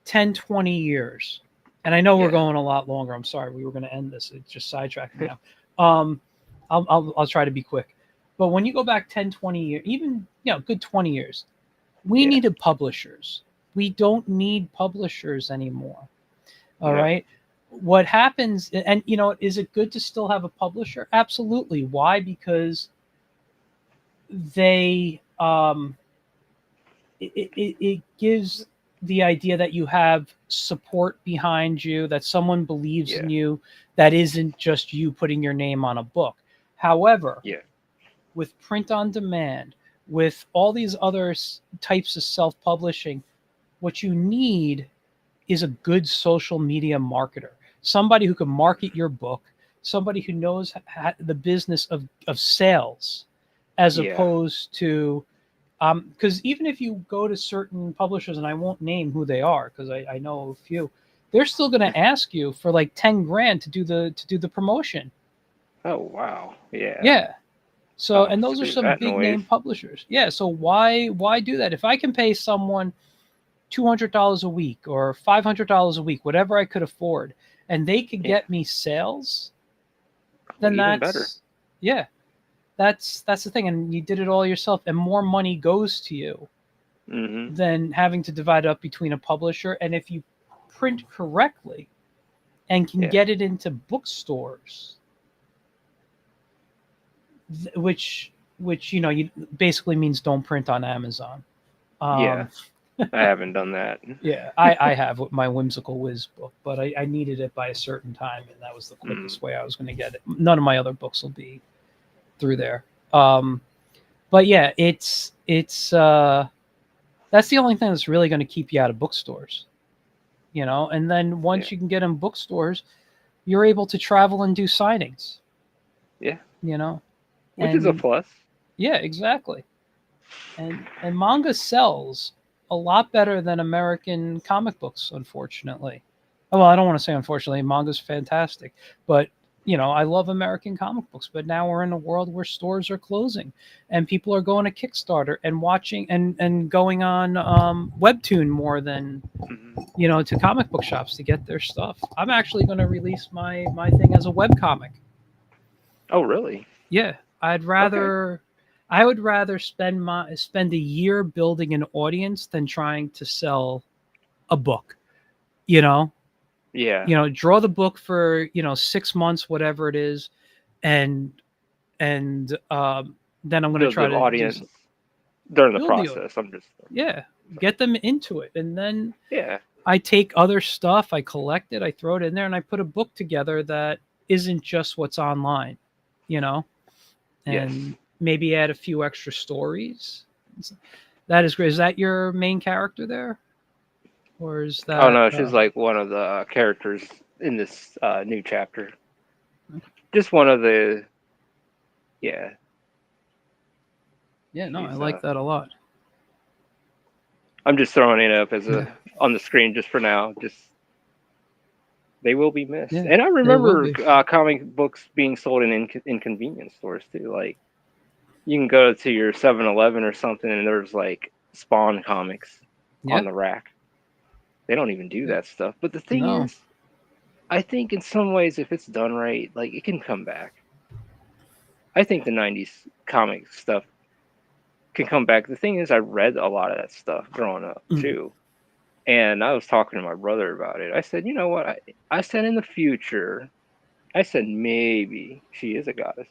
S1: 10, 20 years, and I know we're
S2: Yeah.
S1: going a lot longer. I'm sorry, we were going to end this. It's just sidetracking now. I'll try to be quick. But when you go back 10, 20 years, even good 20 years, we
S2: Yeah.
S1: needed publishers. We don't need publishers anymore. All
S2: No.
S1: right. What happens, and is it good to still have a publisher? Absolutely. Why? Because they it gives the idea that you have support behind you, that someone believes in
S2: Yeah.
S1: you, that isn't just you putting your name on a book. However,
S2: Yeah.
S1: with print on demand, with all these other types of self-publishing, what you need is a good social media marketer, somebody who can market your book, somebody who knows the business of sales, as
S2: Yeah.
S1: opposed to because even if you go to certain publishers, and I won't name who they are because I know a few, they're still going to ask you for like 10 grand to do the promotion.
S2: Oh wow. Yeah.
S1: Yeah. So,
S2: Oh,
S1: and those are
S2: screw
S1: some
S2: that
S1: big
S2: noise.
S1: name publishers. Yeah. So why do that? If I can pay someone $200 a week or $500 a week, whatever I could afford, and they could
S2: Yeah.
S1: get me sales,
S2: Well,
S1: then
S2: even better.
S1: yeah, that's the thing. And you did it all yourself, and more money goes to you
S2: Mm-hmm.
S1: than having to divide up between a publisher. And if you print correctly and can
S2: Yeah.
S1: get it into bookstores, which you basically means don't print on Amazon.
S2: Yeah.
S1: Um,
S2: I haven't done that.
S1: yeah, I have with my Whimsical Whiz book, but I needed it by a certain time, and that was the
S2: Mm.
S1: quickest way I was going to get it. None of my other books will be through there. But yeah, it's that's the only thing that's really going to keep you out of bookstores, And then
S2: Yeah.
S1: once you can get in bookstores, you're able to travel and do signings,
S2: Yeah.
S1: you know,
S2: Which is a
S1: and
S2: plus.
S1: yeah, exactly. And manga sells a lot better than American comic books, unfortunately. Well, I don't want to say unfortunately, manga's fantastic, but I love American comic books, but now we're in a world where stores are closing and people are going to Kickstarter and watching and going on Webtoon more than
S2: Mm-hmm.
S1: to comic book shops to get their stuff. I'm actually going to release my thing as a web comic.
S2: Oh, really?
S1: Yeah,
S2: Okay.
S1: I would rather spend a year building an audience than trying to sell a book. You know,
S2: Yeah.
S1: draw the book for 6 months, whatever it is, and and then I'm going to
S2: Build the
S1: try to
S2: audience during the
S1: build the audience.
S2: process. I'm just.
S1: Yeah, get them into it, and then
S2: Yeah.
S1: I take other stuff, I collect it, I throw it in there, and I put a book together that isn't just what's online. You know,
S2: Yes.
S1: and maybe add a few extra stories. That is great. Is that your main character there, or is
S2: Oh
S1: that?
S2: no, she's like one of the characters in this new chapter. Just one of the. Yeah.
S1: Yeah, no, I
S2: She's.
S1: like that a lot.
S2: I'm just throwing it up as
S1: Yeah,
S2: a on the screen just for now. Just they will be missed.
S1: yeah,
S2: And I
S1: they will
S2: remember
S1: be.
S2: comic books being sold in convenience stores too. Like you can go to your 7-Eleven or something, and there's like Spawn comics on
S1: Yeah,
S2: the rack. They don't even do
S1: yeah.
S2: that stuff. But the thing
S1: No,
S2: is, I think in some ways, if it's done right, like it can come back. I think the '90s comic stuff can come back. The thing is, I read a lot of that stuff growing up
S1: mm,
S2: too. And I was talking to my brother about it. I said, you know what? I said in the future, I said maybe she is a goddess.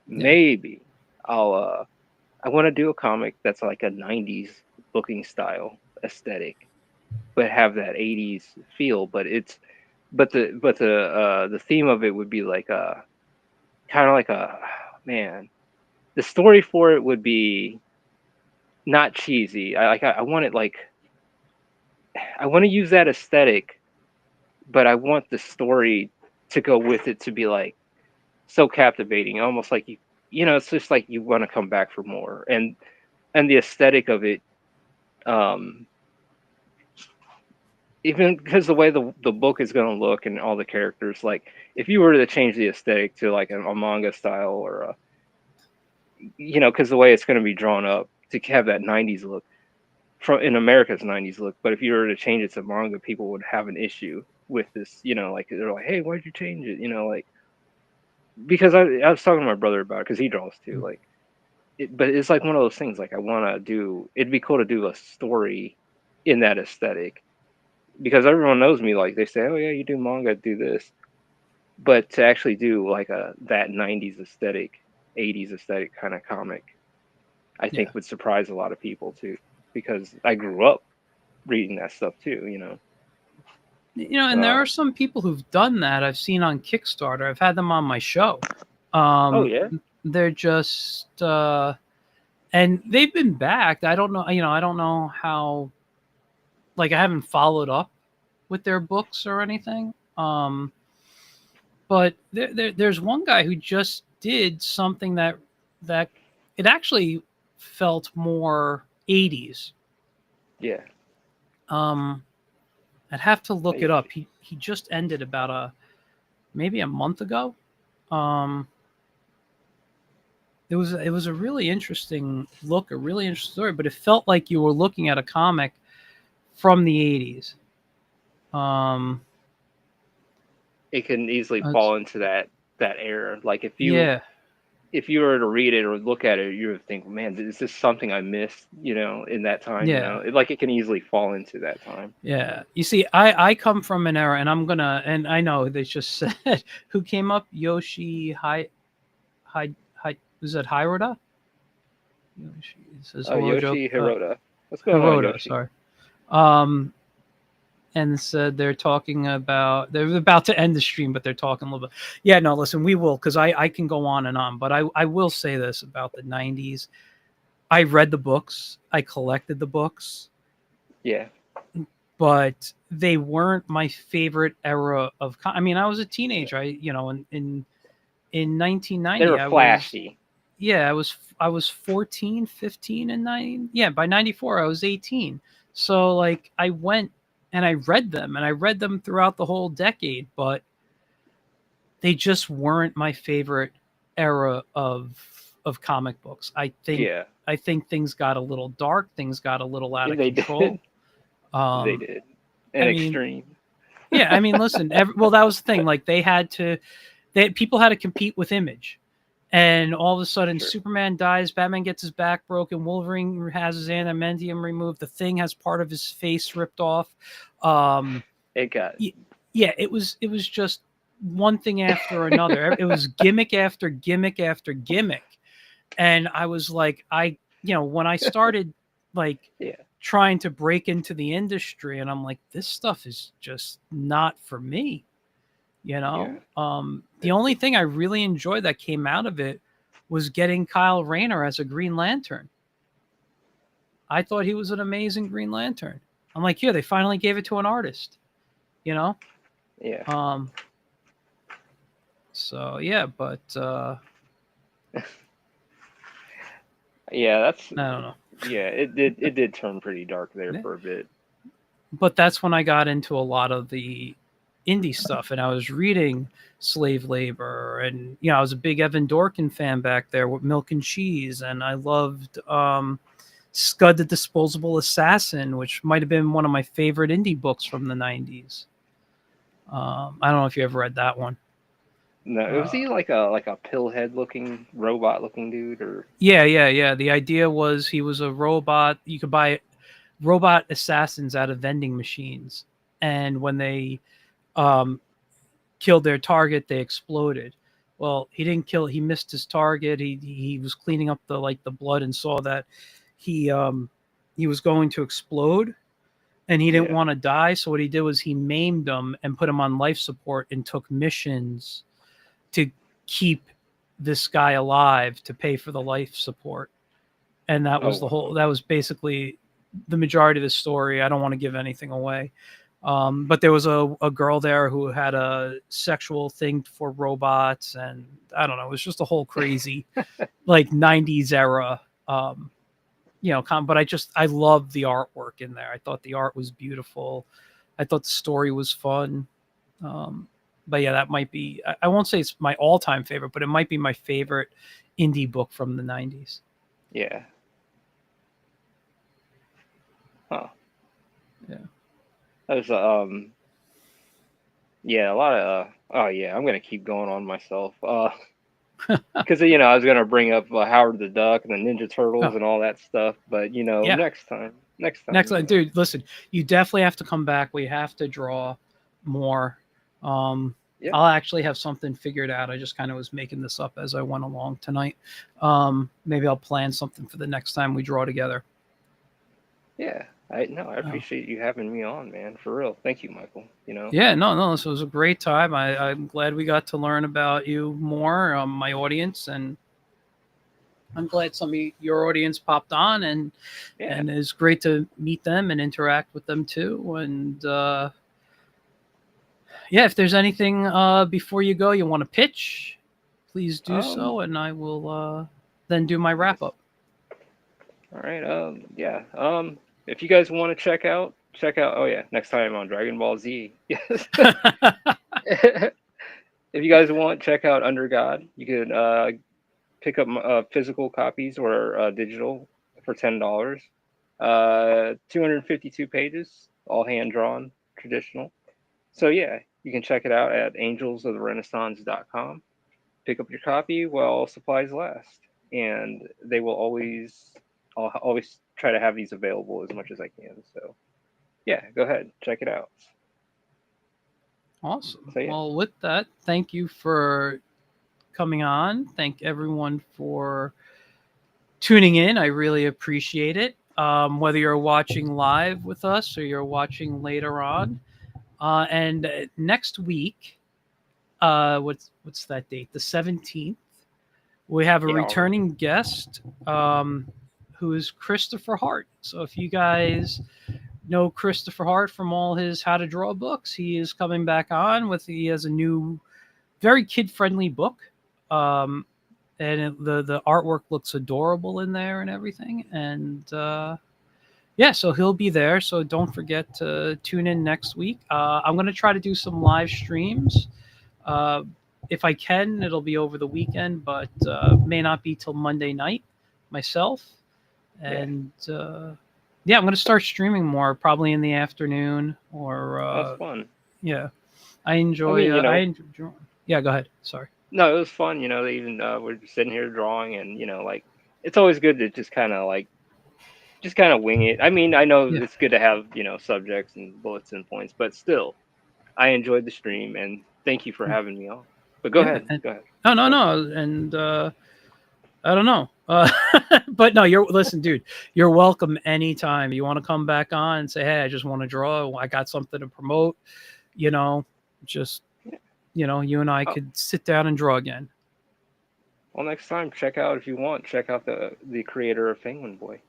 S1: yeah,
S2: Maybe I want to do a comic that's like a '90s looking style aesthetic, but have that '80s feel. But the theme of it would be like a kind of like a man. The story for it would be not cheesy. I want it like I want to use that aesthetic, but I want the story to go with it to be like so captivating, almost like it's just like you want to come back for more. And the aesthetic of it, um, even because the way the book is going to look and all the characters, like if you were to change the aesthetic to like a manga style or because the way it's going to be drawn up to have that '90s look, from in America's 90s look, but if you were to change it to manga, people would have an issue with this, like they're like, "Hey, why'd you change it?" Like because I was talking to my brother about it because he draws too, like but it's like one of those things like I want to do. It'd be cool to do a story in that aesthetic because everyone knows me. Like they say, "Oh yeah, you do manga, do this," but to actually do like that 90s aesthetic, 80s aesthetic kind of comic, I
S1: Yeah.
S2: think would surprise a lot of people too because I grew up reading that stuff too.
S1: And there are some people who've done that. I've seen on Kickstarter. I've had them on my show.
S2: Oh yeah,
S1: They're just and they've been backed. I don't know. I don't know how. Like I haven't followed up with their books or anything. But there's one guy who just did something that it actually felt more 80s.
S2: yeah.
S1: I'd have to look it up. He just ended about maybe a month ago. It was a really interesting look, a really interesting story, but it felt like you were looking at a comic from the 80s.
S2: It can easily fall into that era. Like
S1: Yeah.
S2: if you were to read it or look at it, you would think, man, is this something I missed? In that time.
S1: Yeah.
S2: It can easily fall into that time.
S1: Yeah. You see, I come from an era, and and I know they just said who came up, Yoshi Hi was that Hiroda? Yoshi says hello,
S2: Yoshi Hirota. What's going on,
S1: Hiroda,
S2: Yoshi?
S1: sorry. And said they're about to end the stream, but they're talking a little bit. Yeah, no, listen, we will, because I can go on and on, but I will say this about the 90s. I read the books, I collected the books.
S2: Yeah.
S1: But they weren't my favorite era of. I mean, I was a teenager. In 1990,
S2: They were flashy.
S1: I was 14, 15 and 9. Yeah, by 94 I was 18. So like I went and I read them throughout the whole decade, but they just weren't my favorite era of comic books. I think things got a little dark, things got a little out of control.
S2: They did. Extreme.
S1: Yeah, I mean, listen. That was the thing. Like people had to compete with Image, and all of a sudden,
S2: Sure.
S1: Superman dies, Batman gets his back broken, Wolverine has his adamantium removed, the Thing has part of his face ripped off.
S2: It got.
S1: Yeah, it was just one thing after another. It was gimmick after gimmick after gimmick, and I was like, when I started like.
S2: Yeah.
S1: Trying to break into the industry, and I'm like, this stuff is just not for me. The only thing I really enjoyed that came out of it was getting Kyle Rayner as a Green Lantern. I thought he was an amazing Green Lantern. I'm like, yeah, they finally gave it to an artist.
S2: Yeah.
S1: So yeah, but
S2: yeah, that's.
S1: I don't know.
S2: Yeah, it did turn pretty dark there for a bit.
S1: But that's when I got into a lot of the indie stuff, and I was reading Slave Labor, and I was a big Evan Dorkin fan back there with Milk and Cheese, and I loved Scud the Disposable Assassin, which might have been one of my favorite indie books from the 90s. I don't know if you ever read that one.
S2: No, was he like a pillhead looking robot looking dude or?
S1: Yeah. The idea was he was a robot. You could buy robot assassins out of vending machines, and when they killed their target, they exploded. Well, he didn't kill. He missed his target. He was cleaning up the blood and saw that he was going to explode, and he didn't want to die. So what he did was he maimed him and put him on life support and took missions to keep this guy alive to pay for the life support. And that was that was basically the majority of the story. I don't want to give anything away. But there was a girl there who had a sexual thing for robots, and I don't know. It was just a whole crazy, like 90s era, but I loved the artwork in there. I thought the art was beautiful. I thought the story was fun. But yeah, that might be, I won't say it's my all-time favorite, but it might be my favorite indie book from the 90s.
S2: Yeah. Huh.
S1: Yeah.
S2: That was yeah, a lot of oh yeah, I'm gonna keep going on myself. Because I was gonna bring up Howard the Duck and the Ninja Turtles
S1: Oh,
S2: and all that stuff, but
S1: yeah.
S2: next time,
S1: Next,
S2: you know.
S1: dude, listen, you definitely have to come back. We have to draw more. Um,
S2: Yeah,
S1: I'll actually have something figured out. I just kind of was making this up as I went along tonight. Maybe I'll plan something for the next time we draw together.
S2: yeah. I
S1: Oh.
S2: appreciate you having me on, man. For real. Thank you, Michael.
S1: Yeah, no, this was a great time. I'm glad we got to learn about you more, my audience, and I'm glad some of your audience popped on,
S2: Yeah.
S1: and it's great to meet them and interact with them too. And yeah, if there's anything before you go you want to pitch, please do
S2: Um.
S1: so, and I will then do my
S2: I guess.
S1: wrap up.
S2: All right. Yeah. If you guys want to check out. Oh yeah, next time on Dragon Ball Z. Yes. If you guys want, check out Under God. You can pick up physical copies or digital for $10. 252 pages, all hand drawn, traditional. So yeah, you can check it out at AngelsOfTheRenaissance.com. Pick up your copy while supplies last, and they will I'll always try to have these available as much as I can. So yeah, go ahead, check it out.
S1: Awesome.
S2: So yeah,
S1: Well, with that, thank you for coming on. Thank everyone for tuning in. I really appreciate it. Whether you're watching live with us or you're watching later on. And next week, what's that date? The 17th. We have a
S2: yeah, already.
S1: returning guest, who is Christopher Hart. So if you guys know Christopher Hart from all his How to Draw books, he is coming back on he has a new, very kid friendly book. Um, the artwork looks adorable in there and everything. And yeah, so he'll be there. So don't forget to tune in next week. I'm going to try to do some live streams. Uh, if I can, it'll be over the weekend, but may not be till Monday night myself.
S2: Yeah,
S1: And yeah, I'm going to start streaming more, probably in the afternoon or
S2: that's fun.
S1: yeah.
S2: I mean,
S1: I enjoy drawing. Yeah, go ahead. Sorry.
S2: no, it was fun. They even we're just sitting here drawing, and like it's always good to just kind of wing it. I mean, I know
S1: Yeah.
S2: it's good to have subjects and bullets and points, but still, I enjoyed the stream, and thank you for having me on. But go
S1: Yeah.
S2: ahead,
S1: And,
S2: go ahead.
S1: no, no,
S2: Go ahead.
S1: no. And I don't know. But no, listen, dude, you're welcome anytime. You want to come back on and say, hey, I just want to draw. I got something to promote, you know, just,
S2: Yeah.
S1: you and I
S2: Oh,
S1: could sit down and draw again.
S2: well, next time, if you want, check out the creator of Penguin Boy.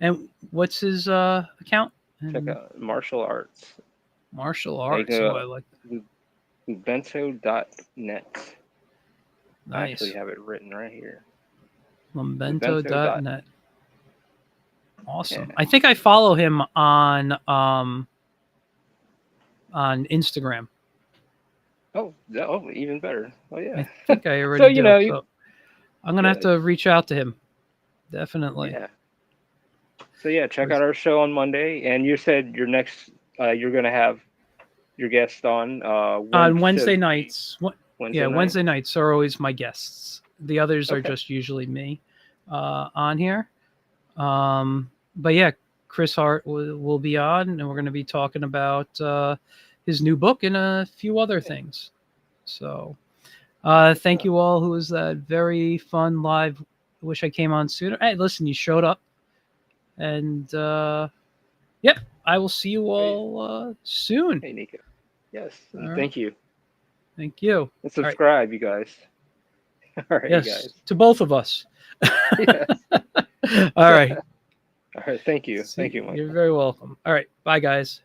S1: And what's his account?
S2: Check
S1: And
S2: out martial arts.
S1: martial
S2: Yeah, you
S1: arts. Oh, I
S2: go
S1: like
S2: to Lubento.net.
S1: that.
S2: I actually
S1: Nice.
S2: have it written right here. Lubento dot.
S1: Lumbento.net.
S2: Yeah.
S1: Awesome. I think I follow him on Instagram.
S2: Oh, even better. Oh yeah.
S1: I think I
S2: So
S1: already do. So I'm gonna have
S2: good.
S1: to reach out to him. Definitely.
S2: Yeah. So yeah, check out
S1: 'Cause
S2: our show on Monday. And you said you're gonna have your guest on. When
S1: on
S2: should
S1: Wednesday
S2: it be?
S1: nights,
S2: Wednesday
S1: yeah,
S2: night.
S1: Wednesday nights are always my guests. The others are
S2: Okay.
S1: just usually me on here. But yeah, Chris Hart will be on, and we're going to be talking about his new book and a few other
S2: Yeah.
S1: things. So
S2: Good
S1: thank
S2: stuff.
S1: you all. Who was that very fun live? Wish I came on sooner. Hey, listen, you showed up, and yep, I will see you
S2: Hey,
S1: all soon.
S2: hey, Nico. Yes,
S1: All
S2: and
S1: right,
S2: thank you.
S1: thank you.
S2: And
S1: All right,
S2: subscribe, you guys. All right, you
S1: yes,
S2: guys.
S1: to both of us.
S2: Yes.
S1: All right,
S2: All right. Thank you. Thank
S1: see,
S2: you,
S1: you're
S2: Michael.
S1: very welcome. All right, bye, guys.